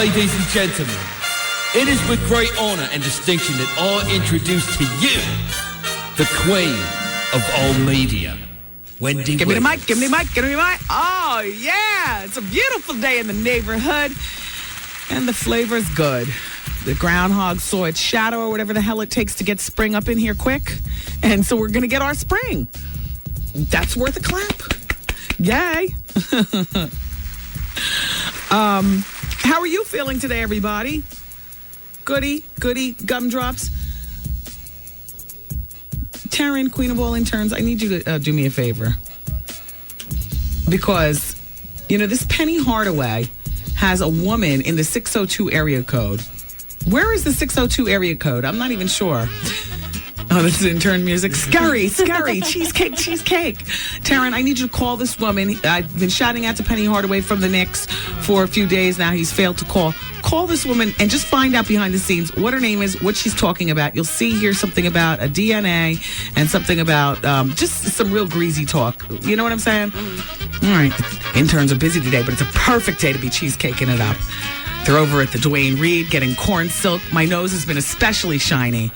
Ladies and gentlemen, it is with great honor and distinction that I introduce to you the queen of all media, Wendy. Give me the mic, give me the mic, give me the mic. Oh, yeah. It's a beautiful day in the neighborhood, and the flavor is good. The groundhog saw its shadow or whatever the hell it takes to get spring up in here quick, and so we're going to get our spring. That's worth a clap. Yay. How are you feeling today, everybody? Goody, gumdrops. Taryn, Queen of All Interns, I need you to do me a favor. Because, this Penny Hardaway has a woman in the 602 area code. Where is the 602 area code? I'm not even sure. Oh, this is intern music. Scary, cheesecake. Taryn, I need you to call this woman. I've been shouting out to Penny Hardaway from the Knicks for a few days now. He's failed to call. Call this woman and just find out behind the scenes what her name is, what she's talking about. You'll see here something about a DNA and something about just some real greasy talk. You know what I'm saying? Mm-hmm. All right. Interns are busy today, but it's a perfect day to be cheesecaking it up. They're over at the Dwayne Reed getting corn silk. My nose has been especially shiny.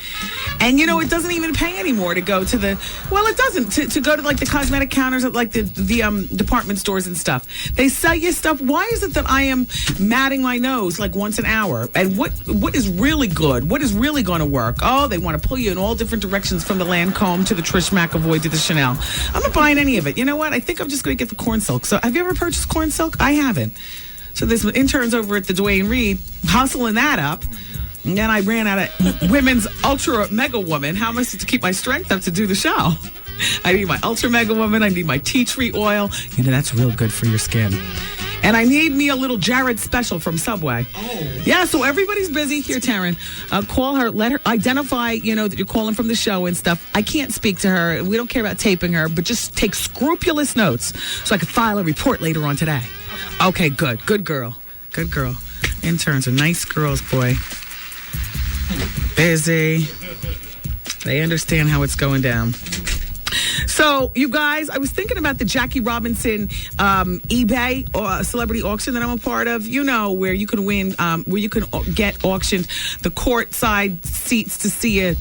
And, it doesn't even pay anymore to go to the... Well, it doesn't. To go to, the cosmetic counters at, the department stores and stuff. They sell you stuff. Why is it that I am matting my nose, once an hour? And what is really good? What is really going to work? Oh, they want to pull you in all different directions, from the Lancome to the Trish McAvoy to the Chanel. I'm not buying any of it. You know what? I think I'm just going to get the corn silk. So, have you ever purchased corn silk? I haven't. So this interns over at the Dwayne Reed hustling that up. And then I ran out of women's ultra mega woman. How am I supposed to keep my strength up to do the show? I need my ultra mega woman. I need my tea tree oil. That's real good for your skin. And I need me a little Jared special from Subway. Oh. Yeah, so everybody's busy. Here, Taryn, call her, let her identify, that you're calling from the show and stuff. I can't speak to her. We don't care about taping her, but just take scrupulous notes so I can file a report later on today. Okay, good. Good girl. Interns are nice girls, boy. Busy. They understand how it's going down. So, you guys, I was thinking about the Jackie Robinson eBay celebrity auction that I'm a part of. Where you can win, where you can get auctioned the courtside seats to see a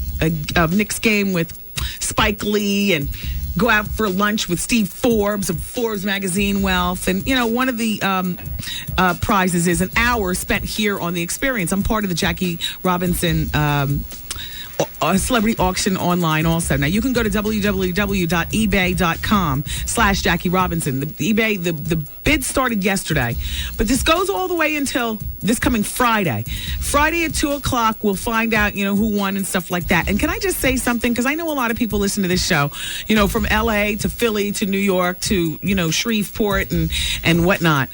Knicks game with Spike Lee, and go out for lunch with Steve Forbes of Forbes magazine wealth. And, one of the prizes is an hour spent here on the experience. I'm part of the Jackie Robinson celebrity auction online also. Now, you can go to www.ebay.com/Jackie Robinson. The bid started yesterday, but this goes all the way until this coming Friday. Friday at 2 o'clock, we'll find out, who won and stuff like that. And can I just say something? Because I know a lot of people listen to this show, from L.A. to Philly to New York to, Shreveport and whatnot.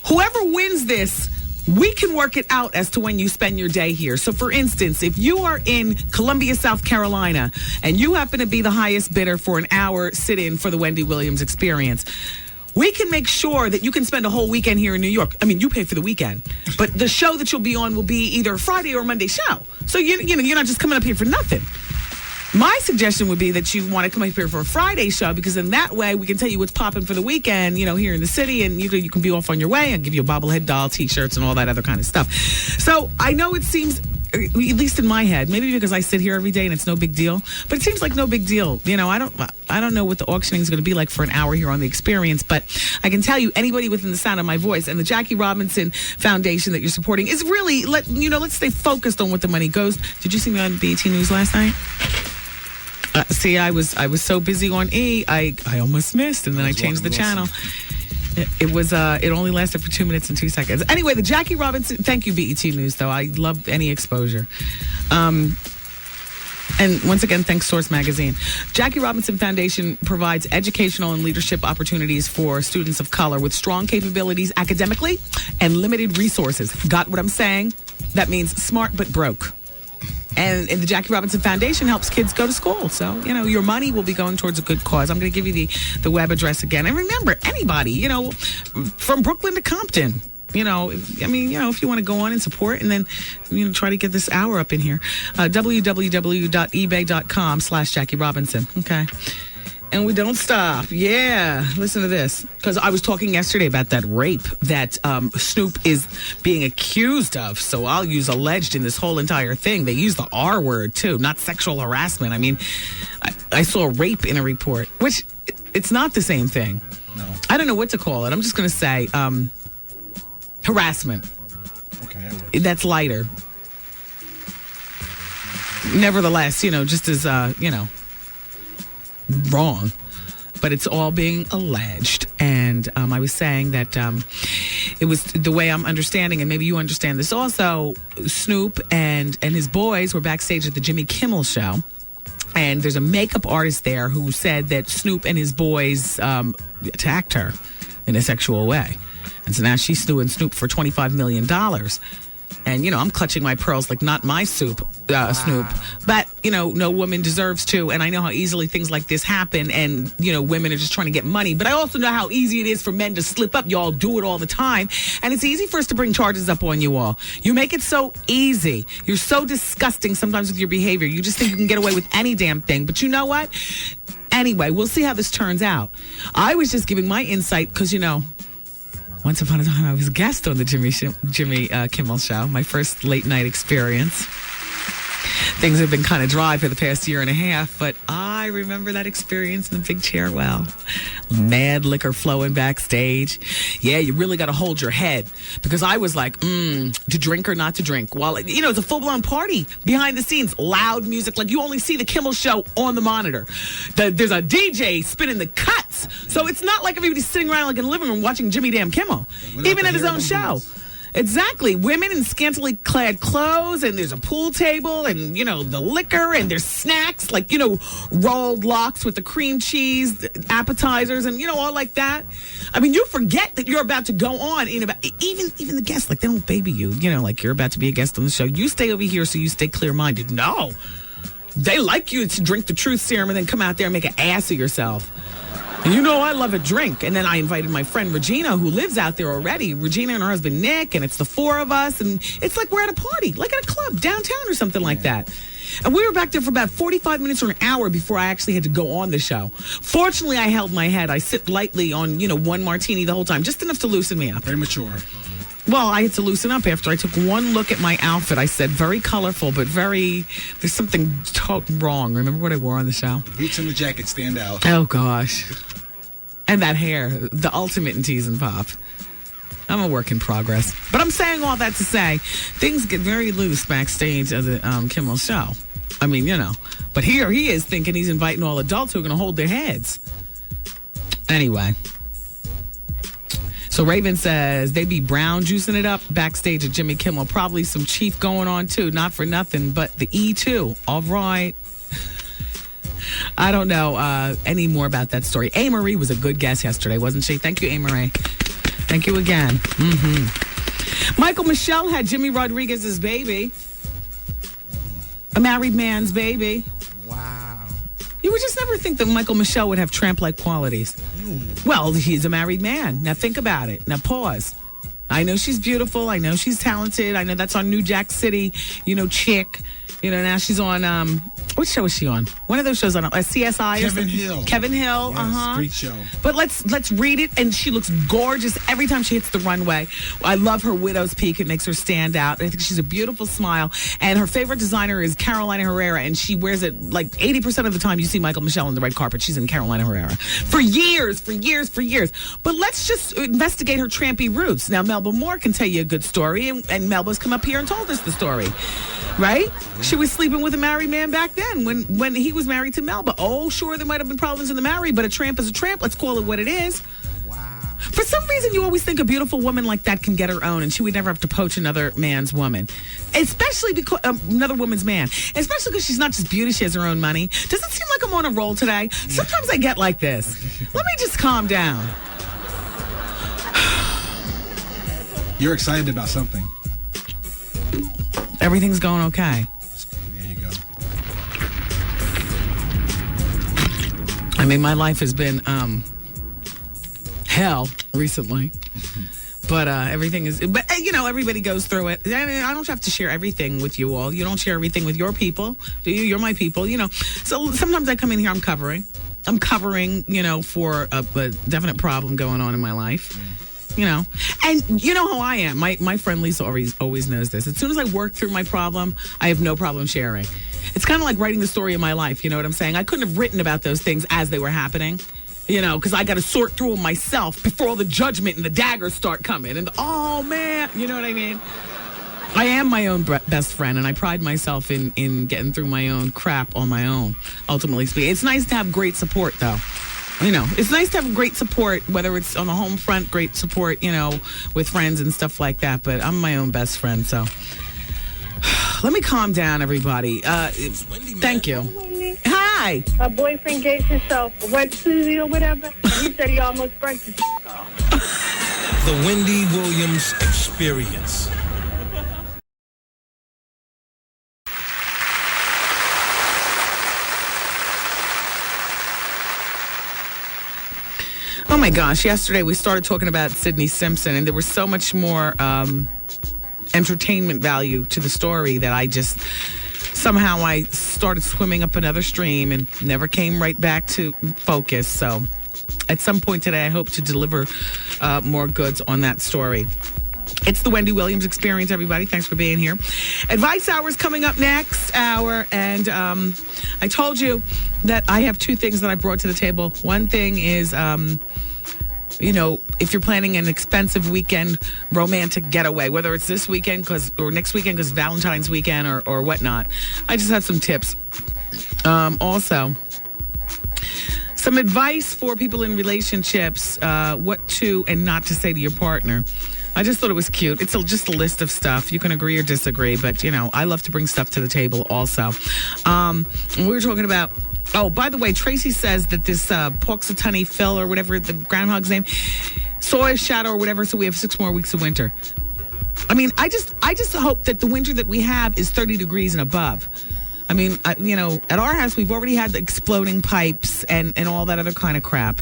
Whoever wins this, we can work it out as to when you spend your day here. So, for instance, if you are in Columbia, South Carolina, and you happen to be the highest bidder for an hour sit-in for the Wendy Williams experience, we can make sure that you can spend a whole weekend here in New York. I mean, you pay for the weekend, but the show that you'll be on will be either a Friday or a Monday show. So, you're not just coming up here for nothing. My suggestion would be that you want to come up here for a Friday show, because in that way we can tell you what's popping for the weekend, here in the city, and you can be off on your way and give you a bobblehead doll, T-shirts, and all that other kind of stuff. So I know it seems, at least in my head, maybe because I sit here every day and it's no big deal, but it seems like no big deal. I don't know what the auctioning is going to be like for an hour here on the experience, but I can tell you, anybody within the sound of my voice, and the Jackie Robinson Foundation that you're supporting is really, let's stay focused on what the money goes. Did you see me on BET News last night? See, I was so busy on E, I almost missed, and then I changed the channel. It only lasted for 2 minutes and 2 seconds. Anyway, the Jackie Robinson, thank you, BET News, though. I love any exposure. And once again, thanks Source Magazine. Jackie Robinson Foundation provides educational and leadership opportunities for students of color with strong capabilities academically and limited resources. Got what I'm saying? That means smart but broke. And the Jackie Robinson Foundation helps kids go to school. So, your money will be going towards a good cause. I'm going to give you the web address again. And remember, anybody, from Brooklyn to Compton, if you want to go on and support and then, try to get this hour up in here, www.ebay.com/Jackie Robinson. Okay. And we don't stop. Yeah. Listen to this. Because I was talking yesterday about that rape that Snoop is being accused of. So I'll use alleged in this whole entire thing. They use the R word, too, not sexual harassment. I mean, I saw rape in a report, which it's not the same thing. No. I don't know what to call it. I'm just going to say harassment. Okay. That's lighter. Nevertheless, just as, wrong, but it's all being alleged. And I was saying that it was the way I'm understanding, and maybe you understand this also, Snoop and his boys were backstage at the Jimmy Kimmel show. And there's a makeup artist there who said that Snoop and his boys attacked her in a sexual way. And so now she's suing Snoop for $25 million. And, I'm clutching my pearls like not my Snoop. But, no woman deserves to. And I know how easily things like this happen. And, women are just trying to get money. But I also know how easy it is for men to slip up. Y'all do it all the time. And it's easy for us to bring charges up on you all. You make it so easy. You're so disgusting sometimes with your behavior. You just think you can get away with any damn thing. But you know what? Anyway, we'll see how this turns out. I was just giving my insight because, once upon a time, I was a guest on the Jimmy Kimmel show, my first late night experience. Things have been kind of dry for the past year and a half, but I remember that experience in the big chair well. Mad liquor flowing backstage. Yeah, you really got to hold your head because I was like, to drink or not to drink. Well, it's a full-blown party behind the scenes, loud music. Like you only see the Kimmel show on the monitor. There's a DJ spinning the cuts. So it's not like everybody's sitting around like in the living room watching Jimmy damn Kimmel, even at his own show. Exactly. Women in scantily clad clothes, and there's a pool table, and, the liquor, and there's snacks, like, rolled locks with the cream cheese, appetizers, and, all like that. I mean, you forget that you're about to go on even the guests, like, they don't baby you, like you're about to be a guest on the show. You stay over here so you stay clear-minded. No. They like you to drink the truth serum and then come out there and make an ass of yourself. And I love a drink. And then I invited my friend Regina, who lives out there already. Regina and her husband Nick, and it's the four of us. And it's like we're at a party, like at a club downtown or something like that. And we were back there for about 45 minutes or an hour before I actually had to go on the show. Fortunately, I held my head. I sipped lightly on, one martini the whole time, just enough to loosen me up. Very mature. Well, I had to loosen up after I took one look at my outfit. I said, very colorful, but there's something wrong. Remember what I wore on the show? The boots and the jacket stand out. Oh, gosh. And that hair, the ultimate in tease and pop. I'm a work in progress. But I'm saying all that to say, things get very loose backstage of the Kimmel show. I mean, But here he is thinking he's inviting all adults who are going to hold their heads. Anyway. So Raven says they be brown juicing it up backstage at Jimmy Kimmel. Probably some Chief going on, too. Not for nothing, but the E2. All right. I don't know any more about that story. A. Marie was a good guest yesterday, wasn't she? Thank you, A. Marie. Thank you again. Michael Michelle had Jimmy Rodriguez's baby. A married man's baby. Wow. You would just never think that Michael Michelle would have tramp-like qualities. Well, he's a married man. Now think about it. Now pause. I know she's beautiful. I know she's talented. I know that's on New Jack City, chick. Now she's on, what show is she on? One of those shows on CSI. Kevin Hill. Kevin Hill, yes, great show. But let's read it, and she looks gorgeous every time she hits the runway. I love her widow's peak. It makes her stand out. I think she's a beautiful smile, and her favorite designer is Carolina Herrera, and she wears it like 80% of the time you see Michael Michelle on the red carpet. She's in Carolina Herrera. For years. But let's just investigate her trampy roots. Now, Melba Moore can tell you a good story, and Melba's come up here and told us the story. Right? She was sleeping with a married man back then when he was married to Melba. Oh, sure, there might have been problems in the marriage, but a tramp is a tramp. Let's call it what it is. Wow. For some reason, you always think a beautiful woman like that can get her own, and she would never have to poach another man's woman. Especially because another woman's man. Especially because she's not just beauty, she has her own money. Does it seem like I'm on a roll today? Sometimes I get like this. Let me just calm down. You're excited about something. Everything's going okay. There you go. I mean, my life has been hell recently. But everything is, but everybody goes through it. I don't have to share everything with you all. You don't share everything with your people, do you? You're my people, So sometimes I come in here, I'm covering. I'm covering, for a definite problem going on in my life. And you know how I am. My friend Lisa always knows this. As soon as I work through my problem, I have no problem sharing. It's kind of like writing the story of my life. You know what I'm saying? I couldn't have written about those things as they were happening. Because I got to sort through them myself before all the judgment and the daggers start coming. And, oh, man, you know what I mean? I am my own best friend, and I pride myself in getting through my own crap on my own, ultimately speaking. It's nice to have great support, though. It's nice to have great support, whether it's on the home front, great support, with friends and stuff like that. But I'm my own best friend, so let me calm down, everybody. Thank you. Hi. My boyfriend gave himself a wet Susie or whatever. He said he almost burnt his off. The Wendy Williams Experience. Oh my gosh, yesterday we started talking about Sidney Simpson, and there was so much more entertainment value to the story that I just somehow I started swimming up another stream and never came right back to focus. So at some point today, I hope to deliver more goods on that story. It's the Wendy Williams Experience, everybody. Thanks for being here. Advice Hour is coming up next hour, and I told you that I have two things that I brought to the table. One thing is, if you're planning an expensive weekend romantic getaway, whether it's this weekend or next weekend because Valentine's weekend or whatnot, I just have some tips. Also, some advice for people in relationships, what to and not to say to your partner. I just thought it was cute. It's just a list of stuff. You can agree or disagree, but, I love to bring stuff to the table also. And we were talking about, by the way, Tracy says that this Porksatani Phil or whatever the groundhog's name saw his shadow or whatever, so we have 6 more weeks of winter. I mean, I just hope that the winter that we have is 30 degrees and above. I mean, at our house, we've already had the exploding pipes and all that other kind of crap.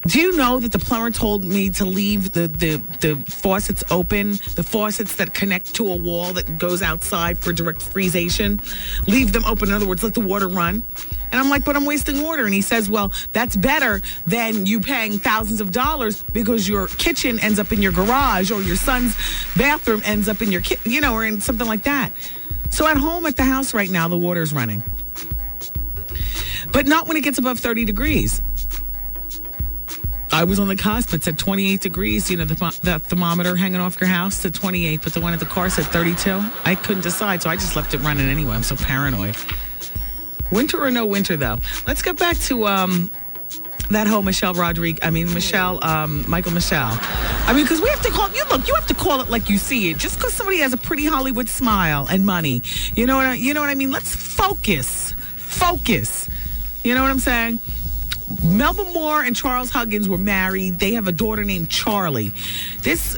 Do you know that the plumber told me to leave the faucets open, the faucets that connect to a wall that goes outside for direct freezation? Leave them open. In other words, let the water run. And I'm like, but I'm wasting water. And he says, well, that's better than you paying thousands of dollars because your kitchen ends up in your garage or your son's bathroom ends up in your kitchen, or in something like that. So at home at the house right now, the water's running. But not when it gets above 30 degrees. I was on the cusp. It said 28 degrees. The thermometer hanging off your house said 28, but the one at the car said 32. I couldn't decide, so I just left it running anyway. I'm so paranoid. Winter or no winter, though. Let's get back to that whole Michelle Michael Michelle. I mean, because we have to call, you have to call it like you see it. Just because somebody has a pretty Hollywood smile and money. You know what I mean? Let's focus. You know what I'm saying? Melba Moore and Charles Huggins were married. They have a daughter named Charlie. This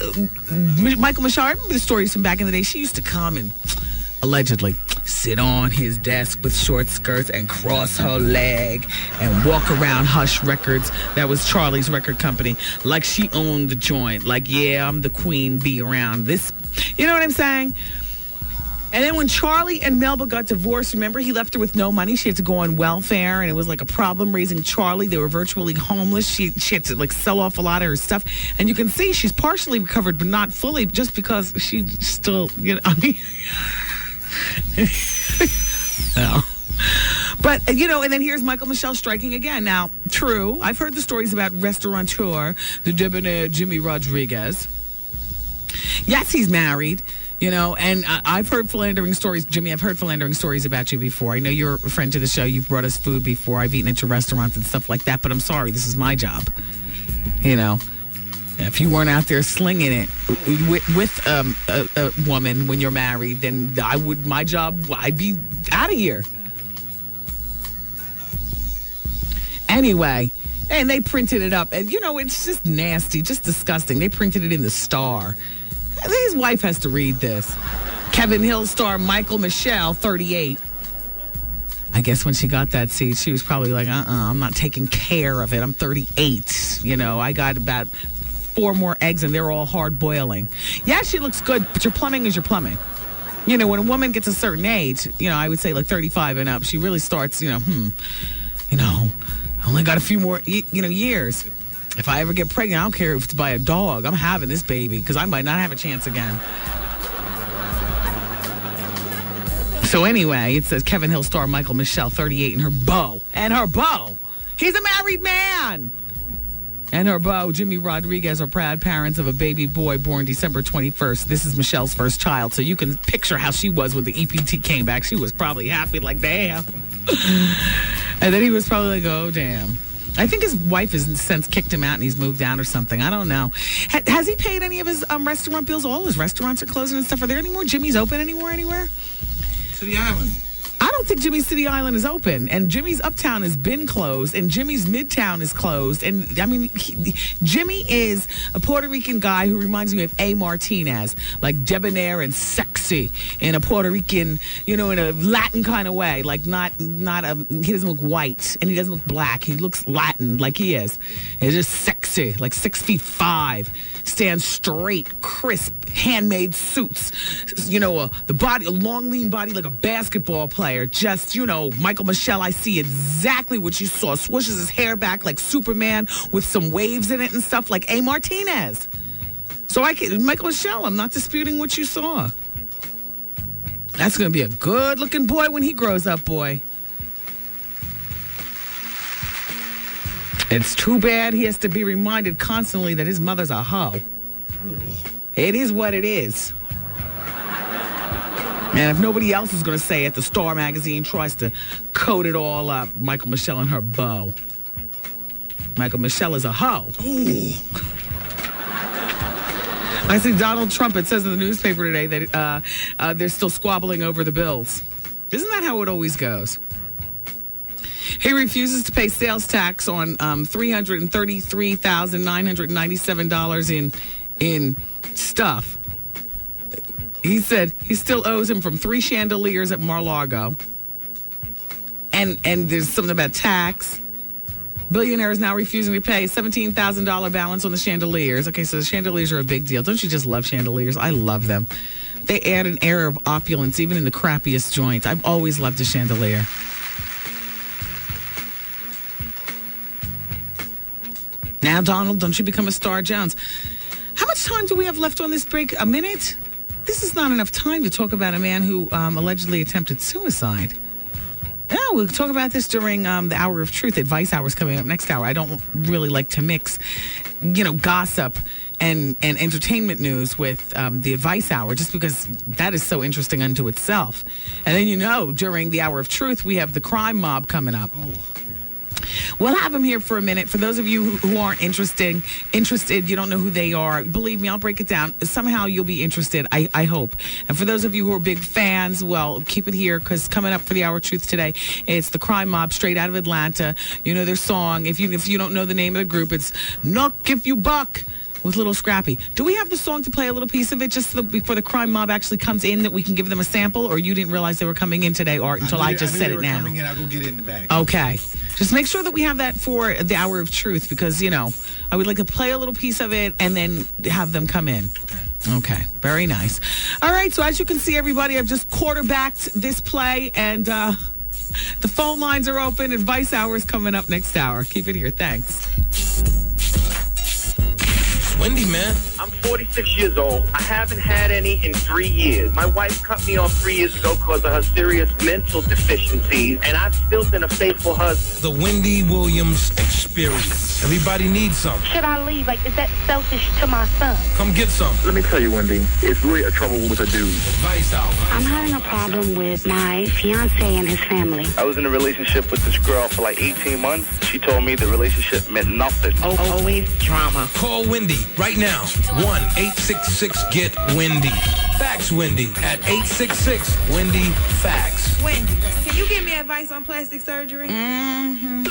Michael Michelle, I remember the stories from back in the day. She used to come and allegedly sit on his desk with short skirts and cross her leg and walk around Hush Records. That was Charlie's record company. Like she owned the joint. Like, yeah, I'm the queen bee around this. You know what I'm saying? And then when Charlie and Melba got divorced, remember, he left her with no money. She had to go on welfare, and it was like a problem raising Charlie. They were virtually homeless. She had to sell off a lot of her stuff. And you can see she's partially recovered, but not fully, just because she still, no. But, and then here's Michael Michelle striking again. Now, true, I've heard the stories about restaurateur, the debonair Jimmy Rodriguez. Yes, he's married. And I've heard philandering stories. Jimmy, I've heard philandering stories about you before. I know you're a friend to the show. You've brought us food before. I've eaten at your restaurants and stuff like that. But I'm sorry, this is my job. If you weren't out there slinging it with a woman when you're married, then I'd be out of here. Anyway, and they printed it up. And, it's just nasty, just disgusting. They printed it in the Star. His wife has to read this. Kevin Hill star Michael Michelle, 38. I guess when she got that seat, she was probably like, I'm not taking care of it. I'm 38. I got about 4 more eggs and they're all hard boiling. Yeah, she looks good, but your plumbing is your plumbing. When a woman gets a certain age, I would say like 35 and up, she really starts, I only got a few more, years. If I ever get pregnant, I don't care if it's by a dog. I'm having this baby because I might not have a chance again. So anyway, it says Kevin Hill star Michael Michelle, 38, and her beau. He's a married man. And her beau, Jimmy Rodriguez, are proud parents of a baby boy born December 21st. This is Michelle's first child, so you can picture how she was when the EPT came back. She was probably happy, like, damn. And then he was probably like, oh, damn. I think his wife has since kicked him out and he's moved out or something. I don't know. Has he paid any of his restaurant bills? All his restaurants are closing and stuff. Are there any more Jimmy's open anymore anywhere? City Island. I don't think Jimmy's City Island is open. And Jimmy's Uptown has been closed. And Jimmy's Midtown is closed. And, I mean, Jimmy is a Puerto Rican guy who reminds me of A. Martinez. Like debonair and sexy in a Puerto Rican, in a Latin kind of way. Like he doesn't look white. And he doesn't look black. He looks Latin like he is. He's just sexy. Like 6'5". Stands straight, crisp, handmade suits. The body, a long, lean body like a basketball player. Just, Michael Michelle, I see exactly what you saw. Swooshes his hair back like Superman with some waves in it and stuff like A. Martinez. So Michael Michelle, I'm not disputing what you saw. That's going to be a good-looking boy when he grows up, boy. It's too bad he has to be reminded constantly that his mother's a hoe. It is what it is. And if nobody else is going to say it, the Star magazine tries to code it all up. Michael Michelle and her beau. Michael Michelle is a hoe. Ooh. I see Donald Trump, it says in the newspaper today that they're still squabbling over the bills. Isn't that how it always goes? He refuses to pay sales tax on $333,997 in stuff. He said he still owes him from 3 chandeliers at Mar-a-Lago. And there's something about tax. Billionaire is now refusing to pay $17,000 balance on the chandeliers. Okay, so the chandeliers are a big deal. Don't you just love chandeliers? I love them. They add an air of opulence even in the crappiest joints. I've always loved a chandelier. Now, Donald, don't you become a Star Jones. How much time do we have left on this break? A minute? This is not enough time to talk about a man who allegedly attempted suicide. Yeah, we'll talk about this during the Hour of Truth. Advice Hour is coming up next hour. I don't really like to mix, gossip and entertainment news with the Advice Hour, just because that is so interesting unto itself. And then, during the Hour of Truth, we have the crime mob coming up. Oh. We'll have them here for a minute. For those of you who aren't interested, you don't know who they are, believe me, I'll break it down. Somehow you'll be interested, I hope. And for those of you who are big fans, well, keep it here, because coming up for the Hour of Truth today, it's the crime mob straight out of Atlanta. You know their song. If you don't know the name of the group, it's Knock If You Buck with Little Scrappy. Do we have the song to play a little piece of it just before the crime mob actually comes in, that we can give them a sample? Or you didn't realize they were coming in today, Art, until I just said it now? Coming in, I'll go get it in the bag. Okay. Just make sure that we have that for the Hour of Truth, because, I would like to play a little piece of it and then have them come in. Okay. Very nice. All right. So as you can see, everybody, I've just quarterbacked this play, and the phone lines are open. Advice Hour is coming up next hour. Keep it here. Thanks. Wendy, man. I'm 46 years old. I haven't had any in 3 years. My wife cut me off 3 years ago because of her serious mental deficiencies, and I've still been a faithful husband. The Wendy Williams Experience. Everybody needs some. Should I leave? Like, is that selfish to my son? Come get some. Let me tell you, Wendy, it's really a trouble with a dude. Advice Hour. I'm having a problem with my fiance and his family. I was in a relationship with this girl for like 18 months. She told me the relationship meant nothing. Always drama. Call Wendy right now. 1-866-GET-WENDY. Fax Wendy at 866-WENDY-FAX. Wendy, can you give me advice on plastic surgery? Mm-hmm.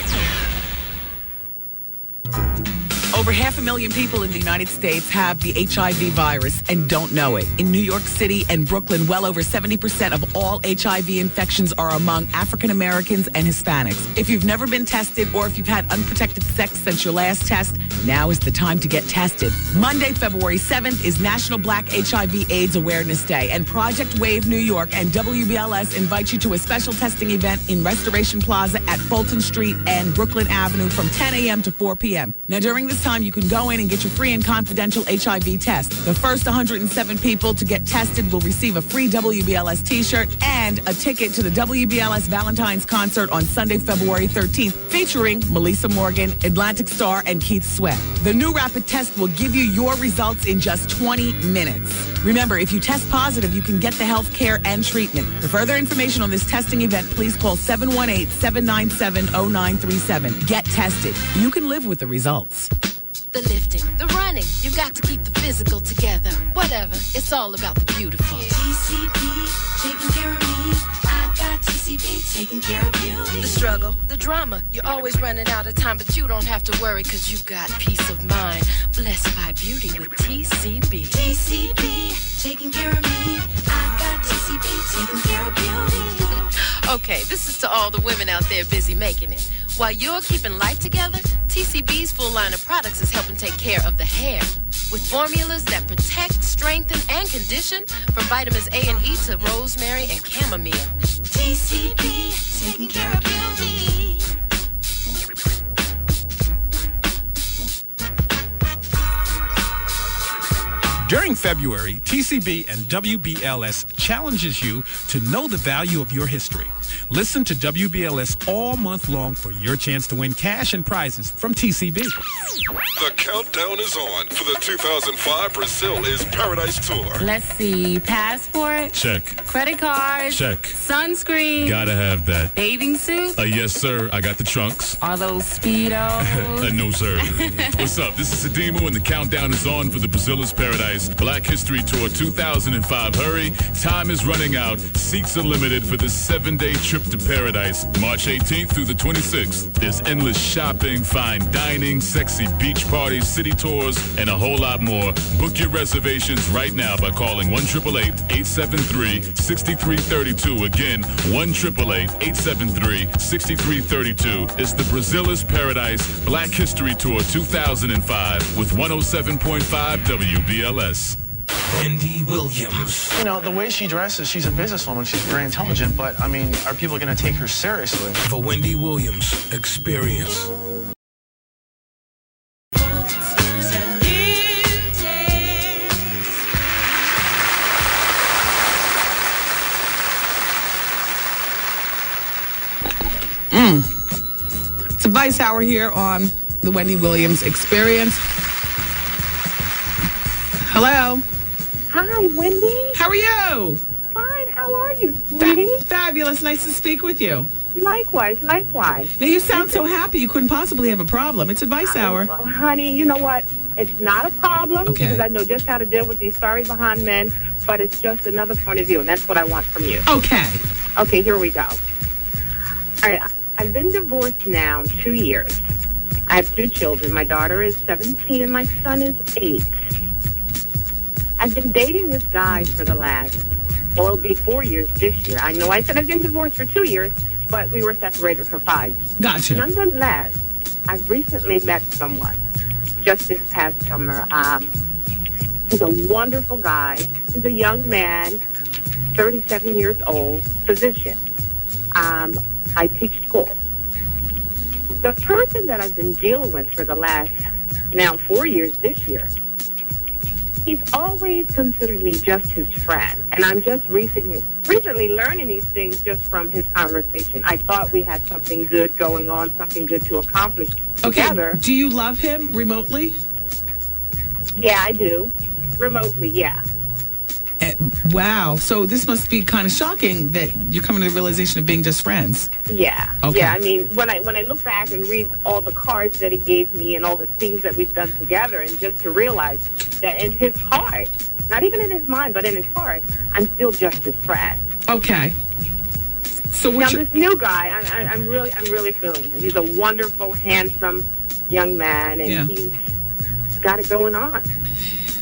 Over 500,000 people in the United States have the HIV virus and don't know it. In New York City and Brooklyn, well over 70% of all HIV infections are among African Americans and Hispanics. If you've never been tested or if you've had unprotected sex since your last test, Now is the time to get tested. Monday, February 7th is National Black HIV/AIDS Awareness Day, and Project Wave New York and WBLS invite you to a special testing event in Restoration Plaza at Fulton Street and Brooklyn Avenue from 10 a.m. to 4 p.m. Now, during this time, you can go in and get your free and confidential HIV test. The first 107 people to get tested will receive a free WBLS t-shirt and a ticket to the WBLS Valentine's concert on Sunday, February 13th, featuring Melissa Morgan, Atlantic Star, and Keith Sweat. The new rapid test will give you your results in just 20 minutes. Remember, if you test positive, you can get the health care and treatment. For further information on this testing event, please call 718-797-0937. Get tested. You can live with the results. The lifting, the running, you got to keep the physical together. Whatever, it's all about the beautiful. TCB, taking care of me. I got TCB, taking care of you. The struggle, the drama, you're always running out of time, but you don't have to worry because you've got peace of mind. Blessed by beauty with TCB. TCB, taking care of me. I got TCB, taking care of beauty. Okay, this is to all the women out there busy making it. While you're keeping life together, TCB's full line of products is helping take care of the hair. With formulas that protect, strengthen, and condition, from vitamins A and E to rosemary and chamomile. TCB, taking care of beauty. During February, TCB and WBLS challenges you to know the value of your history. Listen to WBLS all month long for your chance to win cash and prizes from TCB. The countdown is on for the 2005 Brazil is Paradise Tour. Let's see. Passport. Check. Credit card. Check. Sunscreen. Gotta have that. Bathing suit. Yes, sir. I got the trunks. Are those Speedos? No, sir. What's up? This is Sadimu, and the countdown is on for the Brazil is Paradise Black History Tour 2005. Hurry. Time is running out. Seats are limited for this 7-day trip to paradise, March 18th through the 26th. There's endless shopping, fine dining, sexy beach parties, city tours, and a whole lot more. Book your reservations right now by calling 1-888-873-6332. Again, 1-888-873-6332. It's the Brazil is Paradise Black History Tour 2005 with 107.5 WBLS. Wendy Williams. You know, the way she dresses, she's a businesswoman. She's very intelligent, but, I mean, are people going to take her seriously? The Wendy Williams Experience. It's a Vice Hour here on the Wendy Williams Experience. Hello. Hi, Wendy. How are you? Fine. How are you, sweetie? Fabulous. Nice to speak with you. Likewise, likewise. Now, you sound so happy. You couldn't possibly have a problem. It's Advice Hour. Well, honey, you know what? It's not a problem because I know just how to deal with these sorry behind men, but it's just another point of view, and that's what I want from you. Okay. Okay, here we go. All right, I've been divorced now 2 years. I have 2 children. My daughter is 17 and my son is 8. I've been dating this guy for the last, well, it'll be 4 years this year. I know I said I've been divorced for 2 years, but we were separated for 5. Gotcha. Nonetheless, I've recently met someone just this past summer. He's a wonderful guy. He's a young man, 37 years old, physician. I teach school. The person that I've been dealing with for the last, now 4 years this year, he's always considered me just his friend. And I'm just recently learning these things just from his conversation. I thought we had something good going on, something good to accomplish together. Do you love him remotely? Yeah, I do. Remotely, yeah. Wow. So this must be kind of shocking that you're coming to the realization of being just friends. Yeah. Okay. Yeah, I mean, when I look back and read all the cards that he gave me and all the things that we've done together, and just to realize that in his heart, not even in his mind, but in his heart, I'm still just his friend. Okay. So now this new guy, I'm really feeling him. He's a wonderful, handsome young man, and he's got it going on.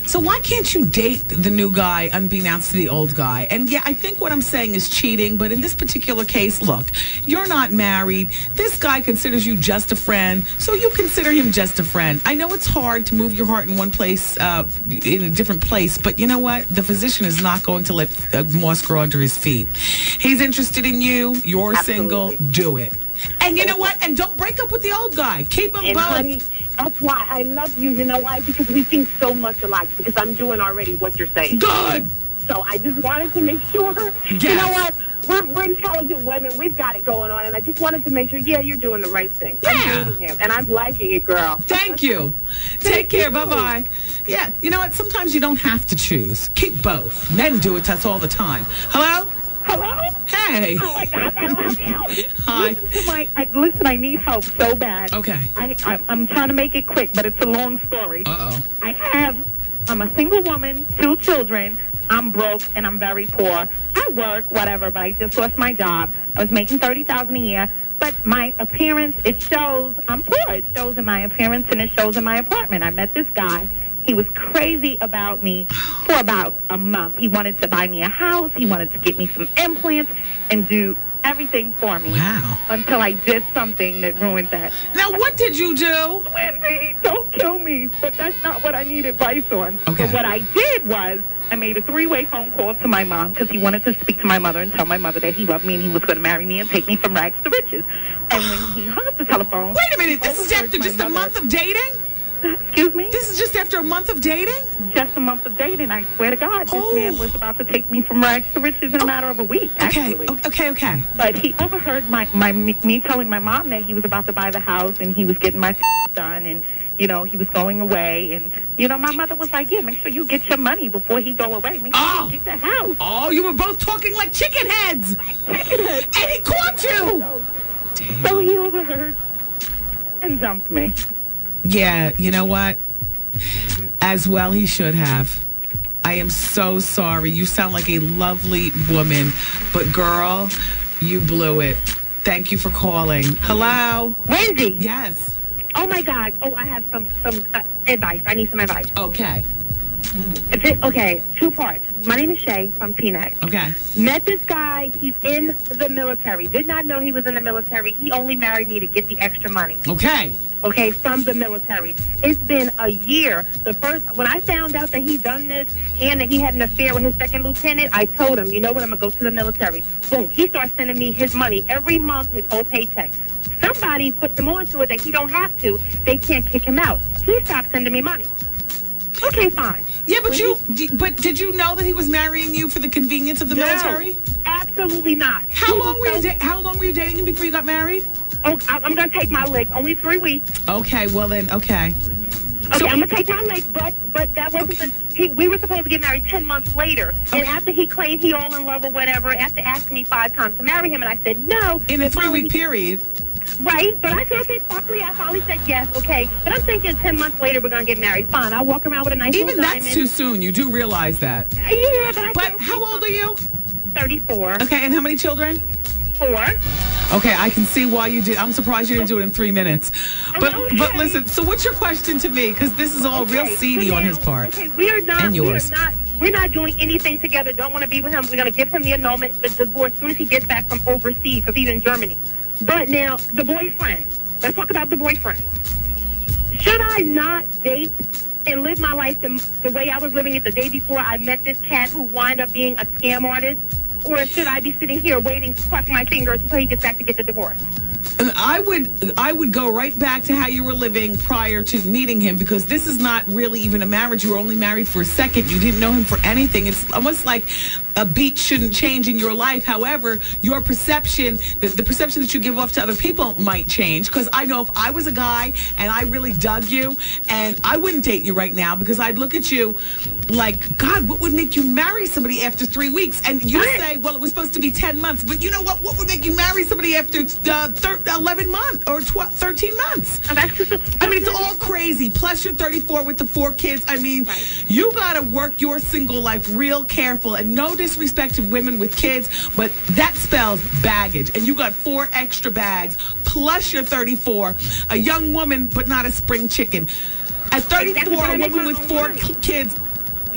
So why can't you date the new guy unbeknownst to the old guy? And yeah, I think what I'm saying is cheating, but in this particular case, look, you're not married. This guy considers you just a friend, so you consider him just a friend. I know it's hard to move your heart in one place, in a different place, but you know what? The physician is not going to let moss grow under his feet. He's interested in you. You're single. Do it. And you know what? And don't break up with the old guy. Keep them both. Honey, that's why I love you. You know why? Because we think so much alike. Because I'm doing already what you're saying. Good. So I just wanted to make sure. Yes. You know what? We're intelligent women. We've got it going on. And I just wanted to make sure, yeah, you're doing the right thing. Yeah. I'm dating him. And I'm liking it, girl. Thank you. Take care. Bye-bye. Yeah, you know what? Sometimes you don't have to choose. Keep both. Men do it to us all the time. Hello? Hello? Hey. Oh, my God. I love you. Hi. Listen, I need help so bad. Okay. I'm trying to make it quick, but it's a long story. Uh-oh. I'm a single woman, 2 children. I'm broke, and I'm very poor. I work, whatever, but I just lost my job. I was making $30,000 a year. But my appearance, it shows I'm poor. It shows in my appearance, and it shows in my apartment. I met this guy. He was crazy about me for about a month. He wanted to buy me a house. He wanted to get me some implants and do everything for me. Wow. Until I did something that ruined that. Now, what did you do? Wendy, don't kill me. But that's not what I need advice on. Okay. But what I did was I made a 3-way phone call to my mom because he wanted to speak to my mother and tell my mother that he loved me and he was going to marry me and take me from rags to riches. And when he hung up the telephone... Wait a minute. This is after just a month of dating? Excuse me? This is just after a month of dating? Just a month of dating. I swear to God, this man was about to take me from rags to riches in a matter of a week, actually. Okay. But he overheard me telling my mom that he was about to buy the house and he was getting my done and, you know, he was going away. And, you know, my mother was like, yeah, make sure you get your money before he go away. Make sure you get the house. Oh, you were both talking like chicken heads. And he caught you. So he overheard and dumped me. Yeah, you know what? As well he should have. I am so sorry. You sound like a lovely woman. But, girl, you blew it. Thank you for calling. Hello? Wendy. Yes. Oh, my God. Oh, I have some advice. I need some advice. Okay. Okay, 2 parts. My name is Shay from Phoenix. Okay. Met this guy. He's in the military. Did not know he was in the military. He only married me to get the extra money. Okay. Okay, from the military. It's been a year. When I found out that he done this and that he had an affair with his second lieutenant, I told him, you know what, I'm going to go to the military. Boom. He starts sending me his money every month, his whole paycheck. Somebody put them onto it that he don't have to. They can't kick him out. He stopped sending me money. Okay, fine. Yeah, but did you know that he was marrying you for the convenience of the military? Absolutely not. How long were you dating him before you got married? Oh, I'm going to take my leg. Only 3 weeks. Okay, well then, okay. Okay, I'm going to take my leg, but that wasn't we were supposed to get married 10 months later. Okay. And after he claimed he all in love or whatever, after asking me 5 times to marry him, and I said no. In a 3-week period. Right, but I said, okay, I finally said yes, okay. But I'm thinking 10 months later we're going to get married. Fine, I'll walk around with a nice Even that's diamond. too soon. You do realize that. Yeah, but how old are you? 34. Okay, and how many children? 4. Okay, I can see why you did. I'm surprised you didn't do it in 3 minutes. But listen, so what's your question to me? Because this is all real seedy on his part. Okay, we are not. And yours. We're not doing anything together. Don't want to be with him. We're going to give him the annulment, the divorce, as soon as he gets back from overseas, because he's in Germany. But now, the boyfriend. Let's talk about the boyfriend. Should I not date and live my life the way I was living it the day before I met this cat who wound up being a scam artist? Or should I be sitting here waiting, crossing my fingers until he gets back to get the divorce? And I would go right back to how you were living prior to meeting him, because this is not really even a marriage. You were only married for a second. You didn't know him for anything. It's almost like a beat shouldn't change in your life. However, your perception, the perception that you give off to other people might change. Because I know if I was a guy and I really dug you, and I wouldn't date you right now, because I'd look at you like, God, what would make you marry somebody after 3 weeks? And you say, well, it was supposed to be 10 months. But you know what? What would make you marry somebody after 11 months or 13 months? I mean, it's all crazy. Plus, you're 34 with the 4 kids. I mean, you got to work your single life real careful. And no disrespect to women with kids, but that spells baggage. And you got 4 extra bags. Plus, you're 34. A young woman, but not a spring chicken. At 34, a woman with 4 kids.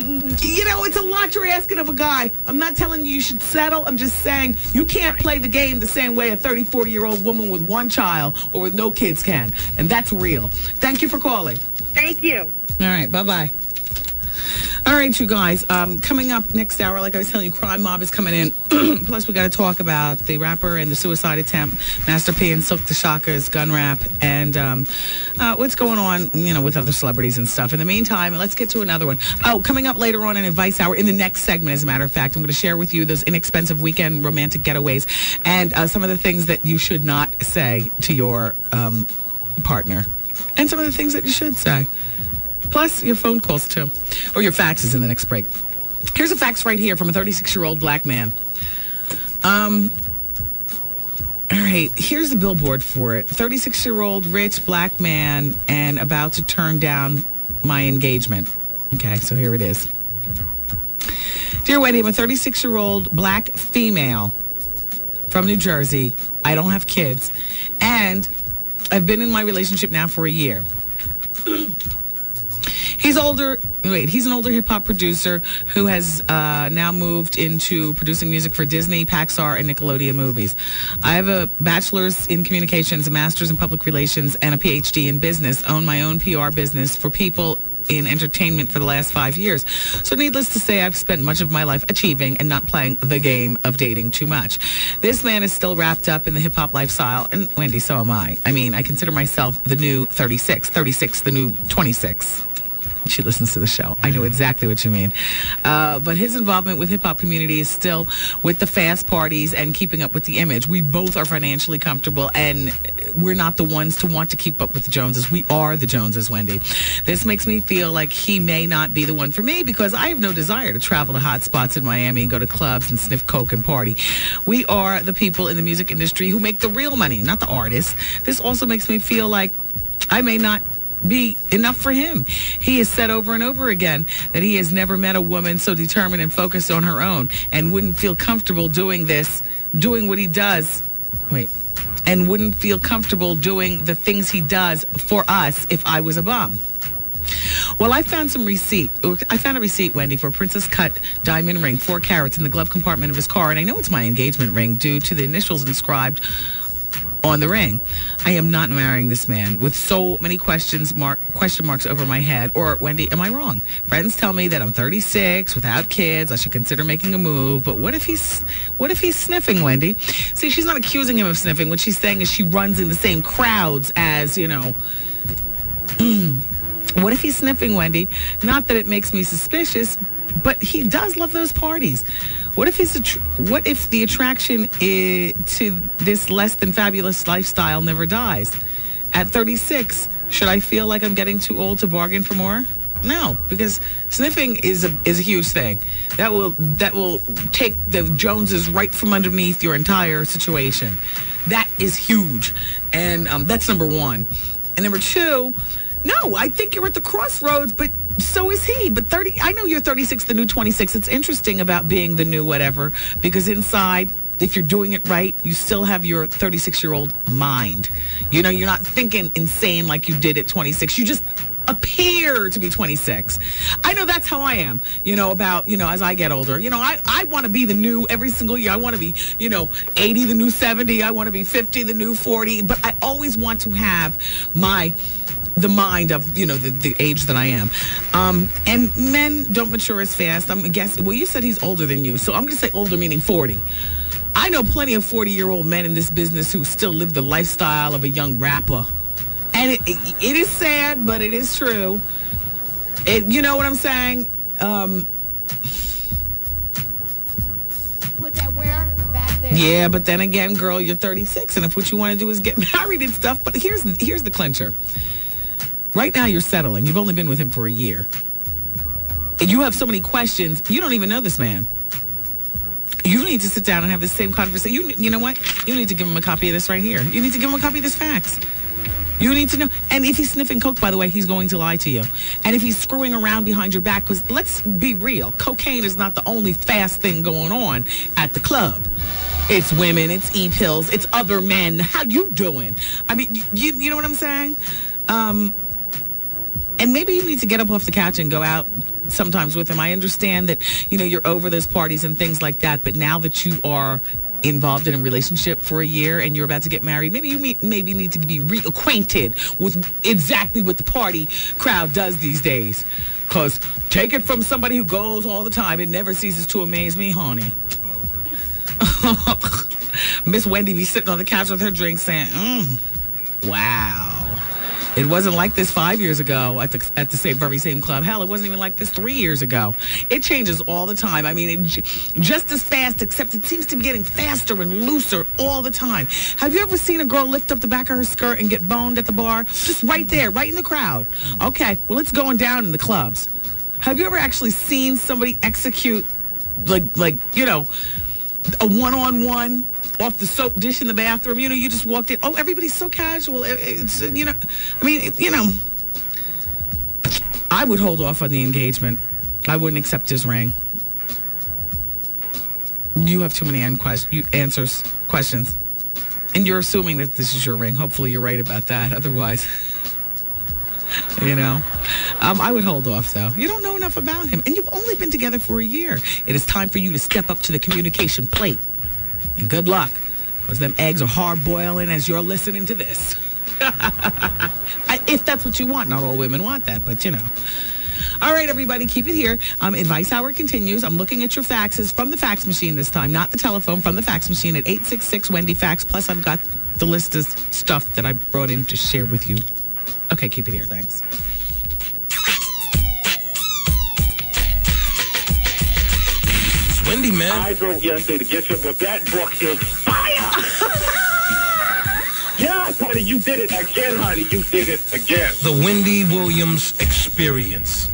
it's a lot you're asking of a guy. I'm not telling you should settle. I'm just saying you can't play the game the same way a 34-year-old woman with one child or with no kids can. And that's real. Thank you for calling. Thank you. All right. Bye-bye. All right, you guys. Coming up next hour, like I was telling you, Crime Mob is coming in. Plus, we got to talk about the rapper and the suicide attempt, Master P and Silk the Shocker's gun rap, and what's going on, with other celebrities and stuff. In the meantime, let's get to another one. Oh, coming up later on in Advice Hour, in the next segment, as a matter of fact, I'm going to share with you those inexpensive weekend romantic getaways and some of the things that you should not say to your partner, and some of the things that you should say. Plus, your phone calls, too. Or your faxes in the next break. Here's a fax right here from a 36-year-old black man. All right, here's the billboard for it. 36-year-old rich black man and about to turn down my engagement. Okay, so here it is. Dear Wendy, I'm a 36-year-old black female from New Jersey. I don't have kids. And I've been in my relationship now for a year. He's an older hip-hop producer who has now moved into producing music for Disney, Pixar, and Nickelodeon movies. I have a bachelor's in communications, a master's in public relations, and a PhD in business. Own my own PR business for people in entertainment for the last 5 years. So needless to say, I've spent much of my life achieving and not playing the game of dating too much. This man is still wrapped up in the hip-hop lifestyle, and Wendy, so am I. I mean, I consider myself the new 36, the new 26. She listens to the show. I know exactly what you mean. But his involvement with hip-hop community is still with the fast parties and keeping up with the image. We both are financially comfortable, and we're not the ones to want to keep up with the Joneses. We are the Joneses, Wendy. This makes me feel like he may not be the one for me because I have no desire to travel to hot spots in Miami and go to clubs and sniff coke and party. We are the people in the music industry who make the real money, not the artists. This also makes me feel like I may not be enough for him. He has said over and over again that he has never met a woman so determined and focused on her own and wouldn't feel comfortable doing what he does. And wouldn't feel comfortable doing the things he does for us if I was a bum. Well, I found a receipt, Wendy, for a princess cut diamond ring, 4 carats, in the glove compartment of his car. And I know it's my engagement ring due to the initials inscribed on the ring. I am not marrying this man with so many question marks over my head. Or, Wendy, am I wrong? Friends tell me that I'm 36 without kids. I should consider making a move. But what if he's sniffing, Wendy? See, she's not accusing him of sniffing. What she's saying is she runs in the same crowds as, What if he's sniffing, Wendy? Not that it makes me suspicious, but he does love those parties. What if the attraction to this less than fabulous lifestyle never dies? At 36, should I feel like I'm getting too old to bargain for more? No, because sniffing is a huge thing. That will take the Joneses right from underneath your entire situation. That is huge, and that's number one. And number two, no, I think you're at the crossroads, but so is he. But I know you're 36, the new 26. It's interesting about being the new whatever, because inside, if you're doing it right, you still have your 36-year-old mind. You're not thinking insane like you did at 26. You just appear to be 26. I know that's how I am, as I get older. I want to be the new every single year. I want to be, 80 the new 70. I want to be 50 the new 40. But I always want to have the mind of, the age that I am. And men don't mature as fast. I'm guessing, well, you said he's older than you, so I'm going to say older, meaning 40. I know plenty of 40-year-old men in this business who still live the lifestyle of a young rapper. And it is sad, but it is true. You know what I'm saying? Put that where? Back there. Yeah, but then again, girl, you're 36, and if what you want to do is get married and stuff, but here's the clincher. Right now, you're settling. You've only been with him for a year. And you have so many questions. You don't even know this man. You need to sit down and have the same conversation. You know what? You need to give him a copy of this right here. You need to give him a copy of this fax. You need to know. And if he's sniffing coke, by the way, he's going to lie to you. And if he's screwing around behind your back, because let's be real, cocaine is not the only fast thing going on at the club. It's women, it's e-pills, it's other men. How you doing? I mean, you know what I'm saying? And maybe you need to get up off the couch and go out sometimes with him. I understand that, you're over those parties and things like that, but now that you are involved in a relationship for a year and you're about to get married, maybe you maybe need to be reacquainted with exactly what the party crowd does these days. Because take it from somebody who goes all the time, it never ceases to amaze me, honey. Miss Wendy be sitting on the couch with her drink saying, wow. It wasn't like this 5 years ago at the very same club. Hell, it wasn't even like this 3 years ago. It changes all the time. I mean, just as fast, except it seems to be getting faster and looser all the time. Have you ever seen a girl lift up the back of her skirt and get boned at the bar? Just right there, right in the crowd. Okay, well, it's going down in the clubs. Have you ever actually seen somebody execute, like a one-on-one off the soap dish in the bathroom? You just walked in. Oh, everybody's so casual. It's, I would hold off on the engagement. I wouldn't accept his ring. You have too many questions. And you're assuming that this is your ring. Hopefully you're right about that. Otherwise, I would hold off, though. You don't know enough about him. And you've only been together for a year. It is time for you to step up to the communication plate. And good luck, because them eggs are hard boiling as you're listening to this. If that's what you want. Not all women want that, but All right, everybody, keep it here. Advice Hour continues. I'm looking at your faxes from the fax machine this time, not the telephone, from the fax machine at 866-WendyFax. Plus, I've got the list of stuff that I brought in to share with you. Okay, keep it here. Thanks. Wendy, man. I drove yesterday to get you, but that book is fire! Yes, honey, you did it again, honey. You did it again. The Wendy Williams Experience.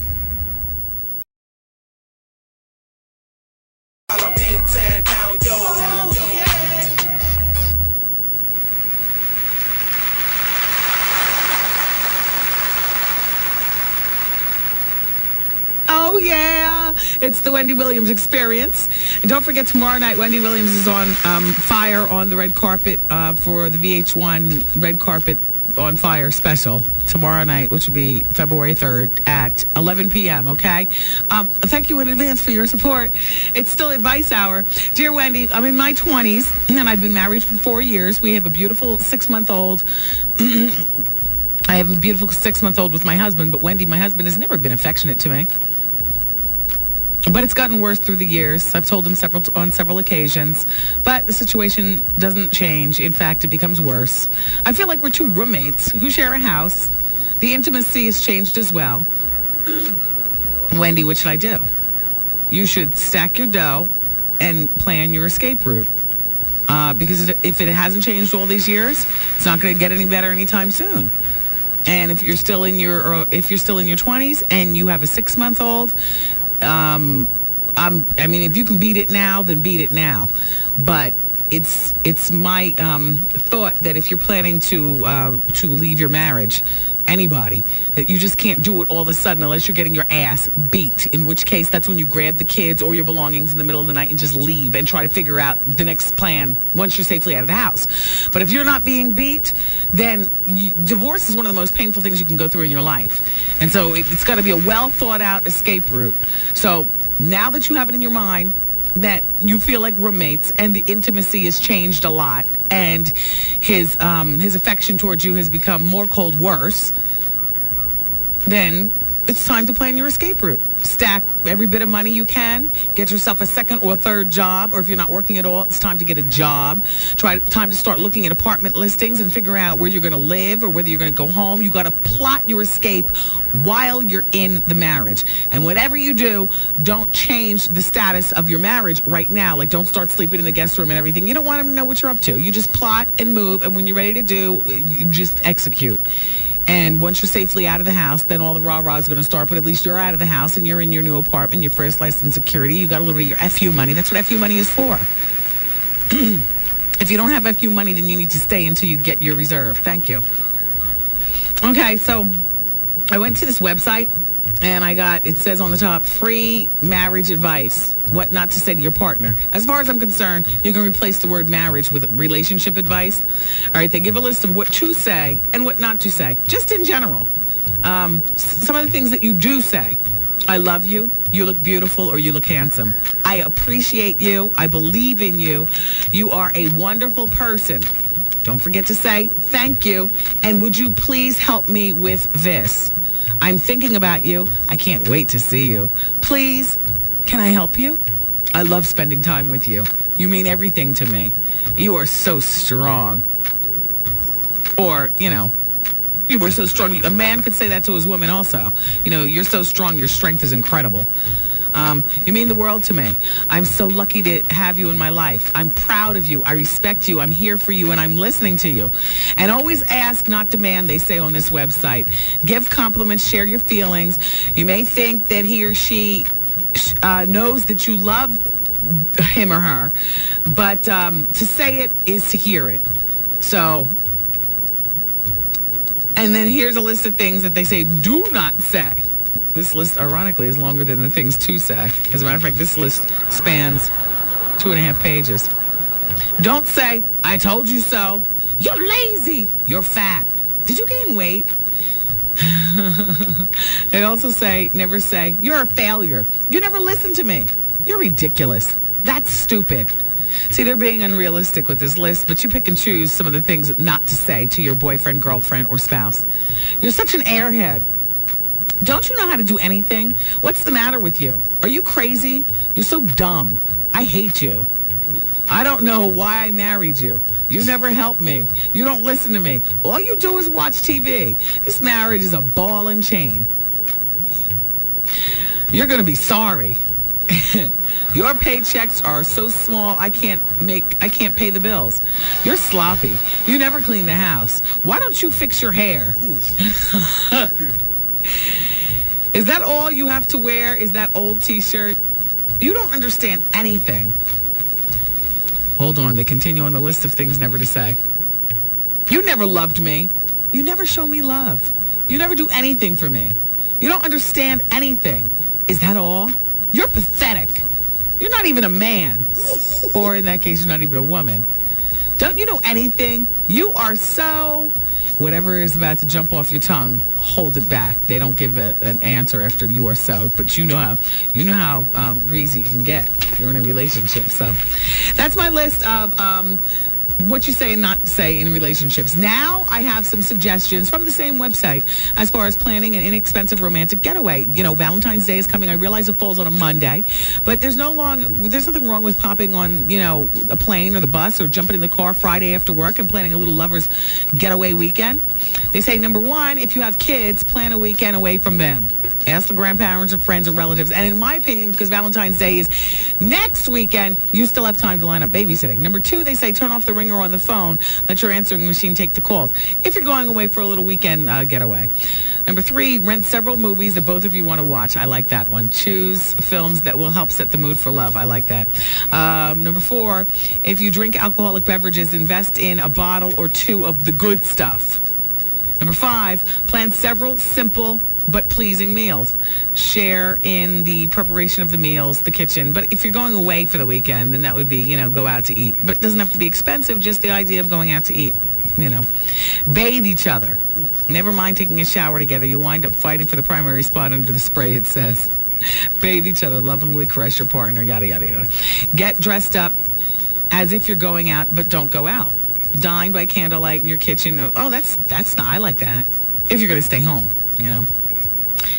Oh, yeah. It's the Wendy Williams Experience. And don't forget, tomorrow night, Wendy Williams is on fire on the red carpet for the VH1 Red Carpet on Fire special tomorrow night, which will be February 3rd at 11 p.m., okay? Thank you in advance for your support. It's still Advice Hour. Dear Wendy, I'm in my 20s, and I've been married for 4 years. We have a beautiful 6-month-old. I have a beautiful 6-month-old with my husband, but Wendy, my husband, has never been affectionate to me. But it's gotten worse through the years. I've told him on several occasions. But the situation doesn't change. In fact, it becomes worse. I feel like we're two roommates who share a house. The intimacy has changed as well. Wendy, what should I do? You should stack your dough and plan your escape route. Because if it hasn't changed all these years, it's not going to get any better anytime soon. And if you're still in your 20s and you have a 6-month-old, if you can beat it now, then beat it now. But it's my thought that if you're planning to leave your marriage, anybody, that you just can't do it all of a sudden unless you're getting your ass beat, in which case that's when you grab the kids or your belongings in the middle of the night and just leave and try to figure out the next plan once you're safely out of the house. But if you're not being beat, then divorce is one of the most painful things you can go through in your life. And so it's got to be a well thought out escape route. So now that you have it in your mind that you feel like roommates and the intimacy has changed a lot and his affection towards you has become more cold worse, then it's time to plan your escape route. Stack every bit of money you can. Get yourself a second or third job, or if you're not working at all, it's time to get a job. Time to start looking at apartment listings and figure out where you're going to live or whether you're going to go home. You got to plot your escape while you're in the marriage. And whatever you do, don't change the status of your marriage right now. Like, don't start sleeping in the guest room and everything. You don't want them to know what you're up to. You just plot and move, and when you're ready to do, you just execute. And once you're safely out of the house, then all the rah-rah is going to start. But at least you're out of the house and you're in your new apartment, your first license security. You got a little bit of your FU money. That's what FU money is for. If you don't have FU money, then you need to stay until you get your reserve. Thank you. Okay, so I went to this website and it says on the top, free marriage advice. What not to say to your partner. As far as I'm concerned, you can replace the word marriage with relationship advice. All right, they give a list of what to say and what not to say, just in general. Some of the things that you do say I love you. You look beautiful or you look handsome. I appreciate you. I believe in you. You are a wonderful person. Don't forget to say thank you. And would you please help me with this? I'm thinking about you. I can't wait to see you. Please, can I help you? I love spending time with you. You mean everything to me. You are so strong. Or, you were so strong. A man could say that to his woman also. You're so strong. Your strength is incredible. You mean the world to me. I'm so lucky to have you in my life. I'm proud of you. I respect you. I'm here for you, and I'm listening to you. And always ask, not demand, they say on this website. Give compliments, share your feelings. You may think that he or she knows that you love him or her, but to say it is to hear it. So, and then here's a list of things that they say do not say. This list, ironically, is longer than the things to say. As a matter of fact, this list spans 2.5 pages. Don't say, I told you so. You're lazy. You're fat. Did you gain weight? They also say, never say, you're a failure. You never listen to me. You're ridiculous. That's stupid. See, they're being unrealistic with this list, but you pick and choose some of the things not to say to your boyfriend, girlfriend, or spouse. You're such an airhead. Don't you know how to do anything? What's the matter with you? Are you crazy? You're so dumb. I hate you. I don't know why I married you. You never help me. You don't listen to me. All you do is watch TV. This marriage is a ball and chain. You're going to be sorry. Your paychecks are so small, I can't pay the bills. You're sloppy. You never clean the house. Why don't you fix your hair? Is that all you have to wear? Is that old T-shirt? You don't understand anything. Hold on. They continue on the list of things never to say. You never loved me. You never show me love. You never do anything for me. You don't understand anything. Is that all? You're pathetic. You're not even a man. Or in that case, you're not even a woman. Don't you know anything? You are so... Whatever is about to jump off your tongue, hold it back. They don't give an answer after you are so, but you know how greasy you can get if you're in a relationship. So that's my list of what you say and not say in relationships. Now I have some suggestions from the same website as far as planning an inexpensive romantic getaway. Valentine's Day is coming. I realize it falls on a Monday, but there's nothing wrong with popping on, a plane or the bus or jumping in the car Friday after work and planning a little lovers getaway weekend. They say, number one, if you have kids, plan a weekend away from them. Ask the grandparents or friends or relatives. And in my opinion, because Valentine's Day is next weekend, you still have time to line up babysitting. Number two, they say turn off the ringer on the phone. Let your answering machine take the calls if you're going away for a little weekend getaway. Number three, rent several movies that both of you want to watch. I like that one. Choose films that will help set the mood for love. I like that. Number four, if you drink alcoholic beverages, invest in a bottle or two of the good stuff. Number five, plan several simple but pleasing meals. Share in the preparation of the meals, the kitchen. But if you're going away for the weekend, then that would be, go out to eat. But it doesn't have to be expensive, just the idea of going out to eat, Bathe each other. Never mind taking a shower together. You wind up fighting for the primary spot under the spray, it says. Bathe each other, lovingly caress your partner, yada, yada, yada. Get dressed up as if you're going out, but don't go out. Dine by candlelight in your kitchen. Oh, that's not, I like that. If you're going to stay home,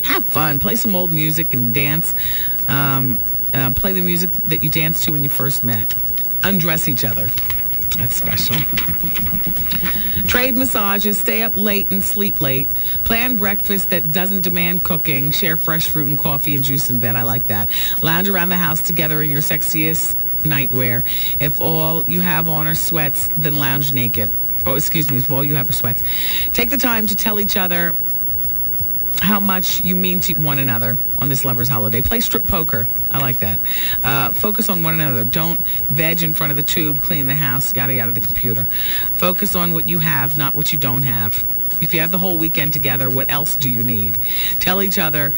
Have fun. Play some old music and dance. Play the music that you danced to when you first met. Undress each other. That's special. Trade massages. Stay up late and sleep late. Plan breakfast that doesn't demand cooking. Share fresh fruit and coffee and juice in bed. I like that. Lounge around the house together in your sexiest nightwear. If all you have on are sweats, then lounge naked. If all you have are sweats. Take the time to tell each other how much you mean to one another on this lover's holiday. Play strip poker. I like that. Focus on one another. Don't veg in front of the tube, clean the house, yada, yada, the computer. Focus on what you have, not what you don't have. If you have the whole weekend together, what else do you need? Tell each other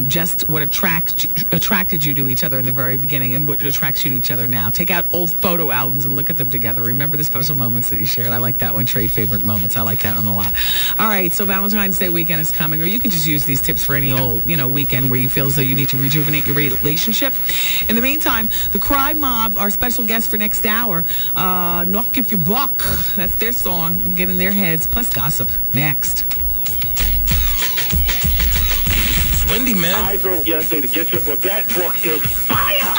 just what attracted you to each other in the very beginning and what attracts you to each other now. Take out old photo albums and look at them together. Remember the special moments that you shared. I like that one. Trade favorite moments. I like that one a lot. All right, so Valentine's Day weekend is coming, or you can just use these tips for any old, weekend where you feel as though you need to rejuvenate your relationship. In the meantime, the Cry Mob, our special guest for next hour, Knock If You Buck. That's their song. Get in their heads, plus gossip. Next. It's Wendy, man. I drove yesterday to get you, but that truck is fire!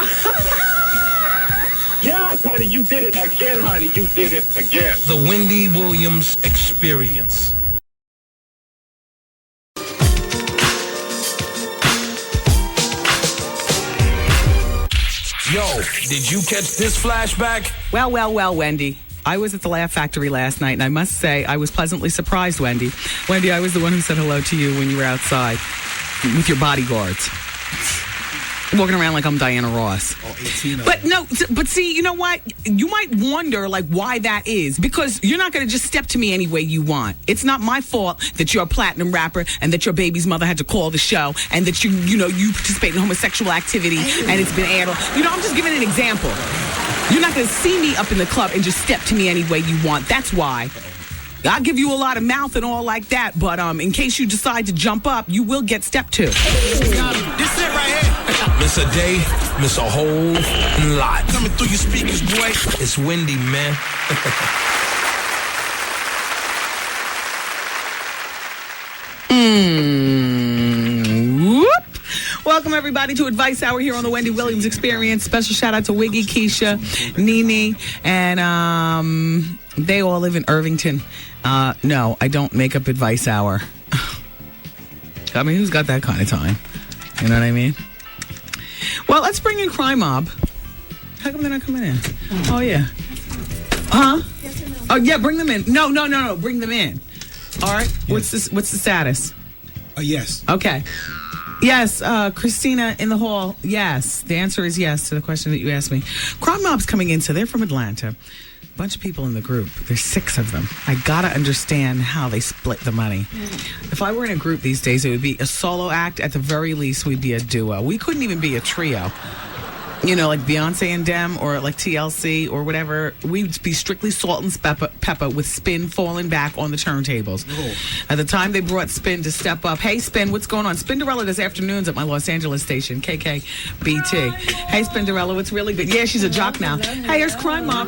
Yes, honey, you did it again, honey. You did it again. The Wendy Williams Experience. Yo, did you catch this flashback? Well, Wendy. I was at the Laugh Factory last night, and I must say I was pleasantly surprised, Wendy. Wendy, I was the one who said hello to you when you were outside with your bodyguards. Walking around like I'm Diana Ross. Oh, 18 of But them. no, but see, you know what? You might wonder, why that is. Because you're not going to just step to me any way you want. It's not my fault that you're a platinum rapper and that your baby's mother had to call the show and that you participate in homosexual activity and it's been aired. I'm just giving an example. You're not going to see me up in the club and just step to me any way you want. That's why. I'll give you a lot of mouth and all like that, but in case you decide to jump up, you will get stepped to. This it right here. Miss a day, miss a whole lot. Coming through your speakers, boy. It's Wendy, man. Whoop. Welcome, everybody, to Advice Hour here on the Wendy Williams Experience. Special shout out to Wiggy, Keisha, Nene, and they all live in Irvington. No, I don't make up Advice Hour. I mean, who's got that kind of time? You know what I mean? Well, let's bring in Cry Mob. How come they're not coming in? Oh, yeah. Huh? Oh, yeah, bring them in. No, bring them in. All right. Yes. What's the status? Yes. Okay. Yes, Christina in the hall. Yes. The answer is yes to the question that you asked me. Cry Mob's coming in, so they're from Atlanta. Bunch of people in the group. There's 6 of them. I gotta understand how they split the money. If I were in a group these days, it would be a solo act. At the very least, we'd be a duo. We couldn't even be a trio. Like Beyonce and Dem, or like TLC or whatever. We'd be strictly Salt and Pepper with Spin falling back on the turntables. Oh. At the time they brought Spin to step up. Hey, Spin, what's going on? Spinderella does afternoons at my Los Angeles station, KKBT. Hey, Spinderella, what's really good? Yeah, she's a jock now. Hey, here's Cry Mob.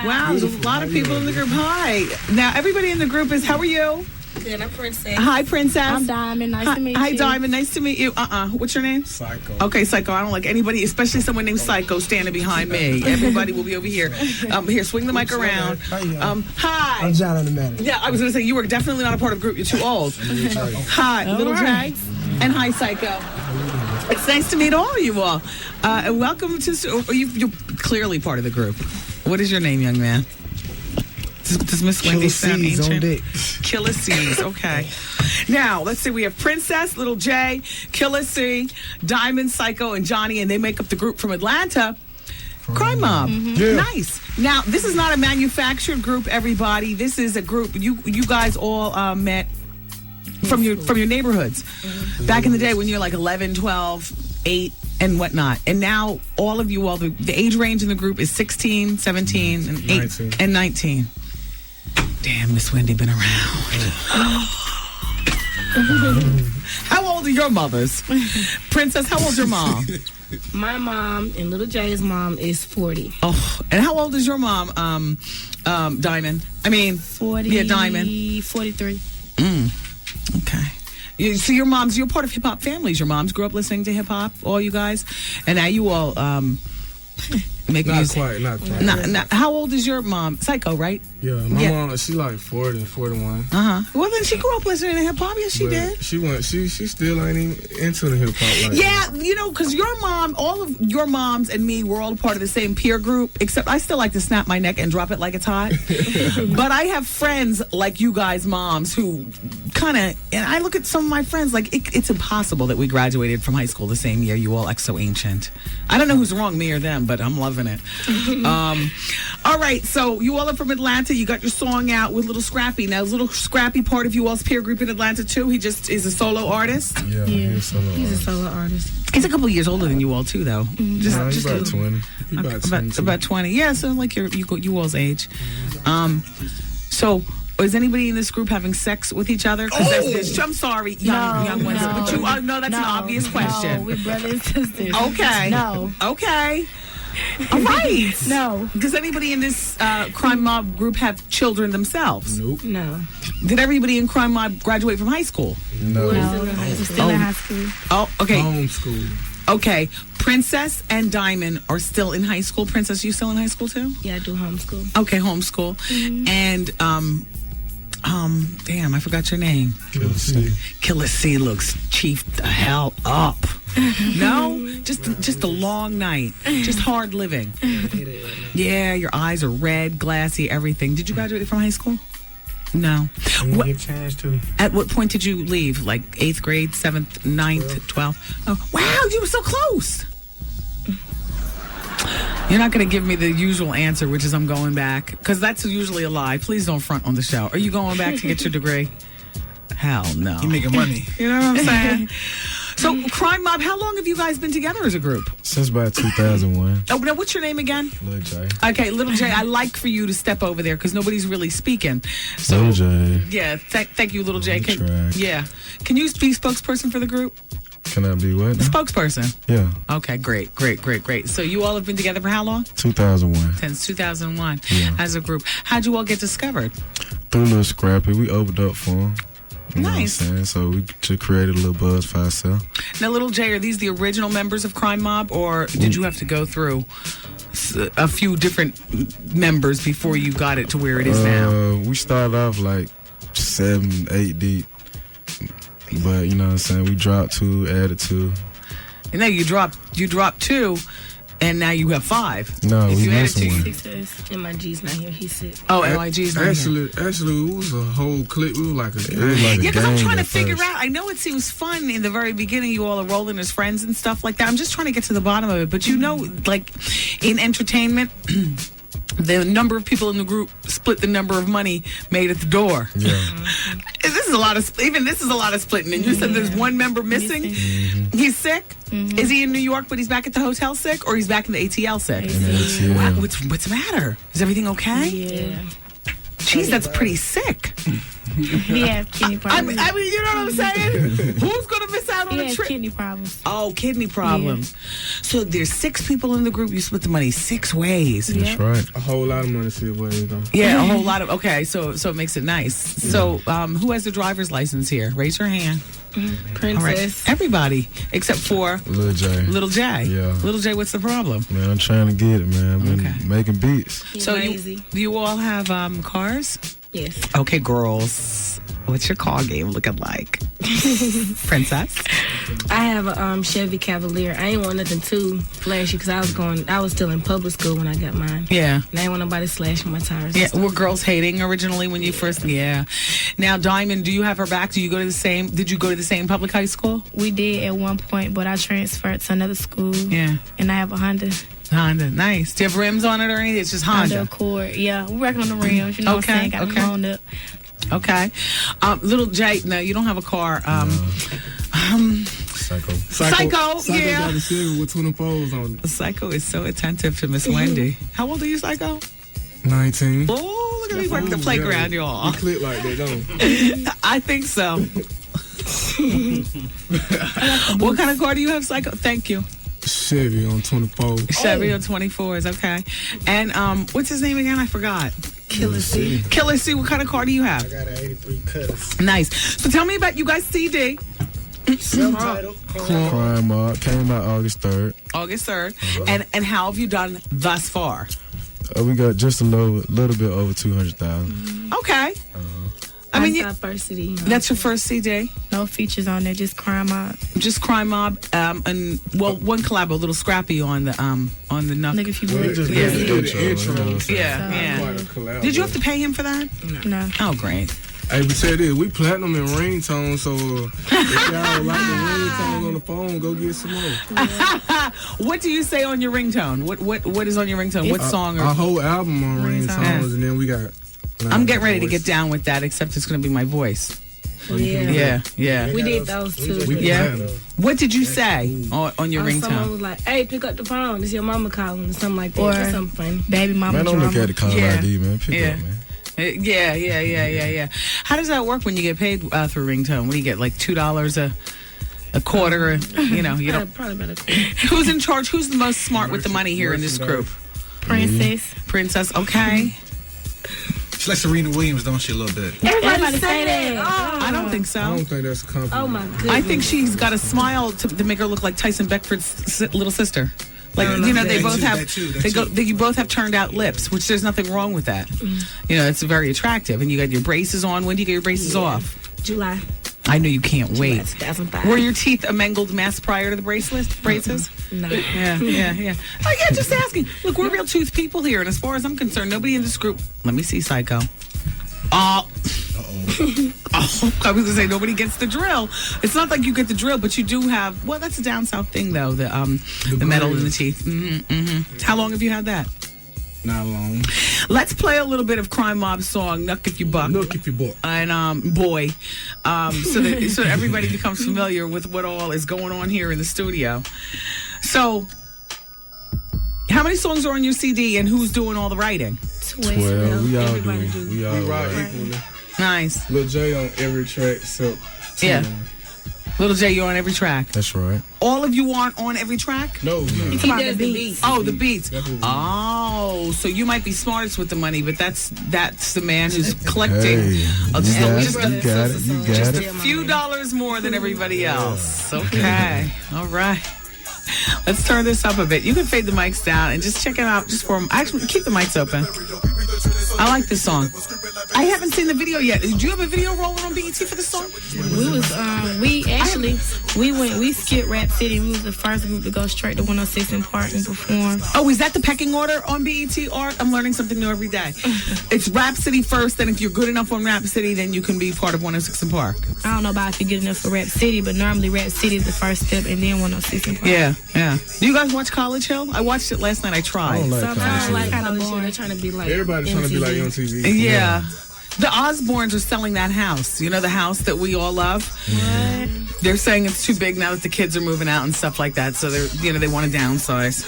Wow, there's a lot of people in the group. Hi. Now, everybody in the group is, how are you? Good, I'm Princess. Hi, Princess. I'm Diamond. Nice to meet you. Hi, Diamond. Nice to meet you. What's your name? Psycho. Okay, Psycho. I don't like anybody, especially someone named Psycho, standing behind me. Everybody will be over here. Here, swing the mic around. Hi. I'm John on the man. Yeah, I was going to say, you were definitely not a part of the group. You're too old. Hi, Little J. And hi, Psycho. It's nice to meet all of you all. And welcome to... You're clearly part of the group. What is your name, young man? Does Miss Wendy sound ancient? Killer C's, okay. Now, let's see. We have Princess, Little J, Killer C, Diamond, Psycho, and Johnny, and they make up the group from Atlanta. Cry Mob. Mm-hmm. Yeah. Nice. Now, this is not a manufactured group, everybody. This is a group you guys all met from your neighborhoods. Mm-hmm. Back in the day when you're like 11, 12, 8, and whatnot. And now, all of you all, the age range in the group is 16, 17, and 8, 19. And 19. Damn, Miss Wendy been around. How old are your mothers? Princess, how old's your mom? My mom and Little J's mom is 40. Oh, and how old is your mom, Diamond? 40. Yeah, Diamond. 43. Okay. So you're part of hip-hop families. Your moms grew up listening to hip-hop, all you guys? And now you all make music. Not quite. How old is your mom? Psycho, right? Yeah, my mom, she like 40, 41. Well, then she grew up listening to hip-hop. Yes, she did. She still ain't even into the hip-hop. Because your mom, all of your moms and me, we're all part of the same peer group, except I still like to snap my neck and drop it like it's hot. But I have friends like you guys' moms who kind of, and I look at some of my friends like it's impossible that we graduated from high school the same year. You all act so ancient. I don't know who's wrong, me or them, but I'm loving it. All All right, so you all are from Atlanta. You got your song out with Little Scrappy. Now, is Little Scrappy part of you all's peer group in Atlanta, too? He just is a solo artist? Yeah, he's a solo artist. He's a couple years older than you all, too, though. He's about 20. About 20. Yeah, so like you all's age. So... is anybody in this group having sex with each other? I'm sorry, young ones. No, but you no, that's an obvious question. No, we're brothers and sisters. Okay. No. Okay. All right. No. Does anybody in this crime mob group have children themselves? Nope. No. Did everybody in crime mob graduate from high school? No. We're still in high school. Oh, okay. Homeschool. Okay. Princess and Diamond are still in high school. Princess, you still in high school too? Yeah, I do homeschool. Okay, homeschool. And damn, I forgot your name. Killer C. Killer C looks chief the hell up. No, just a long night, just hard living. Yeah, your eyes are red, glassy, everything. Did you graduate from high school? No. What, get a chance to. At what point did you leave? Like 8th grade, 7th, 9th, 12th? Oh, wow, you were so close. You're not going to give me the usual answer, which is I'm going back, because that's usually a lie. Please don't front on the show. Are you going back to get your degree? Hell no. You making money. You know what I'm saying? So, Crime Mob, how long have you guys been together as a group? Since about 2001. Oh, now what's your name again? Little J. Okay, Little J, I like for you to step over there because nobody's really speaking. So, Little J. Yeah, thank you, Little J. Track. Yeah. Can you be spokesperson for the group? Can I be what now? Spokesperson. Yeah. Okay, great. So you all have been together for how long? 2001. Since 2001 Yeah. as a group. How'd you all get discovered? Through Little Scrappy. We opened up for him. You know Nice. what I'm saying? So we just created a little buzz for ourselves. Now, Little J, are these the original members of Crime Mob, or did you have to go through a few different members before you got it to where it is now? We started off like 7, 8 deep. But, you know what I'm saying? We dropped 2, added 2. And now you dropped 2, and now you have 5. No, if we you added missing 2. one. Success. MIG's not here. He's sick. Oh, MIG's not here. Actually, it was a whole clip. We were like a game. Yeah, because I'm trying to figure out. I know it seems fun in the very beginning. You all are rolling as friends and stuff like that. I'm just trying to get to the bottom of it. But you know, like in entertainment, the number of people in the group split the number of money made at the door. Yeah. This is a lot of splitting. And you said there's one member missing. He's sick. Is he in New York, but he's back at the hotel sick, or he's back in the ATL sick? ATL. Wow, what's the matter? Is everything okay? Yeah. Jeez, that's pretty sick. He has kidney problems. I mean, you know what I'm saying? Who's going to miss out on He a has trip? kidney problems. Oh, kidney problems. So there's 6 people in the group. You split the money 6 ways. That's right. A whole lot of money, see what though. Yeah, a whole lot of. Okay, so it makes it nice. So, who has the driver's license here? Raise your hand. Princess. All right. Everybody except for Little J. Little J. Yeah. Little J, what's the problem? Man, I'm trying to get it, man. I've been making beats. He's So lazy. do you all have cars? Yes. Okay, girls. What's your car game looking like? Princess? I have a Chevy Cavalier. I ain't want nothing too flashy because I was still in public school when I got mine. Yeah. And I ain't want nobody slashing my tires. Yeah, were girls hating originally when you first? Yeah. Now, Diamond, do you have her back? Did you go to the same public high school? We did at one point, but I transferred to another school. Yeah. And I have a Honda. Honda, nice. Do you have rims on it or anything? It's just Honda. Accord. Yeah, we're working on the rims. You know what I'm saying? Got them blown up. Okay. Little Jay, no, you don't have a car. Psycho. Psycho, yeah. got a Chevy with 24s on it. Psycho is so attentive to Miss Wendy. How old are you, Psycho? 19. Oh, look at me working the playground, y'all. You click like that, don't I think so. What kind of car do you have, Psycho? Thank you. Chevy on 24. Chevy on 24s, okay. And what's his name again? I forgot. Killer C. Killer C, what kind of car do you have? I got an 83 Cutters. Nice. So tell me about you guys' CD. Self-titled. Crime Mob came out August 3rd. August 3rd. And how have you done thus far? We got just a little bit over 200,000. Okay. I mean, Diversity. that's your first CD. No features on there, just Crime Mob. Just Crime Mob, and one collab, a little Scrappy on the Nuck. Look if you would. Yeah. Did you have to pay him for that? No. Oh, great. Hey, but say this, we platinum in ringtone, so if y'all like the ringtones on the phone, go get some more. What do you say on your ringtone? What is on your ringtone? What song? Our whole album on ringtones, and then we got... I'm getting ready to get down with that, except it's going to be my voice. Yeah. We did those too. What did you say on your ringtone? Someone was like, "Hey, pick up the phone. It's your mama calling," or something like that. Or something funny. Baby mama. Man, don't look at the call ID, man. Pick up, man. Yeah. How does that work when you get paid through ringtone? What do you get, like $2 a quarter? You don't. Probably about a quarter. Who's in charge? Who's the most smart with the money here in this group? Princess. Okay. She's like Serena Williams, don't she, a little bit? Everybody say that. Oh. I don't think so. I don't think that's a compliment. Oh, my goodness. I think she's got a smile to make her look like Tyson Beckford's little sister. Like, they both have, you both have turned out lips, which there's nothing wrong with that. It's very attractive. And you got your braces on. When do you get your braces off? July. I know you can't wait. 2005. Were your teeth a mangled mess prior to the braces? No. Yeah. Oh, yeah, just asking. Look, we're real tooth people here, and as far as I'm concerned, nobody in this group... Let me see, Psycho. I was going to say, nobody gets the drill. It's not like you get the drill, but you do have... Well, that's a down south thing, though, the metal in the teeth. How long have you had that? Not long. Let's play a little bit of Crime Mob song, Nuck If You Buck. Nuck If You Buck. And Boy. So that everybody becomes familiar with what all is going on here in the studio. So, how many songs are on your CD and who's doing all the writing? 12. We all do. We rock equally. Nice. Lil J on every track, so... Yeah. Little J, you're on every track. That's right. All of you aren't on every track? No. He does the beats. Oh, the beats. Oh, so you might be smartest with the money, but that's the man who's collecting just a few dollars more than everybody else. Okay. All right. Let's turn this up a bit. You can fade the mics down and just check it out just for actually keep the mics open. I like this song. I haven't seen the video yet. Did you have a video rolling on BET for the song? We skipped Rap City. We was the first group to go straight to 106 in Park and perform. Oh, is that the pecking order on BET Art? I'm learning something new every day. It's Rap City first, and if you're good enough on Rap City, then you can be part of 106 in Park. I don't know about if you're good enough for Rap City, but normally Rap City is the first step, and then 106 in Park. Yeah. Do you guys watch College Hill? I watched it last night. I tried. I don't like College Hill. Like kind of boring. They're trying to be like everybody's trying to be like MTV. Yeah. The Osbournes are selling that house. You know, the house that we all love? What? They're saying it's too big now that the kids are moving out and stuff like that. So they want to downsize.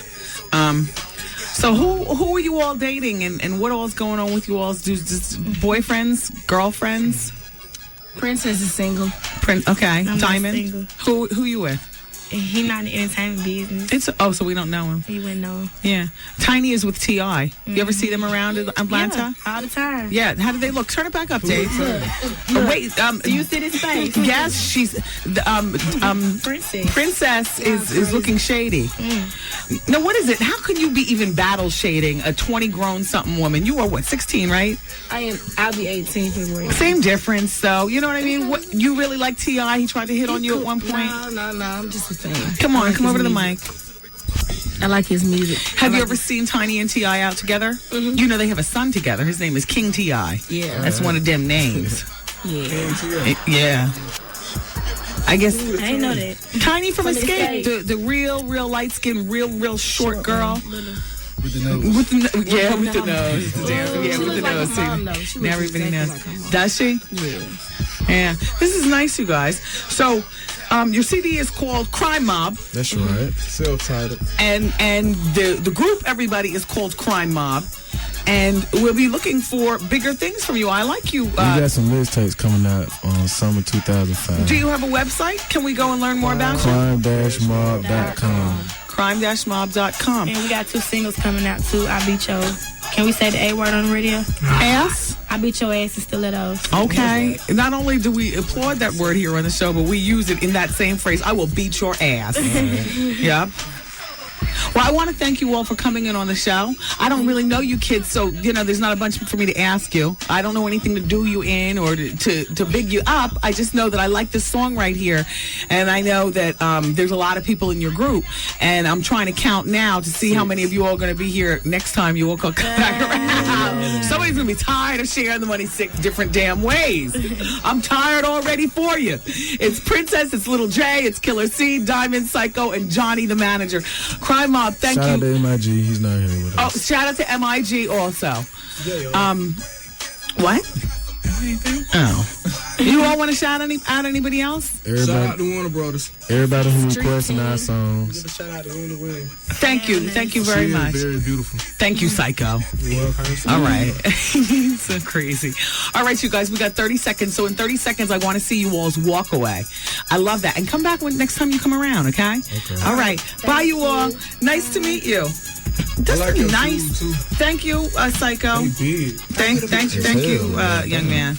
So who are you all dating and what all's going on with you all? Just boyfriends, girlfriends? Princess is single. Okay. I'm Diamond. Who you with? He's not in the entertainment business. So we don't know him. You wouldn't know him. Yeah. Tiny is with T.I. You ever see them around Atlanta? Yeah, all the time. Yeah. How do they look? Turn it back up, Dave. Wait. Do you see this face? Yes, she's Princess is looking shady. Now, what is it? How can you be even battle shading a 20 grown something woman? You are what, 16, right? I'll be 18 February. Same difference, though. You know what I mean? What you really like T.I.? He tried to hit on you at one point. No. I'm just a fan. Come on, come over to the mic. I like his music. Have you ever seen Tiny and T.I. out together? Mm-hmm. You know they have a son together. His name is King T.I. Yeah. That's one of them names. Yeah. I guess. I didn't know that. Tiny from Escape. The real light skinned, real short girl. With the nose. With the nose. With the nose. See, now everybody knows. Does she? Yeah. This is nice, you guys. So, your CD is called Crime Mob. That's right. Self-titled. And the group, everybody, is called Crime Mob. And we'll be looking for bigger things from you. I like you. We got some mixtapes coming out on summer 2005. Do you have a website? Can we go and learn more about you? Crime-mob.com. Crime-mob.com. And we got 2 singles coming out too. I Beat Your... Can we say the A word on the radio? Ass? I beat your ass and stilettos. Okay. Not only do we applaud that word here on the show, but we use it in that same phrase. I will beat your ass. Yep. Well, I want to thank you all for coming in on the show. I don't really know you kids, so, there's not a bunch for me to ask you. I don't know anything to do you in or to big you up. I just know that I like this song right here, and I know that there's a lot of people in your group, and I'm trying to count now to see how many of you all are going to be here next time you all come back around. Somebody's going to be tired of sharing the money 6 different damn ways. I'm tired already for you. It's Princess, it's Little J, it's Killer C, Diamond, Psycho, and Johnny the manager. Crime Mob, thank you. Shout out to MIG. He's not here with us. Oh, shout out to MIG also. What? Oh. You all want to shout out anybody else? Everybody, shout out to Warner Brothers. Everybody who requesting our songs. Give a shout out to Wendy Williams. Thank you very much. Very beautiful. Thank you, Psycho. You're welcome. All right. He's so crazy. All right, you guys, we got 30 seconds. So in 30 seconds, I want to see you all's walk away. I love that. And come back next time you come around, okay? Okay. All right. Bye, you all. Nice to meet you. That's nice. Too. Thank you, Psycho. Thank you, young man.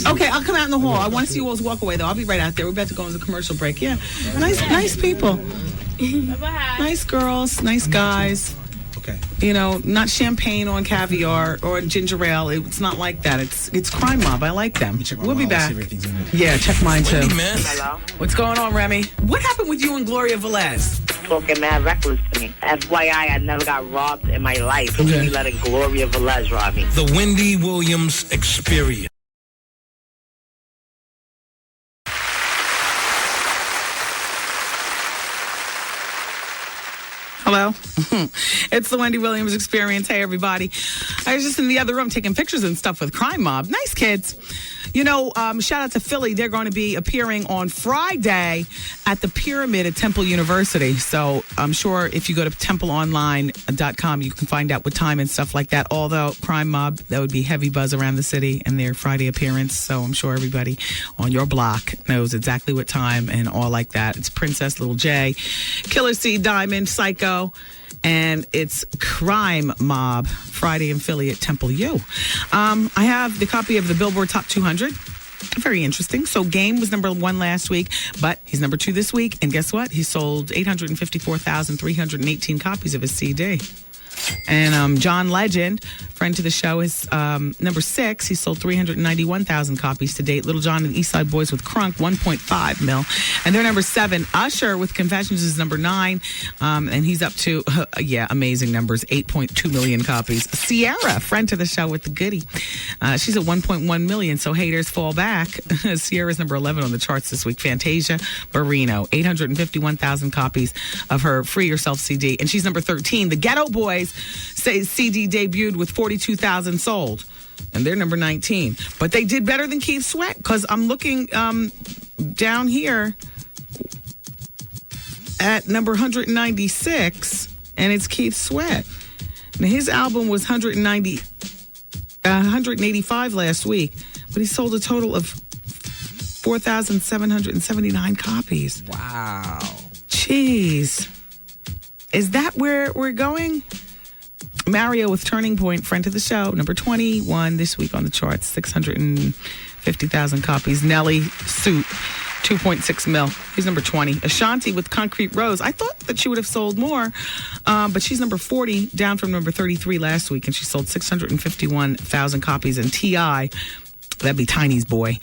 Okay, I'll come out in the hall. I want to see you all's walk away, though. I'll be right out there. We're about to go into commercial break. Yeah, nice people. Bye-bye. Nice girls, nice guys. Okay. Not champagne on caviar or ginger ale. It's not like that. It's Crime Mob. I like them. We'll be back. Yeah, check mine too. Hello. What's going on, Remy? What happened with you and Gloria Velez? Talking mad reckless to me. FYI, I never got robbed in my life. Okay. Me letting Gloria Velez rob me. The Wendy Williams Experience. Hello? It's the Wendy Williams Experience. Hey, everybody. I was just in the other room taking pictures and stuff with Crime Mob. Nice kids. Shout out to Philly. They're going to be appearing on Friday at the Pyramid at Temple University. So I'm sure if you go to templeonline.com, you can find out what time and stuff like that. Although Crime Mob, that would be heavy buzz around the city and their Friday appearance. So I'm sure everybody on your block knows exactly what time and all like that. It's Princess, Little J, Killer C, Diamond, Psycho, and it's Crime Mob Friday in Philly at Temple U. I have the copy of the Billboard Top 200. Very interesting. So Game was number 1 last week, but he's number 2 this week. And guess what? He sold 854,318 copies of his CD. And John Legend, friend to the show, is number 6. He sold 391,000 copies to date. Little John and the East Side Boys with Crunk, 1.5 mil. And they're number 7. Usher with Confessions is number 9. And he's up to, amazing numbers, 8.2 million copies. Sierra, friend to the show with The Goodie. She's at 1.1 million, so haters fall back. Sierra's number 11 on the charts this week. Fantasia Barrino, 851,000 copies of her Free Yourself CD. And she's number 13. The Ghetto Boys say CD debuted with 42,000 sold, and they're number 19. But they did better than Keith Sweat, because I'm looking down here at number 196, and it's Keith Sweat. Now, his album was 185 last week, but he sold a total of 4,779 copies. Wow. Jeez. Is that where we're going? Mario with Turning Point, friend to the show, number 21 this week on the charts, 650,000 copies. Nelly Suit, 2.6 mil. He's number 20. Ashanti with Concrete Rose. I thought that she would have sold more, but she's number 40, down from number 33 last week, and she sold 651,000 copies. And T.I., that'd be Tiny's boy,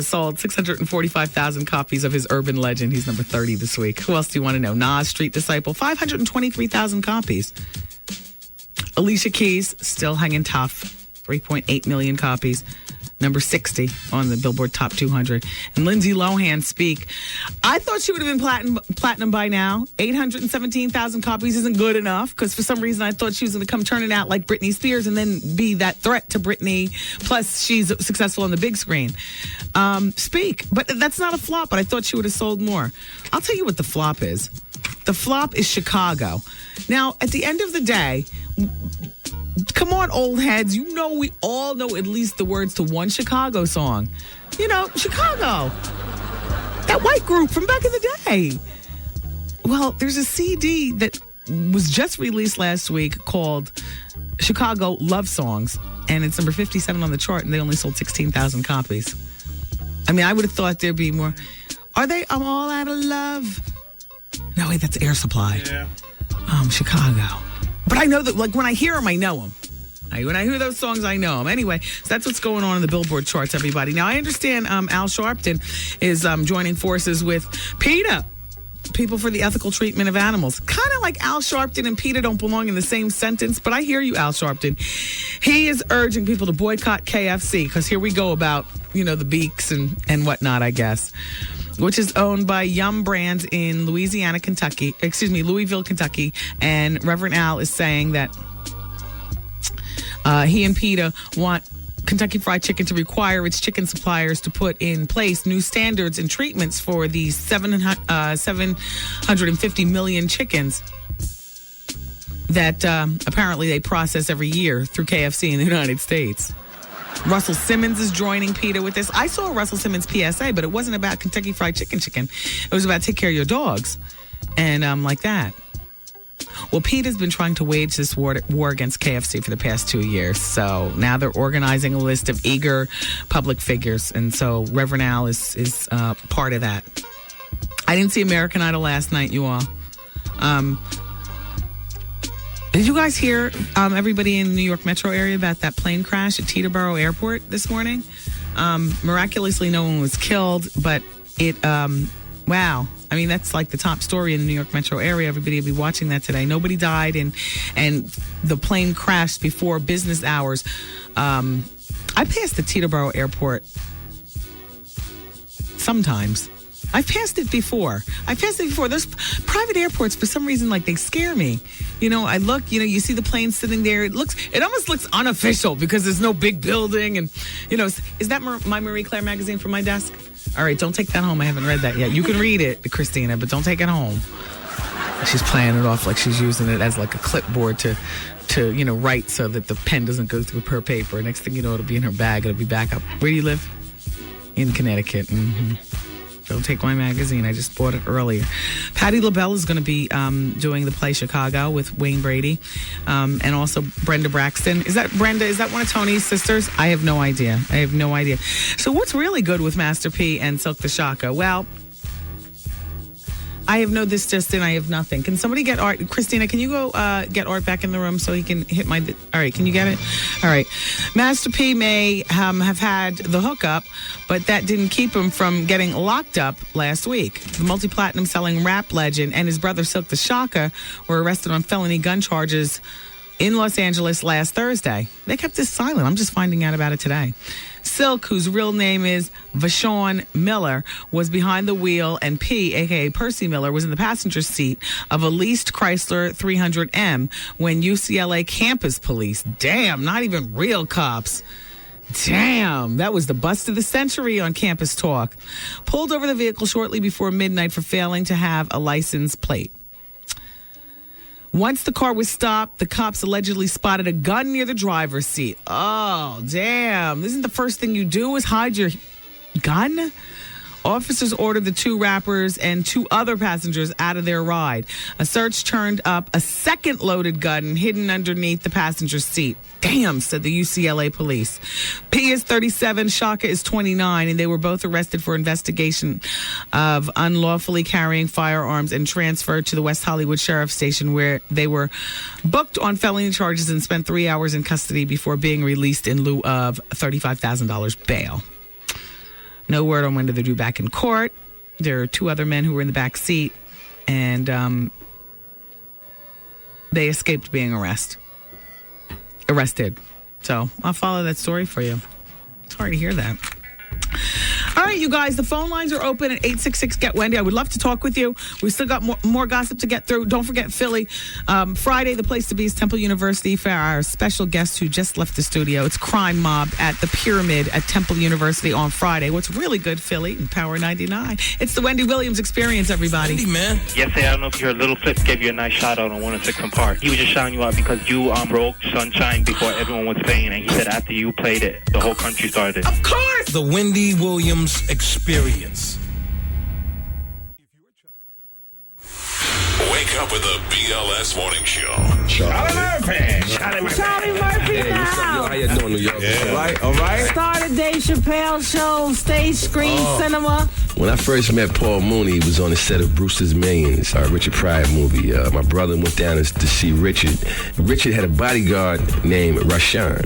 sold 645,000 copies of his Urban Legend. He's number 30 this week. Who else do you want to know? Nas, Street Disciple, 523,000 copies. Alicia Keys, still hanging tough, 3.8 million copies. Number 60 on the Billboard Top 200. And Lindsay Lohan, Speak. I thought she would have been platinum by now. 817,000 copies isn't good enough, because for some reason I thought she was going to come turning out like Britney Spears and then be that threat to Britney. Plus, she's successful on the big screen. Speak. But that's not a flop, but I thought she would have sold more. I'll tell you what the flop is. The flop is Chicago. Now, at the end of the day, come on, old heads. We all know at least the words to one Chicago song. Chicago. That white group from back in the day. Well, there's a CD that was just released last week called Chicago Love Songs, and it's number 57 on the chart, and they only sold 16,000 copies. I mean, I would have thought there'd be more. Are they? I'm all out of love. No, wait, that's Air Supply. Yeah. Chicago. But I know that, like, when I hear them, I know them. When I hear those songs, I know them. Anyway, so that's what's going on in the Billboard charts, everybody. Now, I understand Al Sharpton is joining forces with PETA, People for the Ethical Treatment of Animals. Kind of like Al Sharpton and PETA don't belong in the same sentence, but I hear you, Al Sharpton. He is urging people to boycott KFC, because here we go about, the beaks and whatnot, I guess, which is owned by Yum Brands in Louisville, Kentucky. And Reverend Al is saying that he and PETA want Kentucky Fried Chicken to require its chicken suppliers to put in place new standards and treatments for these 750 million chickens that apparently they process every year through KFC in the United States. Russell Simmons is joining PETA with this. I saw a Russell Simmons PSA, but it wasn't about Kentucky Fried Chicken. It was about take care of your dogs and like that. Well, PETA's been trying to wage this war against KFC for the past 2 years. So now they're organizing a list of eager public figures. And so Reverend Al is part of that. I didn't see American Idol last night, you all. Did you guys hear, everybody in the New York metro area, about that plane crash at Teterboro Airport this morning? Miraculously, no one was killed, but it... wow. I mean, that's like the top story in the New York metro area. Everybody will be watching that today. Nobody died, and the plane crashed before business hours. I passed the Teterboro Airport sometimes. I've passed it before. Those private airports, for some reason, like, they scare me. I look, you see the plane sitting there. It almost looks unofficial because there's no big building. And, is that my Marie Claire magazine from my desk? All right, don't take that home. I haven't read that yet. You can read it, Christina, but don't take it home. She's playing it off like she's using it as like a clipboard to write so that the pen doesn't go through her paper. Next thing you know, it'll be in her bag. It'll be back up. Where do you live? In Connecticut. Mm-hmm. Don't take my magazine. I just bought it earlier. Patti LaBelle is going to be doing the play Chicago with Wayne Brady, and also Brenda Braxton. Is that Brenda? Is that one of Tony's sisters? I have no idea. So what's really good with Master P and Silk the Shocker? Well, I have no this just in. I have nothing. Can somebody get Art? Christina, can you go get Art back in the room so he can hit my... All right, can you get it? All right. Master P may have had the hookup, but that didn't keep him from getting locked up last week. The multi-platinum selling rap legend and his brother Silk the Shocker were arrested on felony gun charges in Los Angeles last Thursday. They kept this silent. I'm just finding out about it today. Silk, whose real name is Vashon Miller, was behind the wheel, and P, a.k.a. Percy Miller, was in the passenger seat of a leased Chrysler 300M when UCLA campus police, damn, not even real cops, damn, that was the bust of the century on Campus Talk, pulled over the vehicle shortly before midnight for failing to have a license plate. Once the car was stopped, the cops allegedly spotted a gun near the driver's seat. Oh, damn. Isn't the first thing you do is hide your gun? Officers ordered the two rappers and two other passengers out of their ride. A search turned up a second loaded gun hidden underneath the passenger seat. Damn, said the UCLA police. P is 37, Shaka is 29, and they were both arrested for investigation of unlawfully carrying firearms and transferred to the West Hollywood Sheriff's Station, where they were booked on felony charges and spent 3 hours in custody before being released in lieu of $35,000 bail. No word on when they're due back in court. There are two other men who were in the back seat, and they escaped being arrested. So I'll follow that story for you. Sorry to hear that. All right, you guys, the phone lines are open at 866-GET-WENDY. I would love to talk with you. We still got more gossip to get through. Don't forget Philly. Friday, the place to be is Temple University for our special guest who just left the studio. It's Crime Mob at the Pyramid at Temple University on Friday. What's really good, Philly, and Power 99. It's the Wendy Williams Experience, everybody. Wendy, man. Yesterday, I don't know if you heard, Little Flip gave you a nice shout out on 106 & Park. He was just shouting you out because you broke Sunshine before everyone was playing, and he said after you played it, the whole country started. Of course! The Wendy Williams Experience. Wake up with the BLS Morning Show. Charlie Murphy now. How you doing, New York? Yeah. All right. Started Dave Chappelle Show, stage screen cinema. When I first met Paul Mooney, he was on the set of Brewster's Millions, Richard Pryor movie. My brother went down to see Richard. Richard had a bodyguard named Rashawn,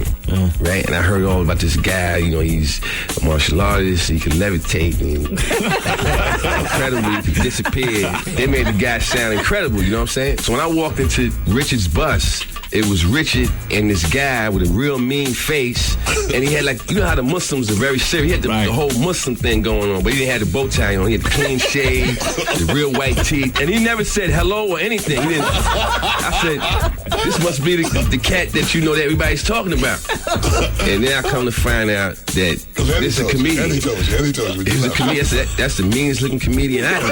right? And I heard all about this guy. You know, he's a martial artist. He can levitate. And incredible. He could disappear. They made the guy sound incredible, you know what I'm saying? So when I walked into Richard's bus, it was Richard and this guy with a real mean face, and he had like, you know how the Muslims are very serious. He had the whole Muslim thing going on, but he didn't have the bow tie on. He had the clean shave, the real white teeth, and he never said hello or anything. He didn't. I said, this must be the cat that you know that everybody's talking about. And then I come to find out that this is a comedian. Eddie told you. He's a comedian. That's the meanest looking comedian I know.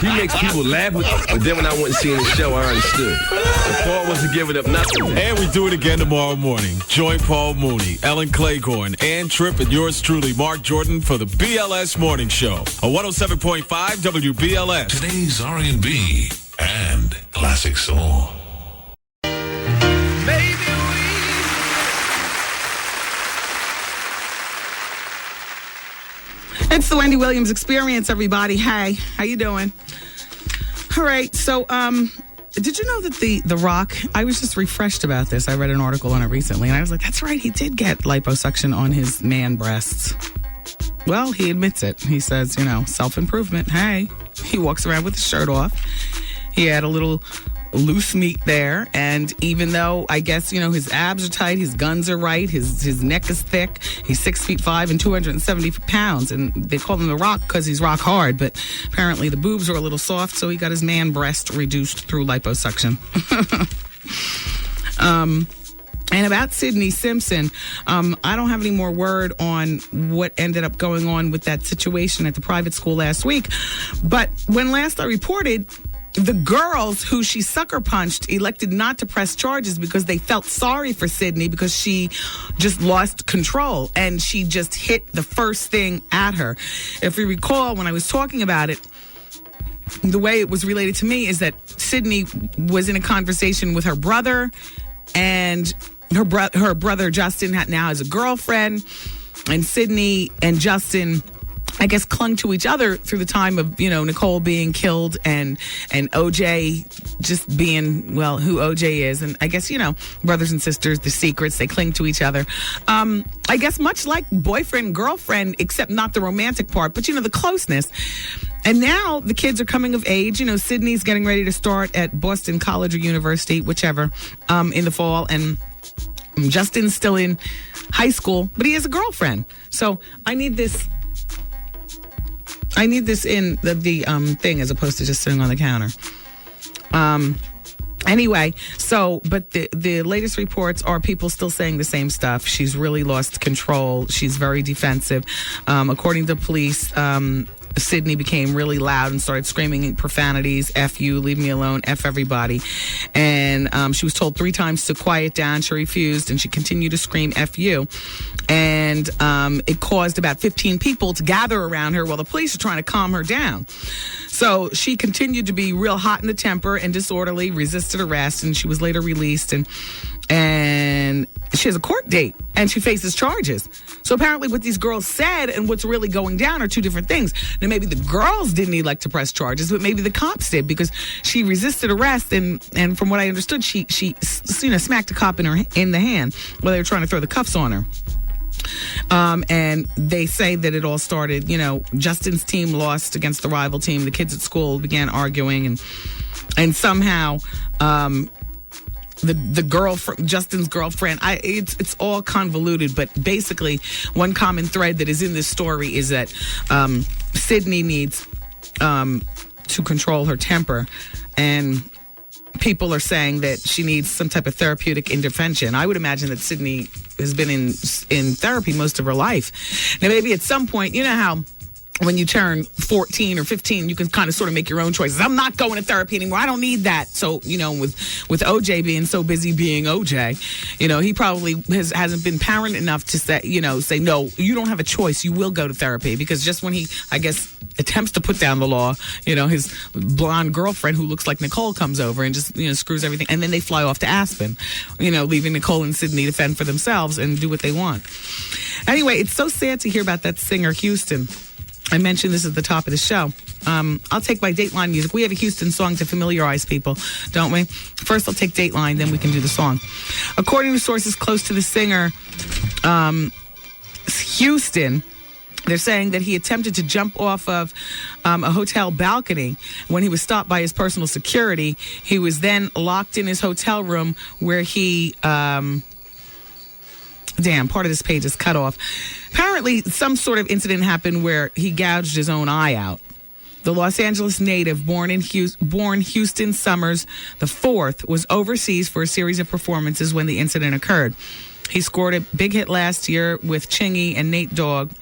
He makes people laugh, but then when I went and seen the show, I understood. And Paul wasn't giving up nothing. And we do it again tomorrow morning. Join Paul Mooney, Ellen Claycorn, Ann Tripp, and yours truly, Mark Jordan, for the BLS Morning Show. A 107.5 WBLS. Today's R&B and classic soul. It's the Wendy Williams Experience, everybody. Hey, how you doing? All right, so did you know that the Rock, I was just refreshed about this. I read an article on it recently, and I was like, that's right, he did get liposuction on his man breasts. Well, he admits it. He says, you know, self-improvement. Hey, he walks around with his shirt off. He had a little loose meat there, and even though I guess, you know, his abs are tight, his guns are right, his neck is thick, he's 6'5" and 270 pounds, and they call him the Rock because he's rock hard, but apparently the boobs are a little soft, so he got his man breast reduced through liposuction. And about Sidney Simpson, I don't have any more word on what ended up going on with that situation at the private school last week, but when last I reported, the girls who she sucker punched elected not to press charges because they felt sorry for Sidney because she just lost control and she just hit the first thing at her. If you recall, when I was talking about it, the way it was related to me is that Sidney was in a conversation with her brother, and her brother Justin now has a girlfriend, and Sidney and Justin, I guess, clung to each other through the time of, you know, Nicole being killed and OJ just being, well, who OJ is. And I guess, you know, brothers and sisters, the secrets, they cling to each other. I guess much like boyfriend, girlfriend, except not the romantic part, but, you know, the closeness. And now the kids are coming of age. You know, Sydney's getting ready to start at Boston College or University, whichever, in the fall. And Justin's still in high school, but he has a girlfriend. So I need this in the thing as opposed to just sitting on the counter. Anyway, so, but the latest reports are people still saying the same stuff. She's really lost control. She's very defensive. According to police, Sidney became really loud and started screaming profanities, F you, leave me alone, F everybody. And she was told 3 times to quiet down. She refused, and she continued to scream F you. And it caused about 15 people to gather around her while the police are trying to calm her down. So she continued to be real hot in the temper and disorderly, resisted arrest, and she was later released. And she has a court date, and she faces charges. So apparently what these girls said and what's really going down are 2 different things. Now, maybe the girls didn't elect to press charges, but maybe the cops did, because she resisted arrest, and from what I understood, she you know, smacked a cop in the hand while they were trying to throw the cuffs on her. And they say that it all started, you know, Justin's team lost against the rival team. The kids at school began arguing, and somehow, the girlfriend, Justin's girlfriend, it's all convoluted, but basically one common thread that is in this story is that Sidney needs to control her temper, and people are saying that she needs some type of therapeutic intervention. I would imagine that Sidney has been in therapy most of her life. Now, maybe at some point, you know how when you turn 14 or 15, you can kind of sort of make your own choices. I'm not going to therapy anymore. I don't need that. So, you know, with OJ being so busy being OJ, you know, he probably hasn't been parent enough to say, no, you don't have a choice. You will go to therapy. Because just when he, I guess, attempts to put down the law, you know, his blonde girlfriend who looks like Nicole comes over and just, you know, screws everything. And then they fly off to Aspen, you know, leaving Nicole and Sidney to fend for themselves and do what they want. Anyway, it's so sad to hear about that singer, Houston. I mentioned this at the top of the show. I'll take my Dateline music. We have a Houston song to familiarize people, don't we? First, I'll take Dateline, then we can do the song. According to sources close to the singer, Houston, they're saying that he attempted to jump off of a hotel balcony when he was stopped by his personal security. He was then locked in his hotel room where he... part of this page is cut off. Apparently, some sort of incident happened where he gouged his own eye out. The Los Angeles native, born Houston Summers IV, was overseas for a series of performances when the incident occurred. He scored a big hit last year with Chingy and Nate Dogg,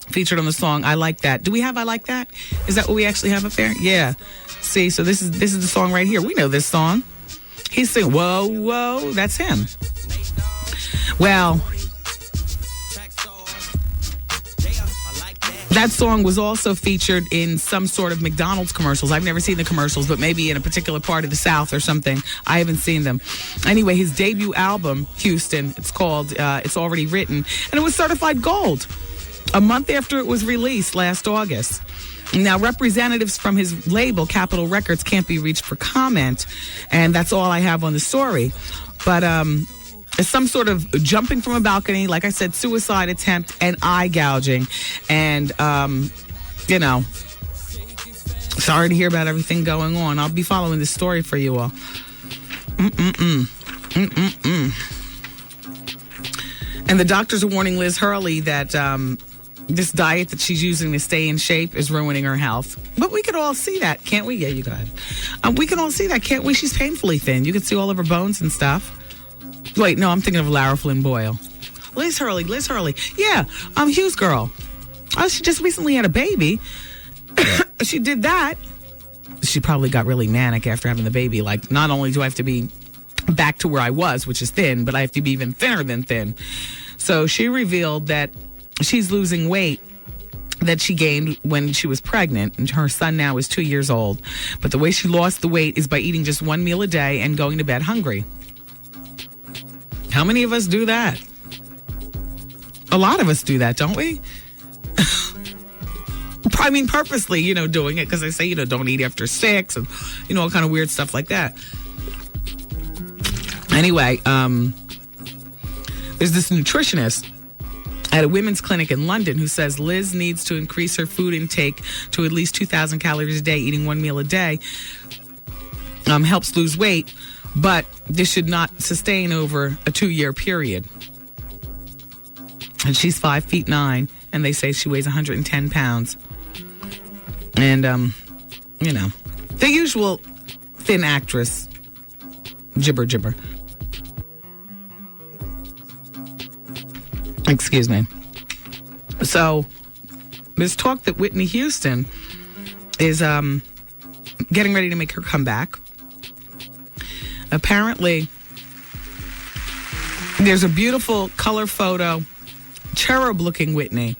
featured on the song I Like That. Do we have I Like That? Is that what we actually have up there? Yeah. See, so this is the song right here. We know this song. He's singing, whoa, whoa, that's him. Well, that song was also featured in some sort of McDonald's commercials. I've never seen the commercials, but maybe in a particular part of the South or something. I haven't seen them. Anyway, his debut album, Houston, it's called It's Already Written, and it was certified gold a month after it was released last August. Now, representatives from his label, Capitol Records, can't be reached for comment, and that's all I have on the story. But it's some sort of jumping from a balcony, like I said, suicide attempt and eye gouging. And, sorry to hear about everything going on. I'll be following this story for you all. And the doctors are warning Liz Hurley that this diet that she's using to stay in shape is ruining her health. But we could all see that, can't we? Yeah, you got it. We can all see that, can't we? She's painfully thin. You can see all of her bones and stuff. Wait, no, I'm thinking of Lara Flynn Boyle. Liz Hurley. Yeah, Hughes' girl. Oh, she just recently had a baby. She did that. She probably got really manic after having the baby. Like, not only do I have to be back to where I was, which is thin, but I have to be even thinner than thin. So she revealed that she's losing weight that she gained when she was pregnant, and her son now is 2 years old. But the way she lost the weight is by eating just one meal a day and going to bed hungry. How many of us do that? A lot of us do that, don't we? I mean, purposely, doing it because they say, don't eat after 6 and, all kind of weird stuff like that. Anyway, there's this nutritionist at a women's clinic in London who says Liz needs to increase her food intake to at least 2,000 calories a day. Eating one meal a day helps lose weight, but this should not sustain over a 2-year period. And she's 5'9", and they say she weighs 110 pounds. And, the usual thin actress gibber. Excuse me. So, there's talk that Whitney Houston is getting ready to make her comeback. Apparently, there's a beautiful color photo, cherub-looking Whitney,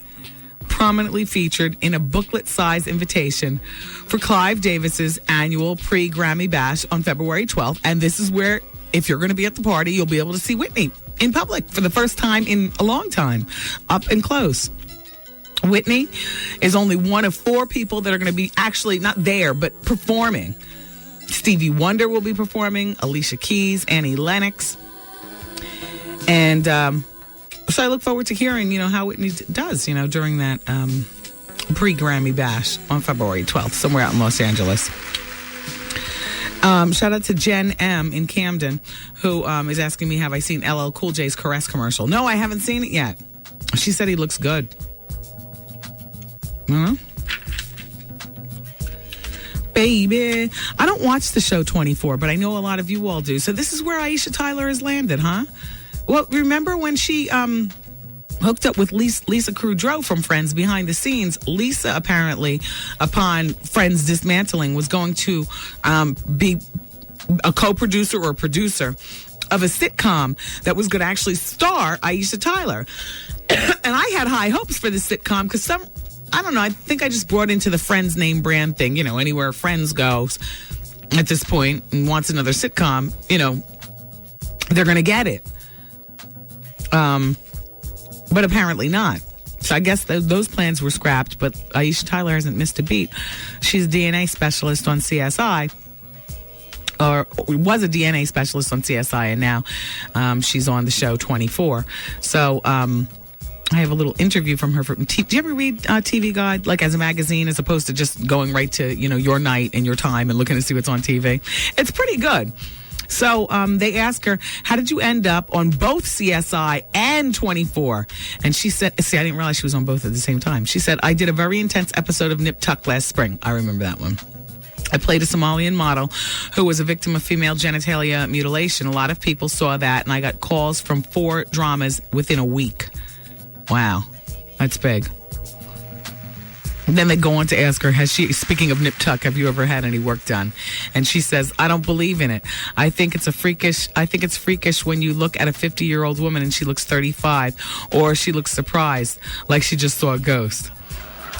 prominently featured in a booklet-sized invitation for Clive Davis's annual pre-Grammy Bash on February 12th. And this is where, if you're going to be at the party, you'll be able to see Whitney in public for the first time in a long time, up and close. Whitney is only one of 4 people that are going to be actually not there, but performing. Stevie Wonder will be performing, Alicia Keys, Annie Lennox. And so I look forward to hearing, how Whitney does, during that pre-Grammy Bash on February 12th, somewhere out in Los Angeles. Shout out to Jen M. in Camden, who is asking me, have I seen LL Cool J's Caress commercial? No, I haven't seen it yet. She said he looks good. Baby, I don't watch the show 24, but I know a lot of you all do. So this is where Aisha Tyler has landed, huh? Well, remember when she hooked up with Lisa Kudrow from Friends behind the scenes? Lisa, apparently, upon Friends dismantling, was going to be a co-producer or producer of a sitcom that was going to actually star Aisha Tyler. And I had high hopes for the sitcom because I don't know, I think I just brought into the Friends name brand thing, anywhere Friends goes at this point and wants another sitcom, they're going to get it. But apparently not. So I guess those plans were scrapped, but Aisha Tyler hasn't missed a beat. She's a DNA specialist on CSI. Or was a DNA specialist on CSI, and now she's on the show 24. So I have a little interview from her. Do you ever read TV Guide, like as a magazine, as opposed to just going right to your night and your time and looking to see what's on TV? It's pretty good. So they asked her, how did you end up on both CSI and 24? And she said, see, I didn't realize she was on both at the same time. She said, I did a very intense episode of Nip Tuck last spring. I remember that one. I played a Somalian model who was a victim of female genitalia mutilation. A lot of people saw that, and I got calls from 4 dramas within a week. Wow, that's big. And then they go on to ask her, speaking of Nip Tuck, have you ever had any work done? And she says, I don't believe in it. I think it's freakish when you look at a 50-year-old woman and she looks 35, or she looks surprised, like she just saw a ghost.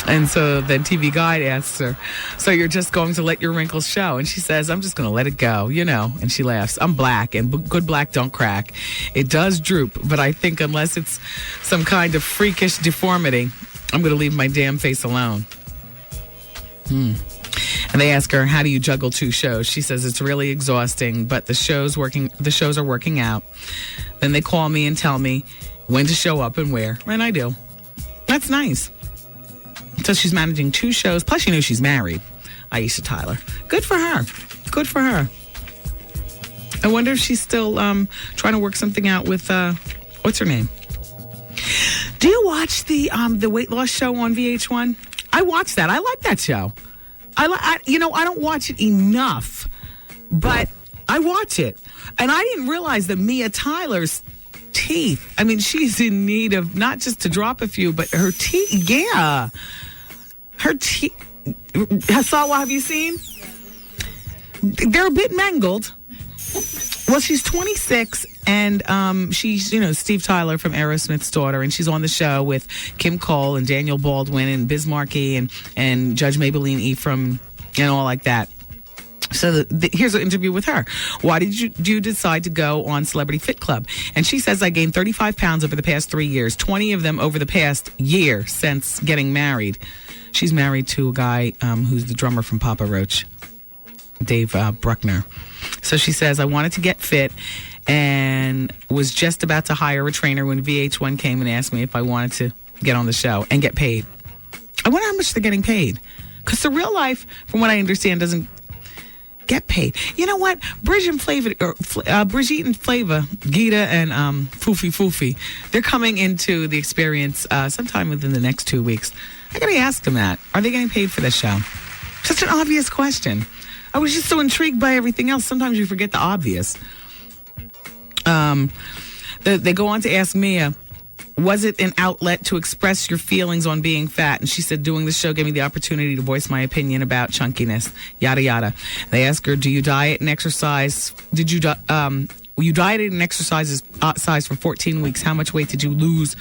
And so then TV Guide asks her, so you're just going to let your wrinkles show? And she says, I'm just going to let it go, And she laughs. I'm black, and good black don't crack. It does droop, but I think unless it's some kind of freakish deformity, I'm going to leave my damn face alone. And they ask her, how do you juggle 2 shows? She says, it's really exhausting, but the shows are working out. Then they call me and tell me when to show up and where, and I do. That's nice. So she's managing 2 shows, plus she's married, Aisha Tyler. Good for her. Good for her. I wonder if she's still trying to work something out with, what's her name? Do you watch the weight loss show on VH1? I watch that. I like that show. I don't watch it enough, but I watch it. And I didn't realize that Mia Tyler's teeth, I mean, she's in need of not just to drop a few, but her teeth, yeah. Her teeth, Hasawa, have you seen? They're a bit mangled. Well, she's 26, and she's, Steve Tyler from Aerosmith's daughter, and she's on the show with Kim Cole and Daniel Baldwin and Biz Markie and Judge Maybelline Ephraim and all like that. So here's an interview with her. Why did you decide to go on Celebrity Fit Club? And she says, I gained 35 pounds over the past 3 years, 20 of them over the past year since getting married. She's married to a guy who's the drummer from Papa Roach, Dave Bruckner. So she says, I wanted to get fit and was just about to hire a trainer when VH1 came and asked me if I wanted to get on the show and get paid. I wonder how much they're getting paid. Because the real life, from what I understand, doesn't get paid. You know what? Brigitte and Flava, Gita and Foofy, they're coming into the experience sometime within the next 2 weeks. I got to ask them that. Are they getting paid for this show? Such an obvious question. I was just so intrigued by everything else. Sometimes you forget the obvious. They go on to ask Mia, was it an outlet to express your feelings on being fat? And she said, doing the show gave me the opportunity to voice my opinion about chunkiness, yada, yada. They ask her, do you diet and exercise? You dieted and exercised for 14 weeks. How much weight did you lose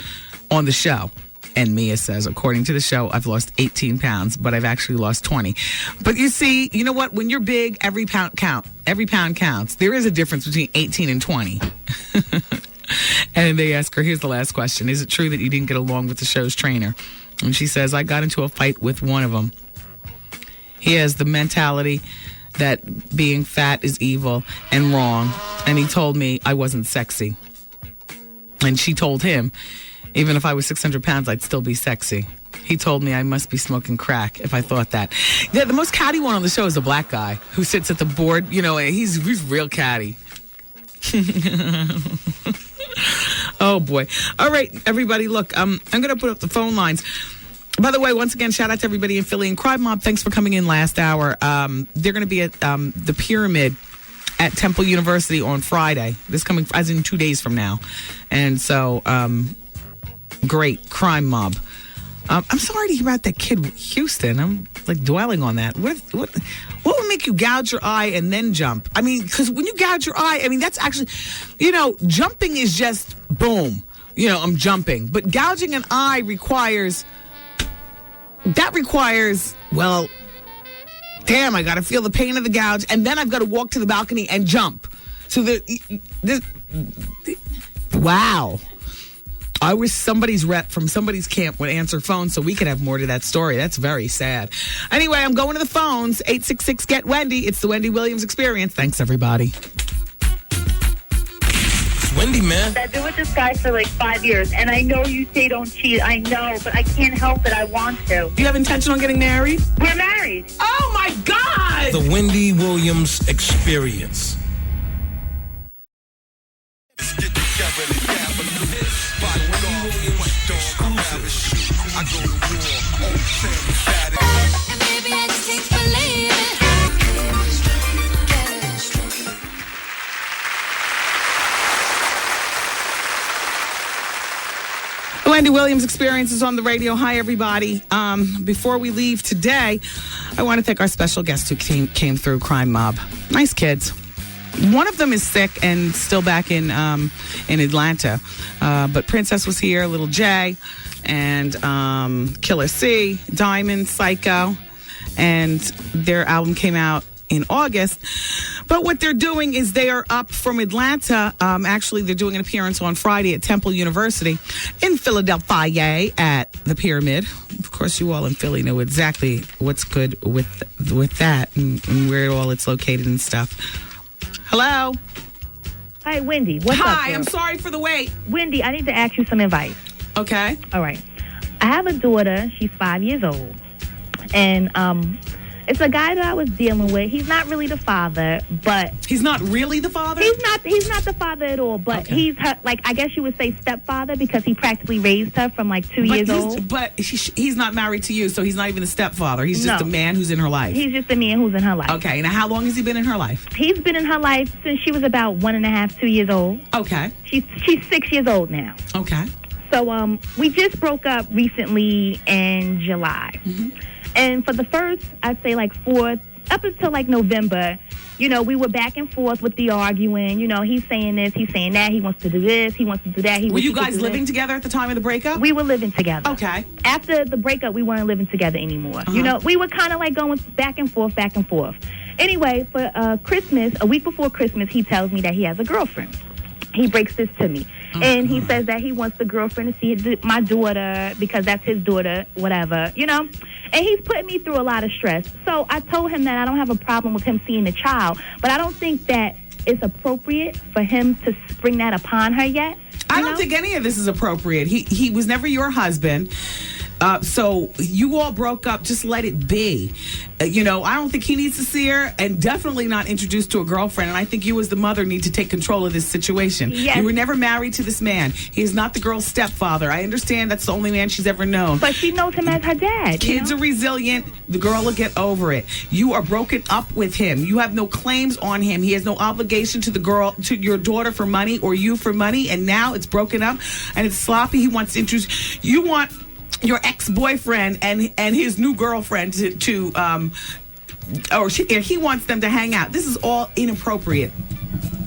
on the show? And Mia says, according to the show, I've lost 18 pounds, but I've actually lost 20. But you see, you know what? When you're big, every pound counts. There is a difference between 18 and 20. And they ask her, here's the last question. Is it true that you didn't get along with the show's trainer? And she says, I got into a fight with one of them. He has the mentality that being fat is evil and wrong. And he told me I wasn't sexy. And she told him, even if I was 600 pounds, I'd still be sexy. He told me I must be smoking crack if I thought that. Yeah, the most catty one on the show is a black guy who sits at the board. He's real catty. Oh, boy. All right, everybody, look, I'm going to put up the phone lines. By the way, once again, shout out to everybody in Philly. And Crime Mob, thanks for coming in last hour. They're going to be at the Pyramid at Temple University on Friday. This coming, as in 2 days from now. And so... great. Crime Mob. I'm sorry to hear about that kid, Houston. I'm dwelling on that. What would make you gouge your eye and then jump? I mean, because when you gouge your eye, I mean, that's actually, jumping is just boom. I'm jumping. But gouging an eye requires, well, damn, I got to feel the pain of the gouge. And then I've got to walk to the balcony and jump. So wow. I wish somebody's rep from somebody's camp would answer phones so we could have more to that story. That's very sad. Anyway, I'm going to the phones. 866-GET-WENDY. It's the Wendy Williams Experience. Thanks, everybody. It's Wendy, man. I've been with this guy for like 5 years, and I know you say don't cheat. I know, but I can't help it. I want to. Do you have intention on getting married? We're married. Oh, my God! The Wendy Williams Experience. Wendy Williams Experience is on the radio. Hi, everybody. Before we leave today, I want to thank our special guest who came through, Crime Mob. Nice kids. One of them is sick and still back in Atlanta. But Princess was here, Little J, and Killer C, Diamond, Psycho, and their album came out in August. But what they're doing is they are up from Atlanta. Actually, they're doing an appearance on Friday at Temple University in Philadelphia at the Pyramid. Of course, you all in Philly know exactly what's good with that and where all it's located and stuff. Hello. Hi, Wendy. What's up? Hi, girl? I'm sorry for the wait. Wendy, I need to ask you some advice. Okay. All right. I have a daughter. She's 5 years old. And it's a guy that I was dealing with. He's not really the father, but... He's not really the father? He's not the father at all, but he's her, like, I guess you would say stepfather because he practically raised her from like 2 years old. But he's not married to you, so he's not even a stepfather. He's just a man who's in her life. He's just a man who's in her life. Okay, now how long has he been in her life? He's been in her life since she was about 1.5, 2 years old. Okay. She's 6 years old now. Okay. So we just broke up recently in July. Mm-hmm. And for the first, I'd say like up until like November, you know, we were back and forth with the arguing. You know, he's saying this, he's saying that. He wants to do this, he wants to do that. Were you guys living together at the time of the breakup? We were living together. Okay. After the breakup, we weren't living together anymore. Uh-huh. You know, we were kind of like going back and forth, back and forth. Anyway, for Christmas, a week before Christmas, he tells me that he has a girlfriend. He breaks this to me. And he says that he wants the girlfriend to see my daughter because that's his daughter, whatever, you know. And he's putting me through a lot of stress. So I told him that I don't have a problem with him seeing the child, but I don't think that it's appropriate for him to spring that upon her yet. I don't think any of this is appropriate. He was never your husband. So you all broke up. Just let it be. You know, I don't think he needs to see her and definitely not introduced to a girlfriend. And I think you as the mother need to take control of this situation. Yes. You were never married to this man. He is not the girl's stepfather. I understand that's the only man she's ever known. But she knows him as her dad. Kids are resilient. The girl will get over it. You are broken up with him. You have no claims on him. He has no obligation to the girl, to your daughter for money or you for money. And now it's broken up and it's sloppy. He wants to introduce. You want your ex-boyfriend and his new girlfriend he wants them to hang out. This is all inappropriate.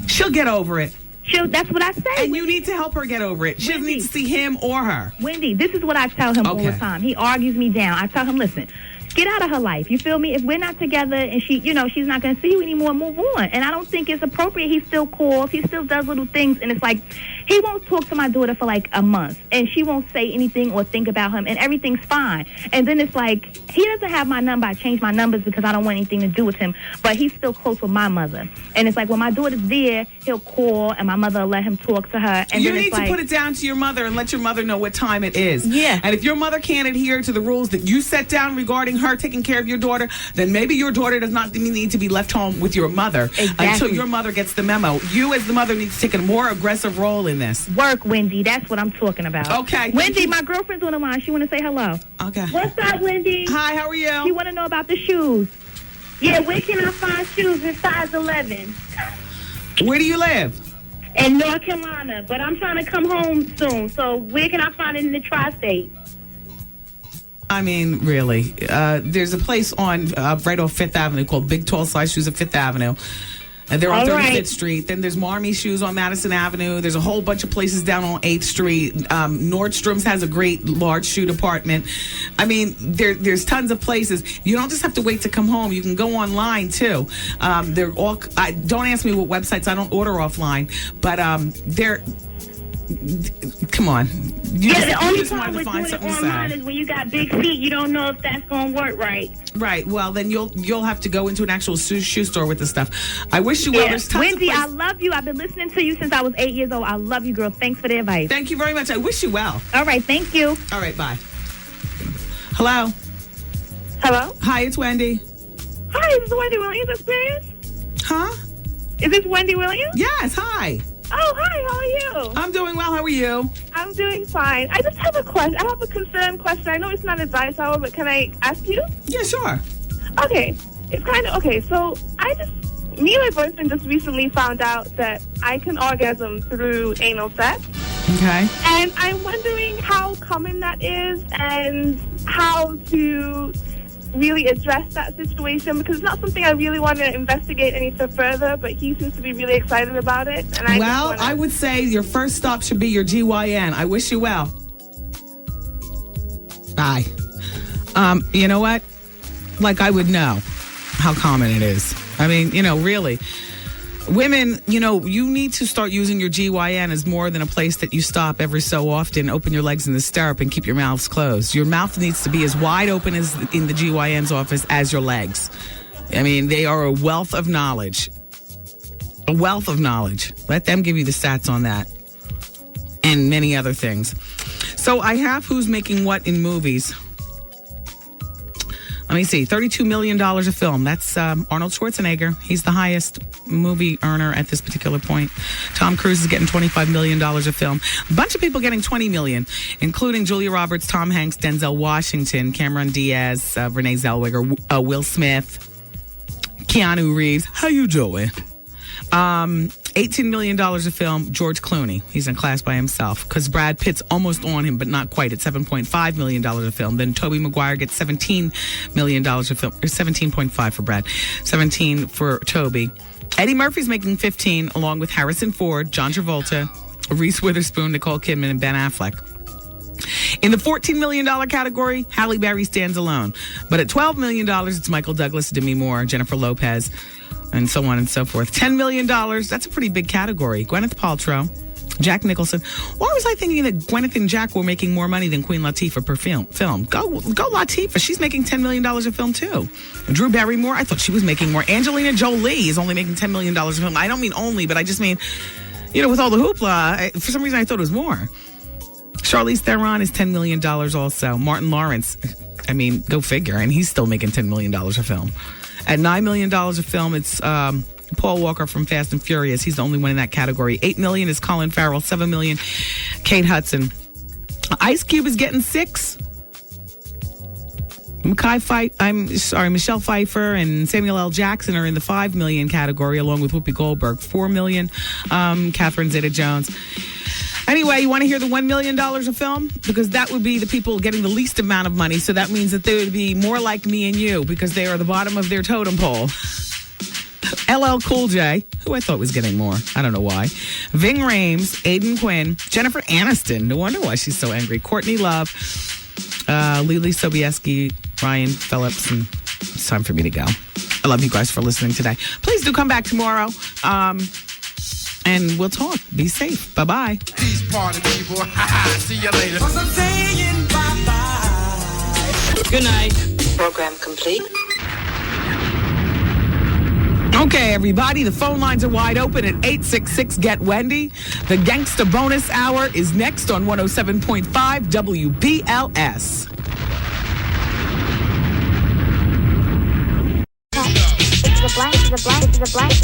She'll get over it. That's what I say. And you need to help her get over it. She doesn't need to see him or her. Wendy, this is what I tell him all the time. He argues me down. I tell him, listen, get out of her life. You feel me? If we're not together and she's not going to see you anymore, move on. And I don't think it's appropriate. He still calls. He still does little things. And it's like, he won't talk to my daughter for like a month. And she won't say anything or think about him. And everything's fine. And then it's like, he doesn't have my number. I changed my numbers because I don't want anything to do with him. But he's still close with my mother. And it's like, when my daughter's there, he'll call and my mother will let him talk to her. And you then need to put it down to your mother and let your mother know what time it is. Yeah. And if your mother can't adhere to the rules that you set down regarding her taking care of your daughter, then maybe your daughter does not need to be left home with your mother until your mother gets the memo. You as the mother need to take a more aggressive role in this. Work, Wendy. That's what I'm talking about. Okay. Wendy, my girlfriend's on the line. She want to say hello. Okay. What's up, Wendy? Hi, how are you? She want to know about the shoes. Yeah, where can I find shoes in size 11? Where do you live? In North Carolina, but I'm trying to come home soon. So where can I find it in the tri-state? I mean, really. There's a place on right off 5th Avenue called Big Tall Size Shoes at 5th Avenue. And they're on 35th Street. Then there's Marmy Shoes on Madison Avenue. There's a whole bunch of places down on 8th Street. Nordstrom's has a great large shoe department. I mean, there's tons of places. You don't just have to wait to come home. You can go online, too. They're all. Don't ask me what websites. I don't order offline. But Come on. The only just problem wanted with to find doing it something to say. online is when you got big feet, you don't know if that's going to work right. Right. Well, then you'll have to go into an actual shoe store with the stuff. I wish you well. There's tons Wendy, of I love you. I've been listening to you since I was 8 years old. I love you, girl. Thanks for the advice. Thank you very much. I wish you well. All right. Thank you. All right. Bye. Hello. Hello? Hi, it's Wendy. Hi, is this Wendy Williams Experience? Huh? Is this Wendy Williams? Yes. Hi. Oh, hi. How are you? I'm doing well. How are you? I'm doing fine. I just have a question. I have a concern question. I know it's not advice hour, but can I ask you? Yeah, sure. Okay. It's kind of, okay, so me and my boyfriend just recently found out that I can orgasm through anal sex. Okay. And I'm wondering how common that is and how to really address that situation, because it's not something I really want to investigate any further, but he seems to be really excited about it. And I would say your first stop should be your GYN. I wish you well. Bye. You know what? Like, I would know how common it is. I mean, really. Women, you need to start using your GYN as more than a place that you stop every so often, open your legs in the stirrup, and keep your mouths closed. Your mouth needs to be as wide open as in the GYN's office as your legs. I mean, they are a wealth of knowledge. A wealth of knowledge. Let them give you the stats on that. And many other things. So I have who's making what in movies. Let me see, $32 million a film. That's Arnold Schwarzenegger. He's the highest movie earner at this particular point. Tom Cruise is getting $25 million a film. A bunch of people getting $20 million, including Julia Roberts, Tom Hanks, Denzel Washington, Cameron Diaz, Renee Zellweger, Will Smith, Keanu Reeves. How you doing? $18 million a film, George Clooney. He's in class by himself because Brad Pitt's almost on him, but not quite at $7.5 million a film. Then Tobey Maguire gets $17 million a film, or 17.5 for Brad, 17 for Toby. Eddie Murphy's making 15, along with Harrison Ford, John Travolta, Reese Witherspoon, Nicole Kidman, and Ben Affleck. In the $14 million category, Halle Berry stands alone. But at $12 million, it's Michael Douglas, Demi Moore, Jennifer Lopez, and so on and so forth. $10 million, that's a pretty big category. Gwyneth Paltrow, Jack Nicholson. Why was I thinking that Gwyneth and Jack were making more money than Queen Latifah per film? Go Latifah. She's making $10 million a film, too. Drew Barrymore, I thought she was making more. Angelina Jolie is only making $10 million a film. I don't mean only, but I just mean, with all the hoopla, for some reason I thought it was more. Charlize Theron is $10 million also. Martin Lawrence, go figure. And he's still making $10 million a film. At $9 million a film, it's Paul Walker from Fast and Furious. He's the only one in that category. $8 million is Colin Farrell. $7 million, Kate Hudson. Ice Cube is getting $6 million. Michelle Pfeiffer and Samuel L. Jackson are in the $5 million category, along with Whoopi Goldberg. $4 million, Catherine Zeta-Jones. Anyway, you want to hear the $1 million a film? Because that would be the people getting the least amount of money. So that means that they would be more like me and you because they are the bottom of their totem pole. LL Cool J, who I thought was getting more. I don't know why. Ving Rhames, Aidan Quinn, Jennifer Aniston. No wonder why she's so angry. Courtney Love, Lily Sobieski, Ryan Phillips. And it's time for me to go. I love you guys for listening today. Please do come back tomorrow. And we'll talk. Be safe. Bye-bye. Peace party, people. See you later. I'm saying bye-bye. Good night. Program complete. Okay, everybody. The phone lines are wide open at 866-GET-WENDY. The Gangsta Bonus Hour is next on 107.5 WBLS.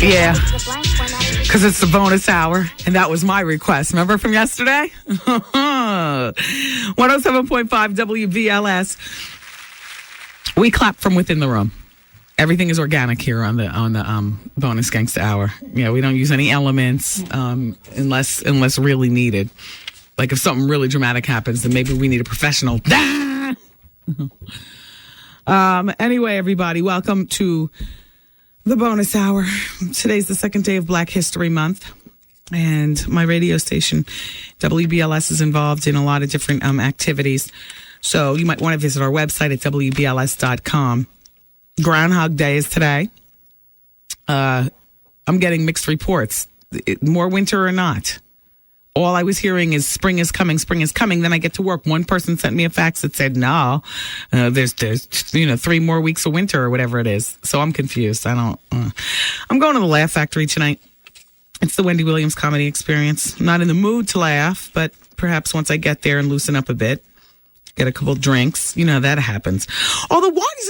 Yeah, because it's the bonus hour, and that was my request. Remember from yesterday? 107.5 WBLS. We clap from within the room. Everything is organic here on the bonus gangsta hour. Yeah, we don't use any elements unless really needed. Like if something really dramatic happens, then maybe we need a professional. Anyway, everybody, welcome to the bonus hour. Today's the second day of Black History Month, and my radio station, WBLS, is involved in a lot of different activities. So you might want to visit our website at WBLS.com. Groundhog Day is today. I'm getting mixed reports. More winter or not? all I was hearing is spring is coming, spring is coming. Then I get to work. One person sent me a fax that said, no, there's 3 more weeks of winter or whatever it is. So I'm confused. I'm going to the Laugh Factory tonight. It's the Wendy Williams Comedy Experience. I'm not in the mood to laugh, but perhaps once I get there and loosen up a bit, get a couple drinks, that happens. Although, why is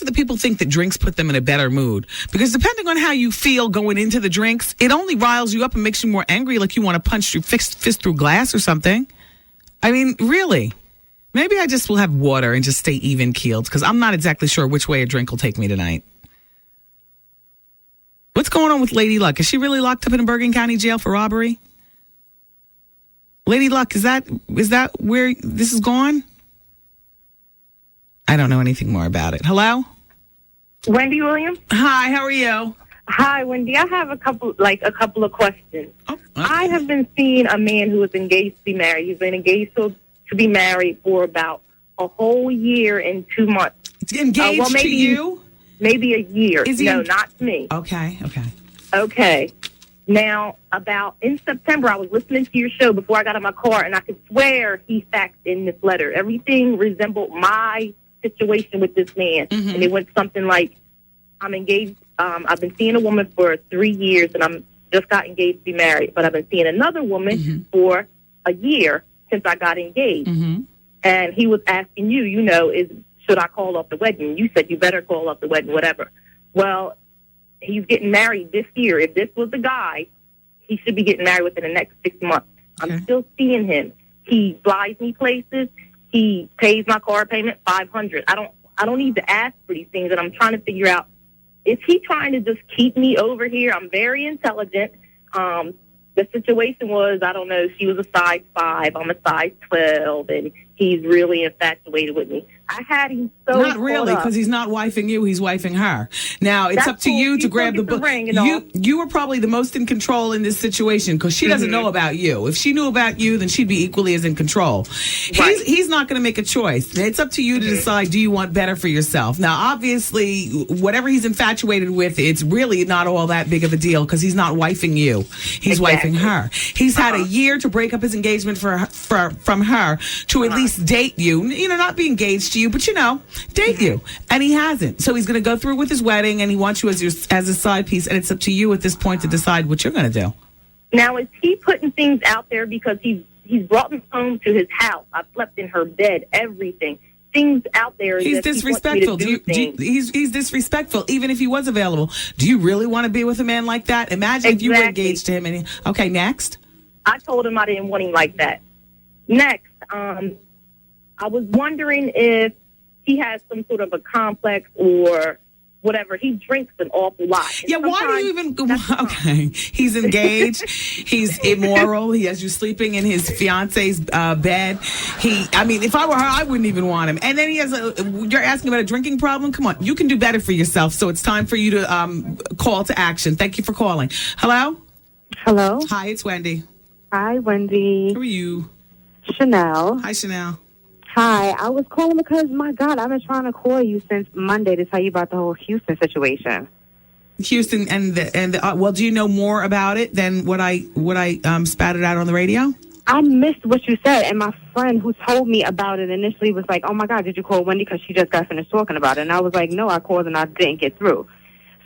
it that people think that drinks put them in a better mood? Because depending on how you feel going into the drinks, it only riles you up and makes you more angry, like you want to punch your fist through glass or something. I mean, really. Maybe I just will have water and just stay even-keeled, because I'm not exactly sure which way a drink will take me tonight. What's going on with Lady Luck? Is she really locked up in a Bergen County jail for robbery? Lady Luck, is that where this is going? I don't know anything more about it. Hello? Wendy Williams? Hi, how are you? Hi, Wendy. I have a couple of questions. Oh, okay. I have been seeing a man who is engaged to be married. He's been engaged to be married for about a whole year and 2 months. Engaged to you? Maybe a year. No, not to me. Okay. Now, about in September, I was listening to your show before I got in my car, and I could swear he faxed in this letter. Everything resembled my situation with this man. Mm-hmm. And it went something like, I'm engaged. I've been seeing a woman for 3 years, and I'm just got engaged to be married. But I've been seeing another woman for a year since I got engaged. Mm-hmm. And he was asking you, should I call off the wedding? You said you better call off the wedding, whatever. Well, he's getting married this year. If this was the guy, he should be getting married within the next 6 months. Okay. I'm still seeing him. He flies me places. He pays my car payment, $500. I don't need to ask for these things, and I'm trying to figure out, is he trying to just keep me over here? I'm very intelligent. The situation was, I don't know, she was a size 5, I'm a size 12, and he's really infatuated with me. I had him so not really, because he's not wifing you, he's wifing her. Now, it's up to you to grab the book. You were probably the most in control in this situation, because she doesn't know about you. If she knew about you, then she'd be equally as in control. Right. He's not going to make a choice. It's up to you to decide, do you want better for yourself? Now, obviously, whatever he's infatuated with, it's really not all that big of a deal, because he's not wifing you. He's wifing her. He's had a year to break up his engagement from her to at least date you. Not be engaged to you, but date you. And he hasn't. So he's going to go through with his wedding, and he wants you as a side piece, and it's up to you at this point to decide what you're going to do. Now, is he putting things out there because he's brought me home to his house? I've slept in her bed, everything. Things out there. He's disrespectful. He's disrespectful, even if he was available. Do you really want to be with a man like that? Imagine if you were engaged to him. Okay, next. I told him I didn't want him like that. Next, I was wondering if he has some sort of a complex or whatever. He drinks an awful lot. Yeah, why do you even... Okay, he's engaged. He's immoral. He has you sleeping in his fiance's bed. If I were her, I wouldn't even want him. And then he has you're asking about a drinking problem? Come on, you can do better for yourself, so it's time for you to call to action. Thank you for calling. Hello? Hello? Hi, it's Wendy. Hi, Wendy. Who are you? Chanel. Hi, Chanel. Hi, I was calling because, my God, I've been trying to call you since Monday to tell you about the whole Houston situation. Houston well, do you know more about it than what I spattered out on the radio? I missed what you said, and my friend who told me about it initially was like, oh, my God, did you call Wendy? Because she just got finished talking about it. And I was like, no, I called and I didn't get through.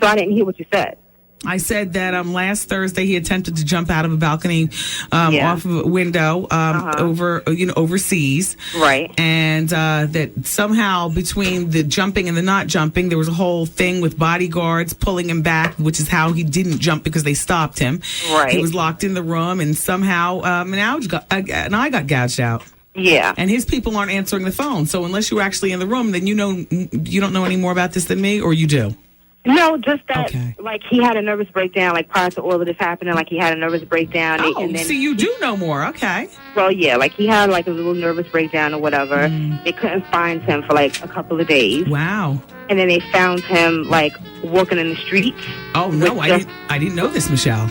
So I didn't hear what you said. I said that last Thursday he attempted to jump out of a balcony off of a window over overseas. Right. And that somehow between the jumping and the not jumping, there was a whole thing with bodyguards pulling him back, which is how he didn't jump because they stopped him. Right. He was locked in the room, and somehow an eye got gouged out. Yeah. And his people aren't answering the phone. So unless you were actually in the room, then you don't know any more about this than me, or you do? No, just that, like, he had a nervous breakdown, like, prior to all of this happening, like, he had a nervous breakdown. Oh, and then so you do know more, okay. Well, yeah, like, he had, like, a little nervous breakdown or whatever. They couldn't find him for, like, a couple of days. Wow. And then they found him, like, walking in the streets. Oh, no, I didn't know this, Michelle.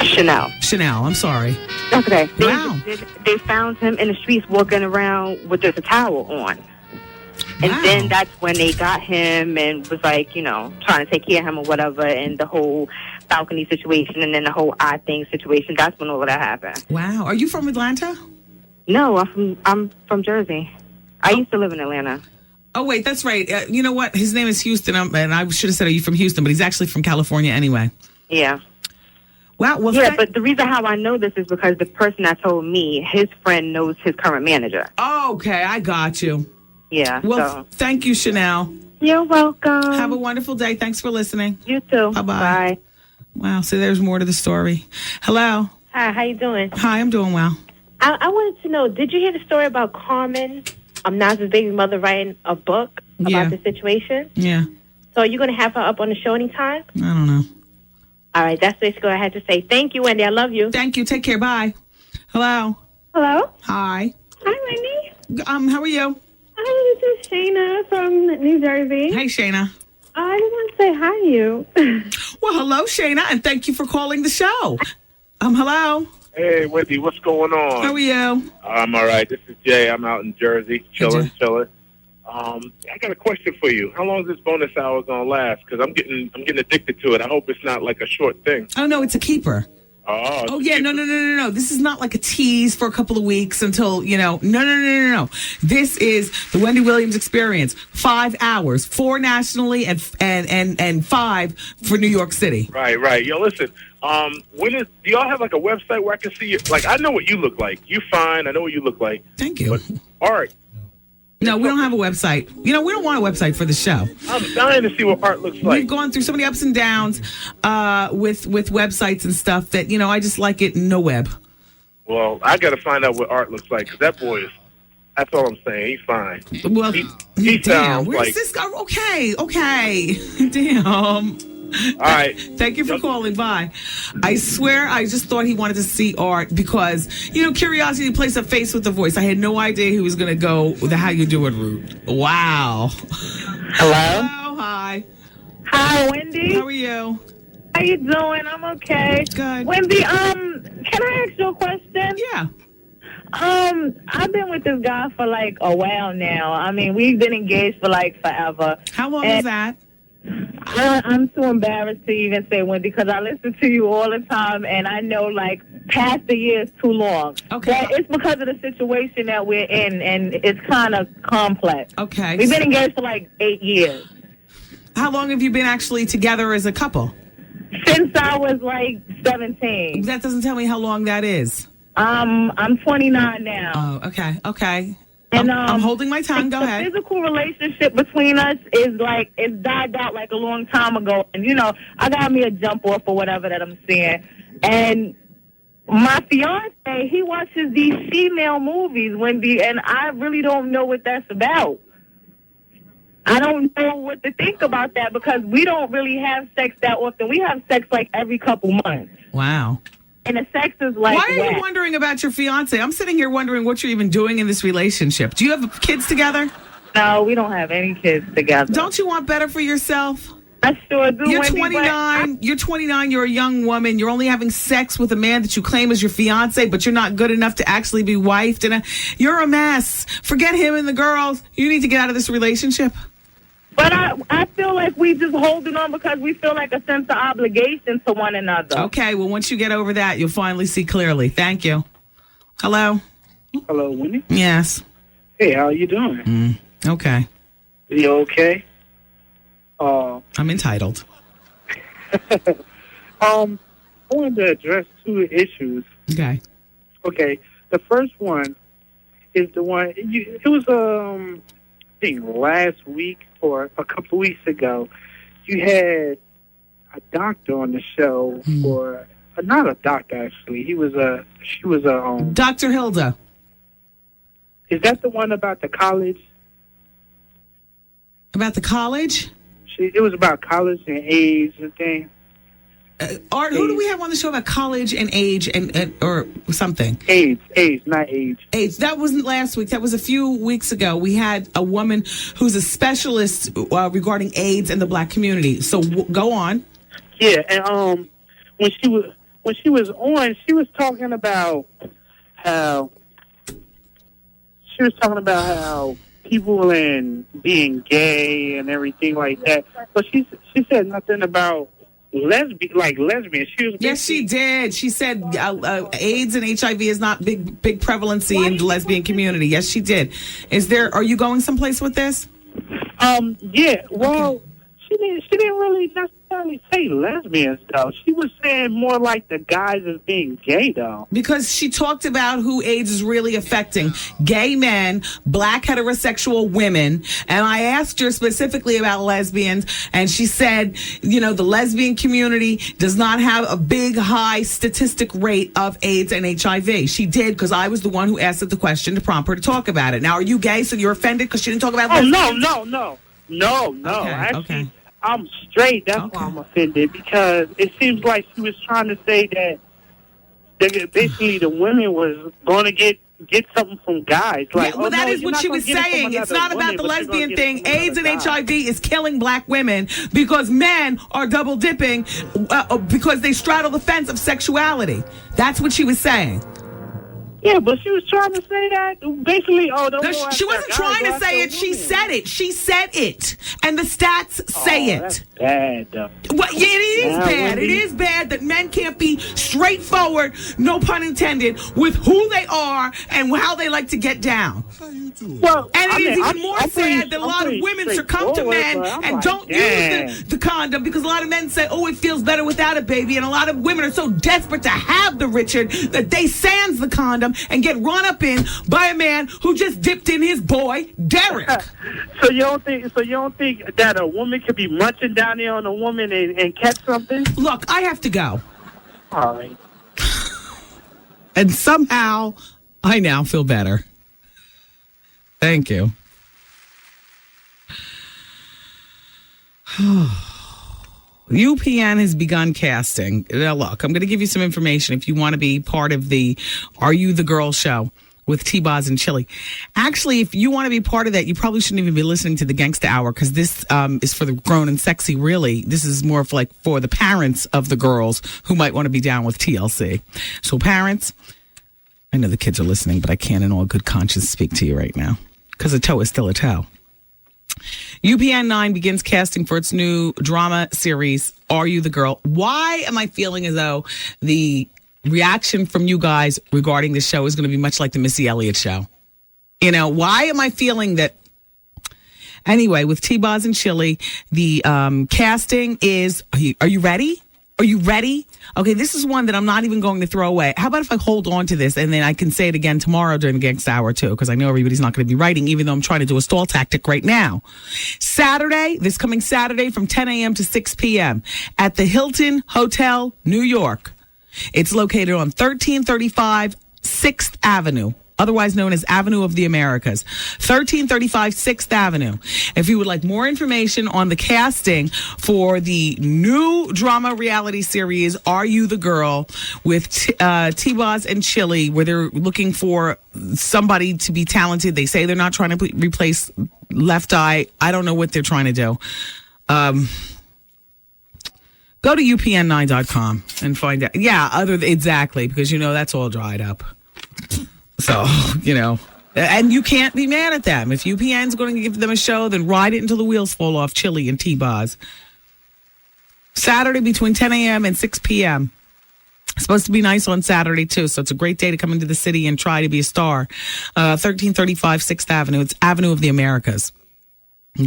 Chanel, I'm sorry. That's okay. Wow. They found him in the streets walking around with just a towel on. And then that's when they got him and was like, trying to take care of him or whatever. And the whole balcony situation and then the whole eye thing situation. That's when all of that happened. Wow. Are you from Atlanta? No, I'm from Jersey. I used to live in Atlanta. Oh, wait, that's right. You know what? His name is Houston, and I should have said, are you from Houston? But he's actually from California anyway. Yeah. Wow. Well, yeah, but the reason how I know this is because the person that told me, his friend knows his current manager. Oh, okay, I got you. Yeah. Well, thank you, Chanel. You're welcome. Have a wonderful day. Thanks for listening. You too. Bye-bye. Bye. Wow, so there's more to the story. Hello. Hi, how you doing? Hi, I'm doing well. I wanted to know, did you hear the story about Carmen, Nas's baby mother, writing a book about the situation? Yeah. So are you going to have her up on the show anytime? I don't know. All right, that's basically what I had to say. Thank you, Wendy. I love you. Thank you. Take care. Bye. Hello. Hello. Hi. Hi, Wendy. How are you? Hi, this is Shayna from New Jersey. Hey, Shayna. I just want to say hi to you. Well, hello, Shayna, and thank you for calling the show. Hello. Hey, Wendy, what's going on? How are you? I'm all right. This is Jay. I'm out in Jersey, chilling. I got a question for you. How long is this bonus hour gonna last? Because I'm getting addicted to it. I hope it's not like a short thing. Oh no, it's a keeper. Oh yeah, no. This is not like a tease for a couple of weeks until, no. This is the Wendy Williams experience. 5 hours, 4 nationally and 5 for New York City. Right. Yo, listen, do y'all have like a website where I can see you? Like, I know what you look like. You fine. I know what you look like. Thank you. But art. No, we don't have a website. We don't want a website for the show. I'm dying to see what art looks like. We've gone through so many ups and downs with websites and stuff that, I just like it no web. Well, I got to find out what art looks like because that boy is, that's all I'm saying. He's fine. Well, he damn, sounds where's like... this guy? Okay. Damn. All right. Thank you for calling. Bye. I swear I just thought he wanted to see art because, curiosity plays a face with the voice. I had no idea he was going to go the how you do it route. Wow. Hello? Hi. Hi, Wendy. How are you? How you doing? I'm okay. Good. Wendy, can I ask you a question? Yeah. I've been with this guy for like a while now. I mean, we've been engaged for like forever. How long is that? I'm too embarrassed to even say when because I listen to you all the time and I know like past the year is too long. Okay. But it's because of the situation that we're in and it's kind of complex. Okay. We've been engaged for like 8 years. How long have you been actually together as a couple? Since I was like 17. That doesn't tell me how long that is. I'm 29 now. Oh, okay. And I'm holding my tongue. Go ahead. The physical relationship between us is like it's died out like a long time ago. And I got me a jump off or whatever that I'm saying. And my fiance, he watches these female movies, Wendy, and I really don't know what that's about. I don't know what to think about that because we don't really have sex that often. We have sex like every couple months. Wow. And the sex is like why are you wondering about your fiance? I'm sitting here wondering what you're even doing in this relationship. Do you have kids together? No, we don't have any kids together. Don't you want better for yourself? I sure do. You're Wendy, 29. You're 29. You're a young woman. You're only having sex with a man that you claim is your fiance, but you're not good enough to actually be wifed. And you're a mess. Forget him and the girls. You need to get out of this relationship. But I feel like we just holding on because we feel like a sense of obligation to one another. Okay, well, once you get over that, you'll finally see clearly. Thank you. Hello? Hello, Wendy? Yes. Hey, how you doing? Okay. You okay? I'm entitled. I wanted to address 2 issues. Okay. Okay, the first one is the one, it was, I think last week or a couple of weeks ago, you had a doctor on the show, or not a doctor actually. She was a Dr. Hilda. Is that the one about the college? About the college? It was about college and AIDS and things. Art, who do we have on the show about college and age and or something? AIDS, not age. AIDS. That wasn't last week. That was a few weeks ago. We had a woman who's a specialist regarding AIDS and the black community. So go on. Yeah, and when she was on, she was talking about how people and being gay and everything like that. But she said nothing about lesbian. She was. Yes, she did. She said AIDS and HIV is not big prevalency in the lesbian community. Yes, she did. Are you going someplace with this? Yeah. Well, she didn't really necessarily say lesbians though. She was saying more like the guys as being gay though. Because she talked about who AIDS is really affecting: gay men, black heterosexual women. And I asked her specifically about lesbians, and she said, the lesbian community does not have a big, high statistic rate of AIDS and HIV. She did, because I was the one who asked her the question to prompt her to talk about it. Now, are you gay, so you're offended because she didn't talk about lesbians? No. Actually, I'm straight. That's why I'm offended, because it seems like she was trying to say that basically the women was going to get something from guys. Like, that is what she was saying. It's not about the lesbian thing. AIDS and HIV is killing black women because men are double dipping because they straddle the fence of sexuality. That's what she was saying. Yeah, but she was trying to say that basically. She wasn't trying to say it. She said it. She said it, and the stats say it. That's bad, though. Well, yeah, it is bad. It is bad that men can't be straightforward, no pun intended, with who they are and how they like to get down. Well, and it is even more sad that a lot of women succumb to men and don't use the condom, because a lot of men say, "Oh, it feels better without it, baby," and a lot of women are so desperate to have the Richard that they sans the condom and get run up in by a man who just dipped in his boy Derek. So you don't think that a woman could be munching down there on a woman and catch something? Look, I have to go. All right. And somehow I now feel better. Thank you. UPN has begun casting. Now, look, I'm going to give you some information if you want to be part of the Are You the Girl show with T-Boz and Chili. Actually, if you want to be part of that, you probably shouldn't even be listening to the Gangsta Hour, because this is for the grown and sexy, really. This is more for the parents of the girls who might want to be down with TLC. So parents, I know the kids are listening, but I can't in all good conscience speak to you right now, because a toe is still a toe. UPN 9 begins casting for its new drama series, Are You the Girl? Why am I feeling as though the reaction from you guys regarding this show is going to be much like the Missy Elliott show? Why am I feeling that? Anyway, with T-Boz and Chili, the casting is, are you ready? Are you ready? Okay, this is one that I'm not even going to throw away. How about if I hold on to this and then I can say it again tomorrow during the Gangsta Hour too, because I know everybody's not going to be writing, even though I'm trying to do a stall tactic right now. This coming Saturday from 10 a.m. to 6 p.m. at the Hilton Hotel, New York. It's located on 1335 6th Avenue. Otherwise known as Avenue of the Americas, 1335 6th Avenue. If you would like more information on the casting for the new drama reality series, Are You the Girl, with T-Boz and Chili, where they're looking for somebody to be talented. They say they're not trying to replace Left Eye. I don't know what they're trying to do. Go to upn9.com and find out. Yeah, exactly, because that's all dried up. So, and you can't be mad at them. If UPN's going to give them a show, then ride it until the wheels fall off, Chili and T-Boz. Saturday between 10 a.m. and 6 p.m. It's supposed to be nice on Saturday, too, so it's a great day to come into the city and try to be a star. 1335 6th Avenue. It's Avenue of the Americas.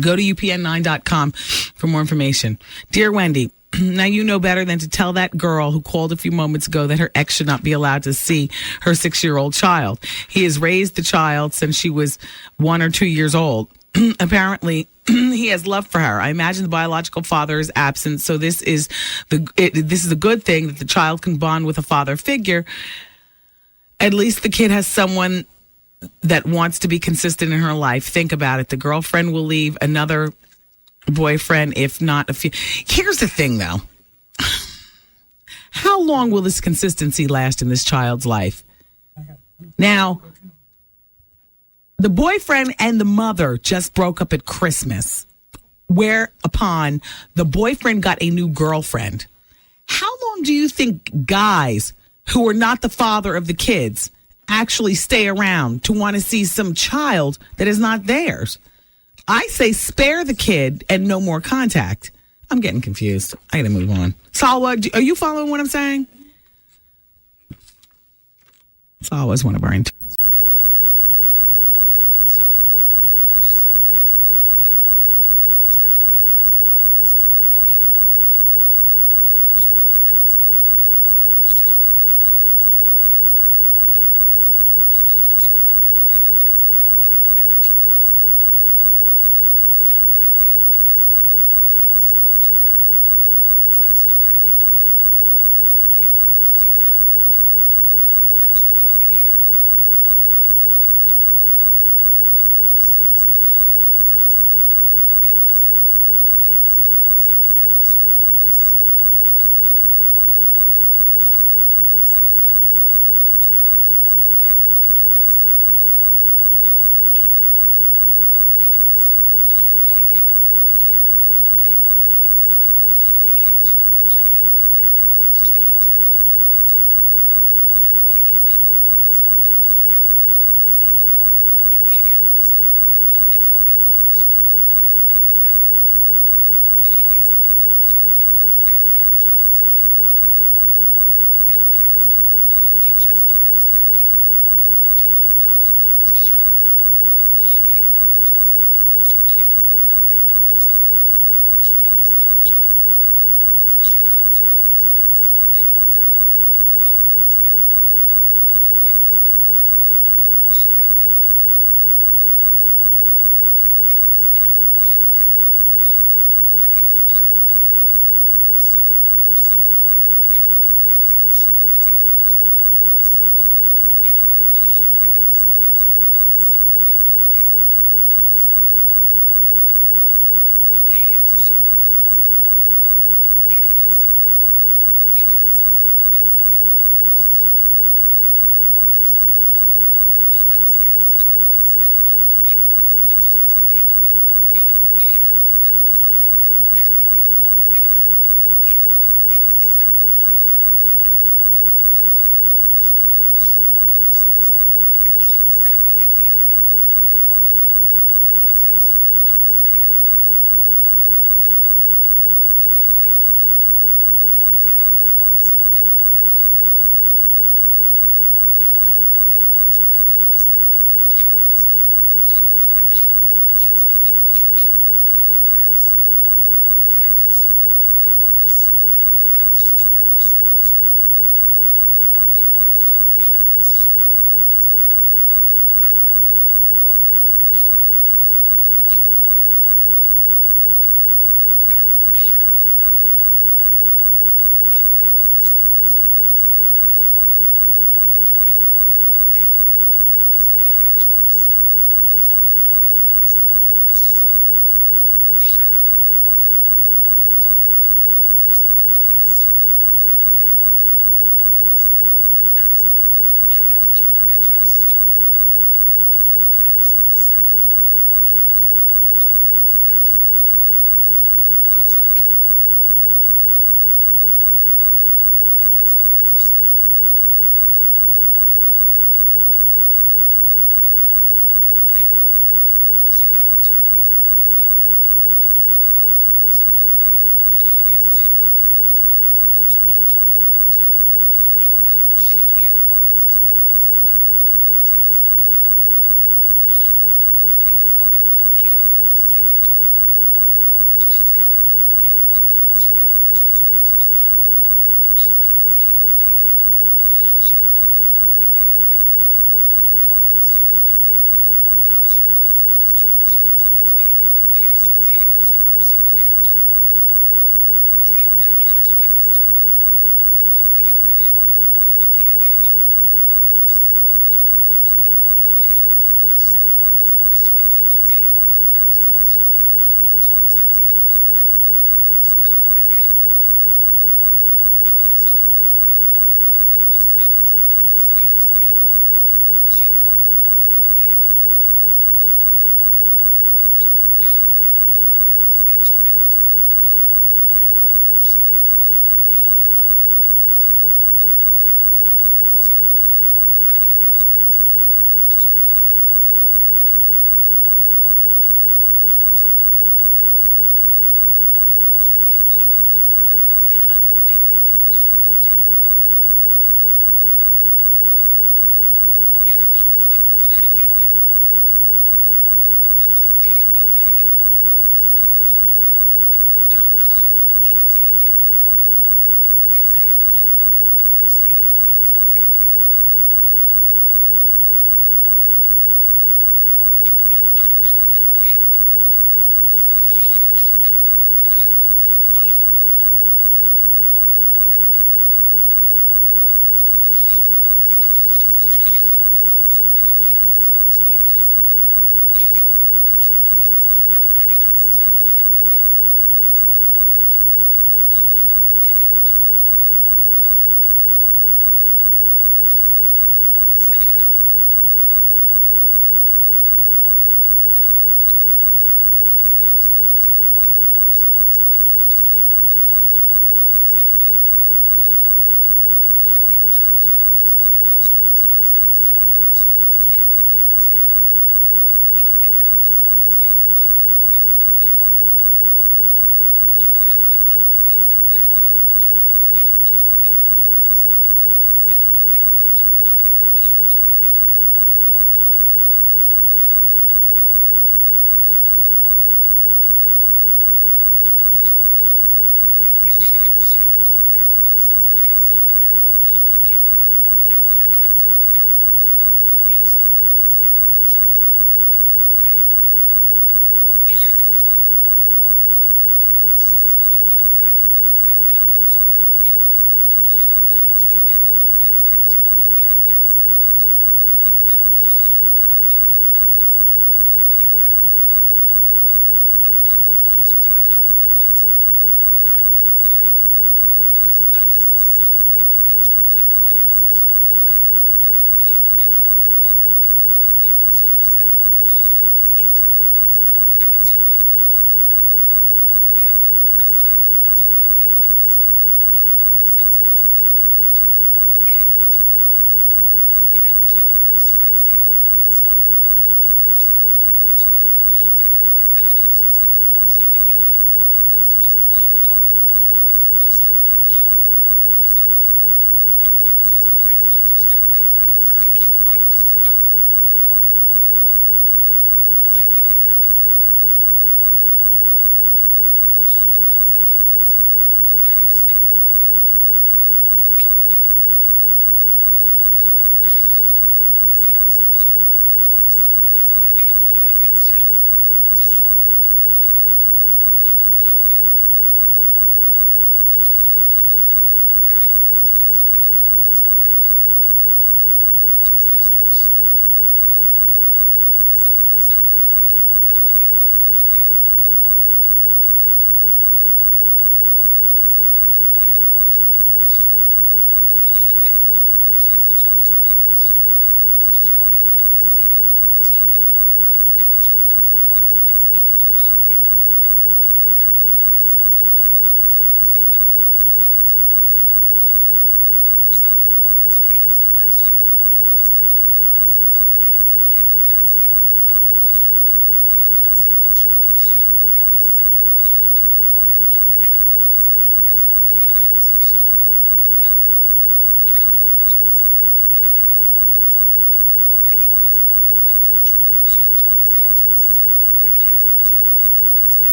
Go to upn9.com for more information. Dear Wendy, now you know better than to tell that girl who called a few moments ago that her ex should not be allowed to see her 6-year-old child. He has raised the child since she was 1 or 2 years old. Apparently, he has love for her. I imagine the biological father is absent, so this is a good thing that the child can bond with a father figure. At least the kid has someone that wants to be consistent in her life. Think about it. The girlfriend will leave another boyfriend, if not a few. Here's the thing, though. How long will this consistency last in this child's life? Now, the boyfriend and the mother just broke up at Christmas, whereupon the boyfriend got a new girlfriend. How long do you think guys who are not the father of the kids actually stay around to want to see some child that is not theirs? I say spare the kid and no more contact. I'm getting confused. I gotta move on. Salwa, are you following what I'm saying? Salwa is one of our interns.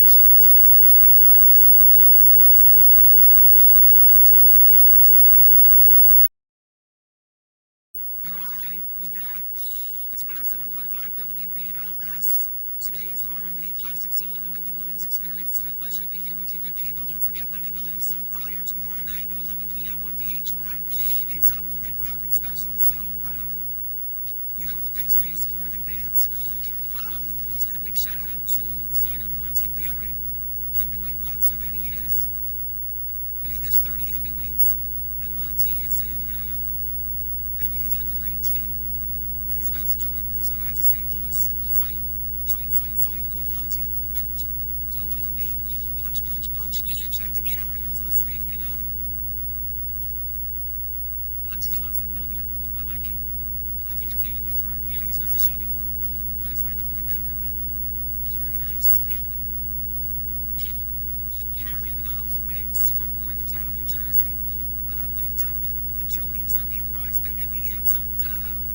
station. Today's R&B and classic soul. It's 107.5 WBLS. Thank you, everyone. All right, we're back. It's 107.5 WBLS. Today is R&B classic soul and the Wendy Williams experience. It's my pleasure to be here with you, good people. Don't forget Wendy Williams is on fire tomorrow night at 11 p.m. on VH1. It's the red carpet special, so thanks for your support in advance. And a big shout out to fighter Monty Barrett, heavyweight boxer that he is. There's 30 heavyweights, and Monty is in, I think he's like number 18. He's about to do it. He's going to St. Louis to fight. Go Monty. Go Wendy. Punch. Shout out to Karen who's listening. Monty's lots familiar. I like him. I've interviewed him before. Yeah, he's been on the show before. You guys might not remember, but he's very nice. Karen Wicks from Bordentown, New Jersey, picked up the Joey Trivia Prize back in the hands of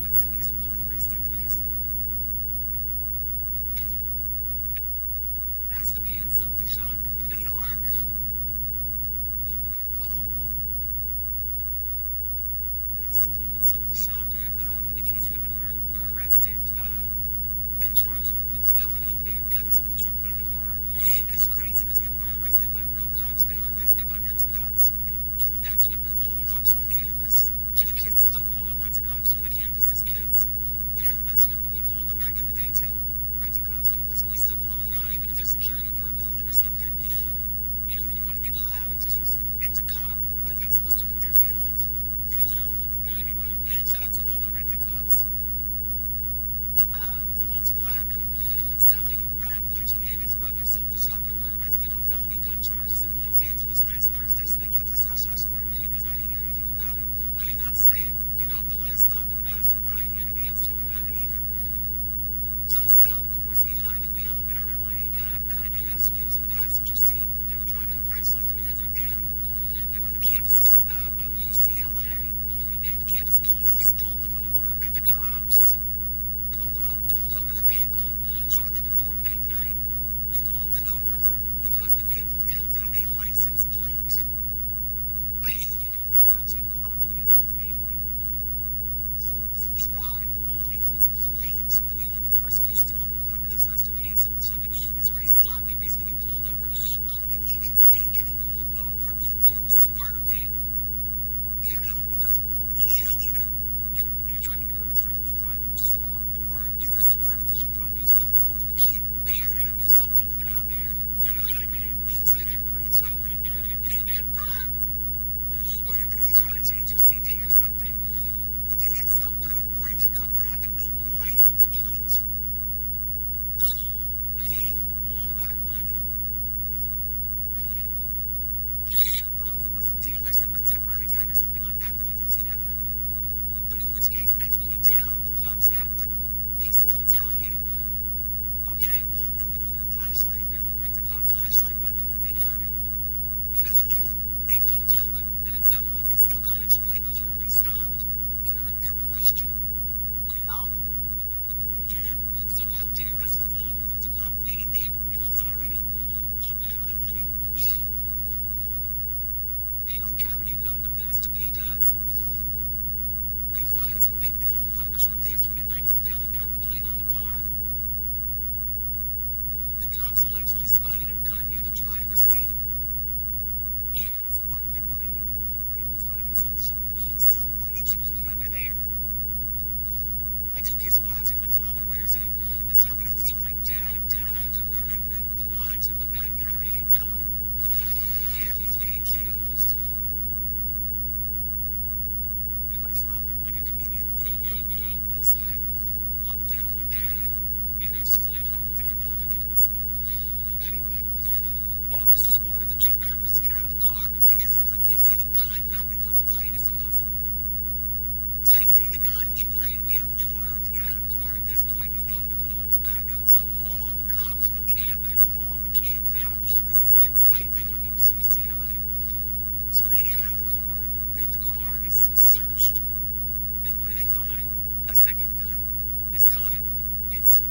what's in his will and grace their place. Master P and Silky Shop, New York. Master P and Silky Shocker, in case you haven't heard, were arrested and charged with felony. They had guns in the car. That's crazy because they weren't arrested by real cops. They were arrested by rent-a-cops. That's what we call the cops on campus. Kids don't call them rent-a-cops on the campus as kids. That's what we called them back in the day, too. Rent-a-cops. That's what we still call them now, even if they're security for a building or something. When you want to get loud, it's just rent-a-cop. Like, that's supposed to hurt their feelings. But anyway, shout out to all the rent-a-cops. Walter Platinum, selling rap legend, and his brother, Silky Shocker, were arrested on felony gun charges in Los Angeles last Thursday, so they kept this hush-hush for a minute because I didn't hear anything about it. I mean, not to say it, the last stop in gossip, but I didn't hear anybody else talking about it either. So Silk was behind the wheel, apparently, and as he was in the passenger seat, they were driving a Chrysler 300M. They were on the campus of UCLA, and the campus police pulled them over at the cops. Pulled over the vehicle shortly before midnight. They pulled it over because the vehicle failed to have a license plate. It's such an obvious thing. Like, who doesn't drive with a license plate? I mean, like, first if you're still in the car with this Master P and something, that's a very sloppy reason to get pulled over. I can even see getting pulled over for swerving. Because either you're trying to get over the street and driving, which is wrong, or you're a swerve because you dropped your cell phone and you can't bear to have your cell phone down there. You know what I mean? So you reach over and get it, or you're busy trying to change your CD or something. You can't stop with a rent-a-cop for having no license plate. Paying all that money. Well, if it was a dealer that was temporary tag or something like that, then I can see that happening. But in which case, that's when you tell the cops that, but they still tell you, okay, well, the flashlight, the rent-a-cop flashlight weapon that they carry, they can tell them that it's them off, it's still kind of too late because they're already stopped. And the rent-a-cop arrest you. Well, they can. So how dare us for calling a rent-a-cop? They have real authority. Apparently, they don't carry a gun, but Master P does. Because when they pulled over shortly after midnight to fail and got the plate on the car, the cops allegedly spotted a gun near the driver's seat. Yeah, so why didn't he was driving so why did you put it under there? I took his watch and my father wears it, and so I'm going to have to tell my dad to ruin the watch of a gun carrying felon. Yeah, he's being accused. And my father, like a comedian, yo, he'll say, I'm down with dad. Just playing along with the hip-hop and all stuff. Anyway, officers ordered the two rappers to get out of the car, but see the gun, not because the plate is off. They see the gun in plain view, you order them to get out of the car. At this point, you know to call it to back up. So all the cops on campus, all the kids now, this is an excitement on UCLA. So they get out of the car, and the car is searched. And what do they find? A second gun. This time, it's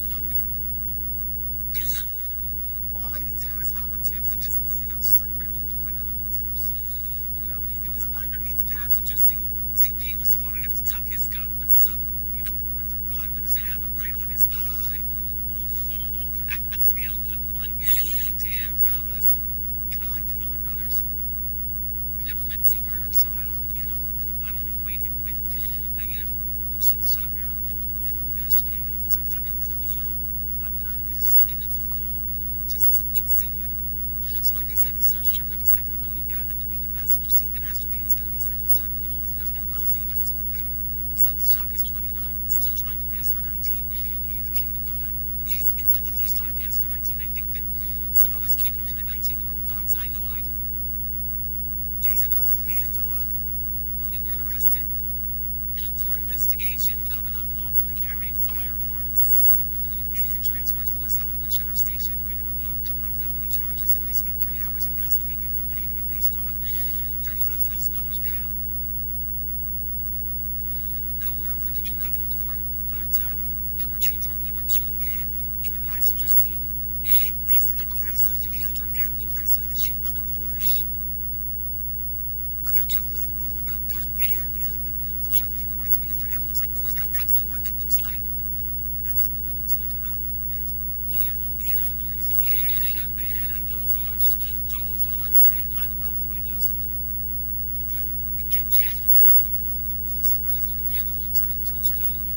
loaded. All they Thomas Howard tips and just, just like really do it. It was underneath the passenger seat. CP was smart enough to tuck his gun, but still, went to ride with his hammer right on his thigh. I feel like, damn, fellas. I like the Miller Brothers. Never met T. Murder, so I don't equate him with, something like that. Best payment, something like that. Whatnot is an uncle. Just say it. So, like I said, the search term up a second loaded gun underneath the passenger seat. The master pays 37 cents, but old enough and wealthy enough to know better. Something shock is 29, still trying to pass for 19. He needs a cutie pie. It's not that he's trying to pass for 19. I think that some of us keep him in the 19-year-old box. I know I do. He's a grown man, dog. Well, they were arrested for investigation of an unlawfully carried firearms and transferred to the West Hollywood Sheriff Station where they were booked on felony charges and they spent 3 hours in custody before being released on $35,000 bail. No word when they drew out in court, but there were two men in the passenger seat. They said the Chrysler 300 and the Chrysler in the shape of a Porsche. With the two men rolled up back there, man. I'm trying to think of what it's being. It looks like, that's the one that looks like. That's the one that looks like yeah, man. Those are sick. I love the way those look. Yes.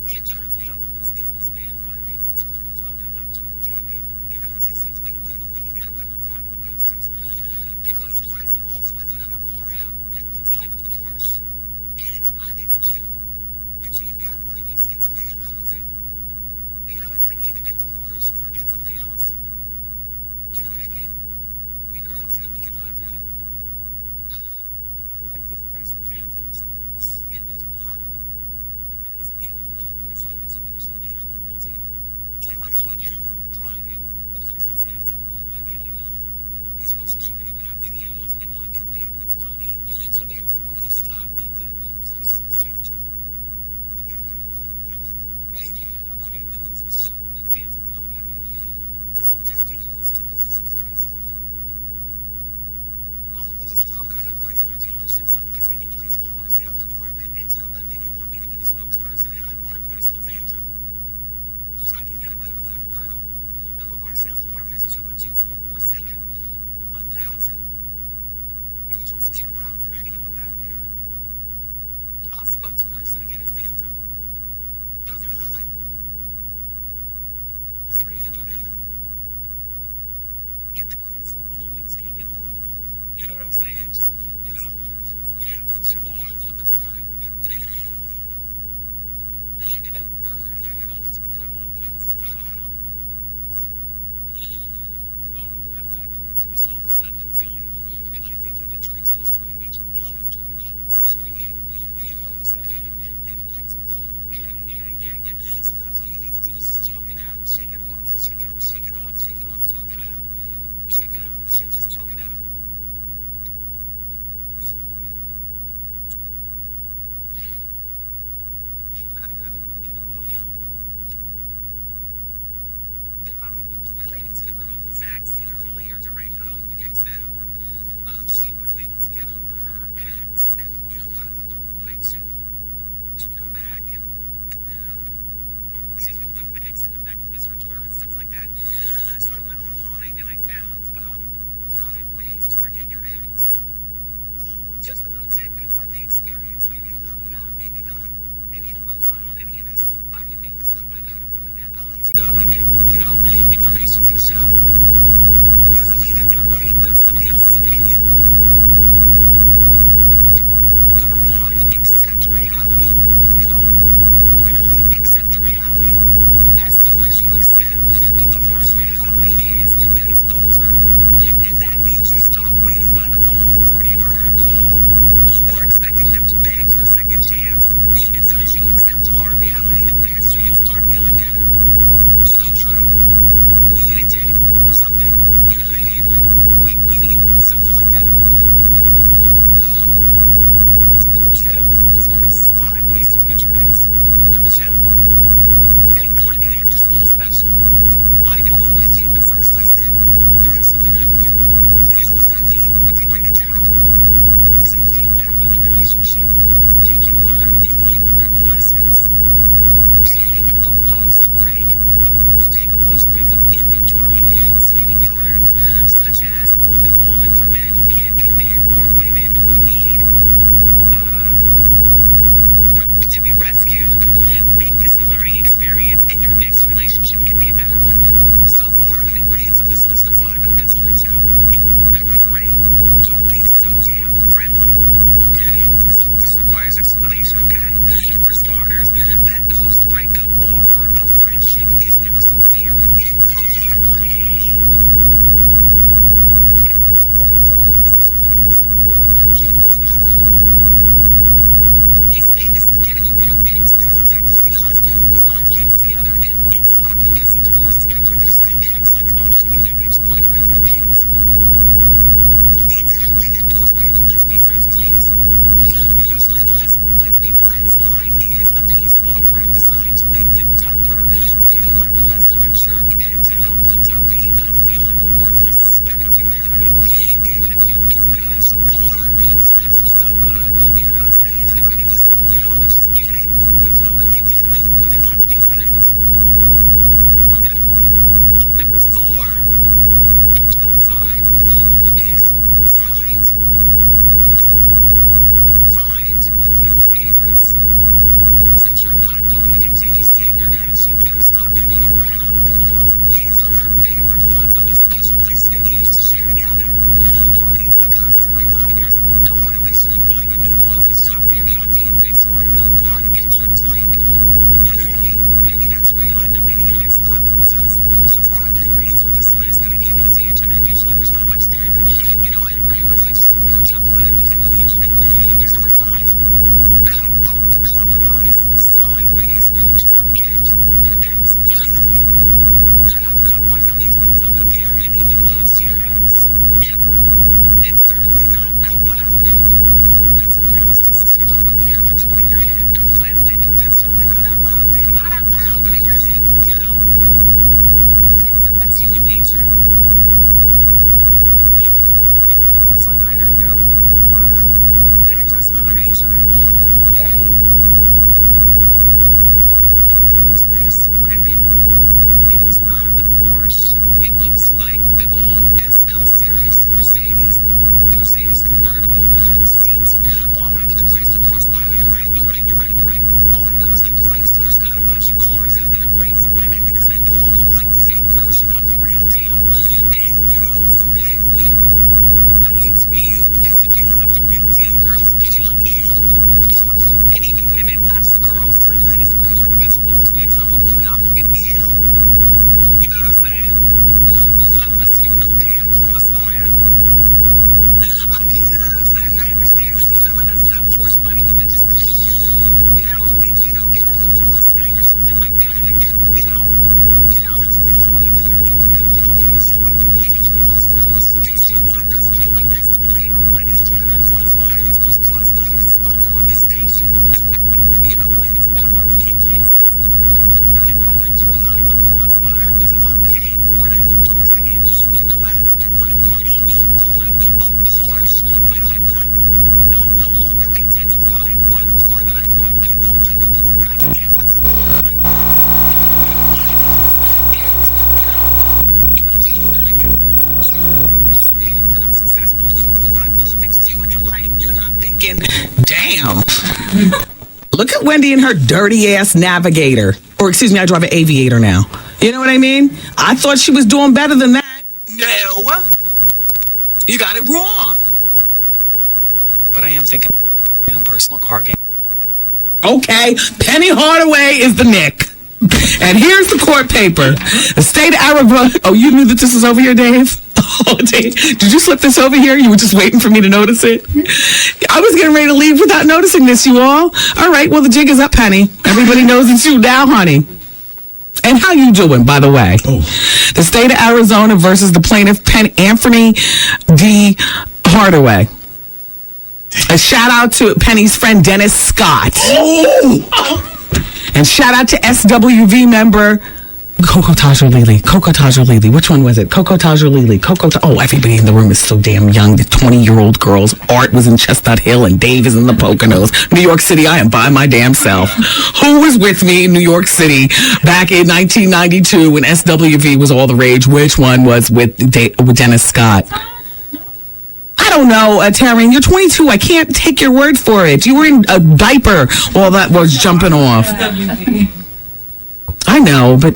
It turns me over if it was a man driving, if it's a girl driving, I'm like, don't TV. It seems like women can get away with driving the Websters. Because Chrysler also has another car out that looks like a Porsche. And it's cute. And you get a point, you see it's a man comes in. It's like either get the Porsche or get something else. You know what I mean? We girls, we can drive that. I like those Chrysler Phantoms. Yeah, those are hot. And it's okay when the Miller Boys drive it too because they have the real deal. Like if I saw you driving the Chrysler Phantom, I'd be like, he's watching too many rap videos and not getting paid with money. So therefore, he stopped at the Chrysler Phantom. And yeah, right? And then some shopping at Phantom on the back of it. Just deal with two businesses, Chrysler. Well, let me just call out a Chrysler dealership someplace. Can you please call our sales department and tell them that you want me to be the spokesperson and I want a Chrysler Phantom? Because I can get away with it. I'm a girl. Now, look, our sales department is 212-447-1000. You can talk to Tim Rock for any of them back there. I'll spokesperson to get a Phantom. Those are hot. 300. Get the Chrysler Bullwings taken off. You know what I'm saying? Just, put some arms on the front. And that bird hanging off the front all place. I'm going to the Laugh Factory because all of a sudden I'm feeling in the mood and I think that the drinks will swing me toward laughter and not swinging, and back to the whole. Yeah. Sometimes all you need to do is just talk it out. Shake it off. Shake it off. Talk it out. Just talk it out. I'd rather drink it off. Relating to the girl who faxed in earlier during the gangsta hour, she wasn't able to get over her ex and wanted the little boy to come back and wanted the ex to come back and visit her daughter and stuff like that. So I went online and I found 5 ways to forget your ex. Just a little tidbit from the experience. Maybe it'll help you out, maybe not. Maybe you don't co-sign on any of this. I didn't make this up. I got it from the net. I like to go and get, information to the show. Doesn't mean that you're right, but somebody else's opinion. Number 1, accept reality. No, really accept the reality. As soon as you accept that the harsh reality is that it's over, and that means you stop waiting by the phone for him or her to call, or expecting them to beg for a second chance. As soon as you accept the hard reality, the faster you'll start feeling better. So true. We need a day or something. You know what I mean? We need something like that. Number 2, because remember this is 5 ways to forget your ex. Number 2, think like an after-school special. I know I'm with you. At first I said, they're absolutely such as only falling for men who can't commit or women who need to be rescued. Make this a learning experience, and your next relationship can be a better one. So far, the ingredients of this list of 5, but that's only 2. Number 3, don't be so damn friendly. Okay, this requires explanation. Okay, for starters, that post-breakup offer of friendship is never sincere. They say this is getting over your ex. They don't exactly say husband with 5 kids together and sloppy, messy divorce together. They say ex, like I'm assuming their ex-boyfriend, no kids. Exactly, that post-breakup, let's be friends, please. Usually the let's be friends line is a peace offering designed to make the dumper feel like less of a jerk and to help the dumpy not feel like a worthless speck of humanity. Even if you do manage to the sex was so good, you know what I'm saying? That if I can just, just get it with no commitment, then let's be friends. Okay. Number 4 out of 5 is find new favorites. Since you're not going to continue seeing your ex, you better stop hanging around all of his or her favorite ones of the special place that you used to share together. Who needs the constant reminders? Go on a mission and find a new coffee shop for your coffee and fix or a new car to get your drink. And hey, maybe that's where you'll end up meeting your next love princess. So far, I've been agreeing with this list, and again, on the internet, usually there's not much there that, I agree with. I just more chuckle at everything on the internet. Here's number 5. Cut out the compromise. This is 5 ways to forget your ex. Finally, cut out the compromise. That means don't compare any new loves to your ex. Ever. And certainly not out loud. That's unrealistic to say don't compare, but do it in your head. Don't plan to think, but that's certainly not out loud. Think not out loud, but in your head, that's human nature. Looks like I gotta go. Bye. And address Mother Nature. Yay. Who's this? Wendy. It is not the Porsche. It looks like the old SL series Mercedes. The Mercedes convertible seats. All I know, the Chrysler Crossfire. You're right. All I know is that Chrysler's got a bunch of cars out that are great for women because they all look like the fake version of the real deal. And, for men, I hate to be you, because if you don't have the real deal, girls look at you like, ew. And even women, not just girls, it's like, that is a girl's right, that's a woman's reaction. I'm a woman, I'm looking ew. You know what I'm saying? Unless you know damn Crossfire. I mean, you know what I'm saying? I understand if a fella doesn't have Porsche money, but then just, get a Mustang or something like that, and get, because you can best believe when he's driving a Crossfire, it's because Crossfire is a sponsor on this station. When it's about our kids, I'd rather drive a Crossfire because I'm not paying for it and endorsing it than go out and spend my money on a Porsche when I'm no longer identified by the car that I drive. I don't like to give a rat ass that's a car that I damn. Look at Wendy and her dirty ass Navigator. Or excuse me, I drive an Aviator now. You know what I mean? I thought she was doing better than that. No. You got it wrong. But I am thinking of my own personal car game. Okay, Penny Hardaway is the Nick. And here's the court paper. The state of Arizona. Oh, you knew that this was over here, Dave? Oh, Dave. Did you slip this over here? You were just waiting for me to notice it? I was getting ready to leave without noticing this, you all. All right, well, the jig is up, Penny. Everybody knows it's you now, honey. And how you doing, by the way? Oh. The state of Arizona versus the plaintiff, Anthony D. Hardaway. A shout out to Penny's friend, Dennis Scott. Oh! And shout out to SWV member Coco Taj or Lily. Which one was it? Coco Taj or Lily? Oh, everybody in the room is so damn young. The 20-year-old girls. Art was in Chestnut Hill and Dave is in the Poconos. New York City, I am by my damn self. Who was with me in New York City back in 1992 when SWV was all the rage? Which one was with Dennis Scott? I don't know, Taryn. You're 22. I can't take your word for it. You were in a diaper while that was jumping off. I know, but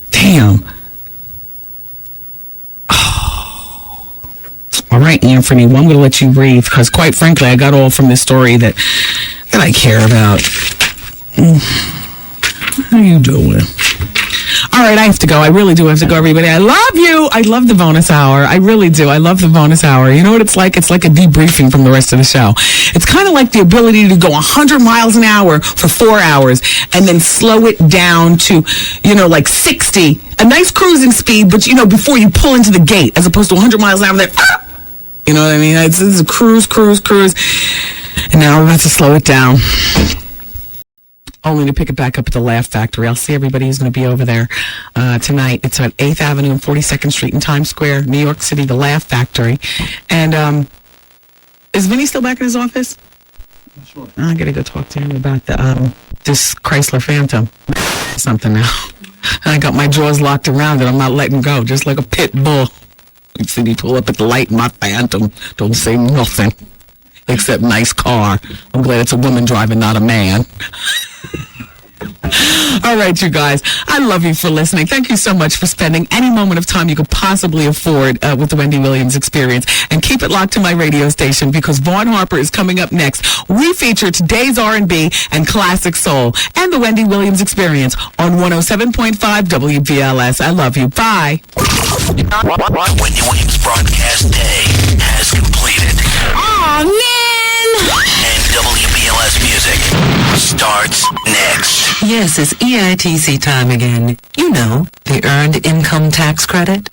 damn. Oh. All right, Anthony. Well, I'm going to let you breathe because, quite frankly, I got all from this story that I care about. How you doing? All right, I have to go. I really do have to go, everybody. I love you. I love the bonus hour. I really do. I love the bonus hour. You know what it's like? It's like a debriefing from the rest of the show. It's kind of like the ability to go 100 miles an hour for 4 hours and then slow it down to, like 60. A nice cruising speed, but, before you pull into the gate, as opposed to 100 miles an hour. You know what I mean? It's a cruise. And now we're about to slow it down. Only to pick it back up at the Laugh Factory. I'll see everybody who's going to be over there tonight. It's at 8th Avenue and 42nd Street in Times Square, New York City, the Laugh Factory. And is Vinny still back in his office? Sure. I got to go talk to him about this Chrysler Phantom. Something now. I got my jaws locked around it. I'm not letting go, just like a pit bull. You see me pull up at the light in my Phantom. Don't say nothing. Except nice car. I'm glad it's a woman driving, not a man. All right, you guys. I love you for listening. Thank you so much for spending any moment of time you could possibly afford with the Wendy Williams Experience. And keep it locked to my radio station because Vaughn Harper is coming up next. We feature today's R&B and classic soul and the Wendy Williams Experience on 107.5 WBLS. I love you. Bye. Wendy Williams broadcast day has completed. Oh, man. And WBLS music starts next. Yes, it's EITC time again. The Earned Income Tax Credit.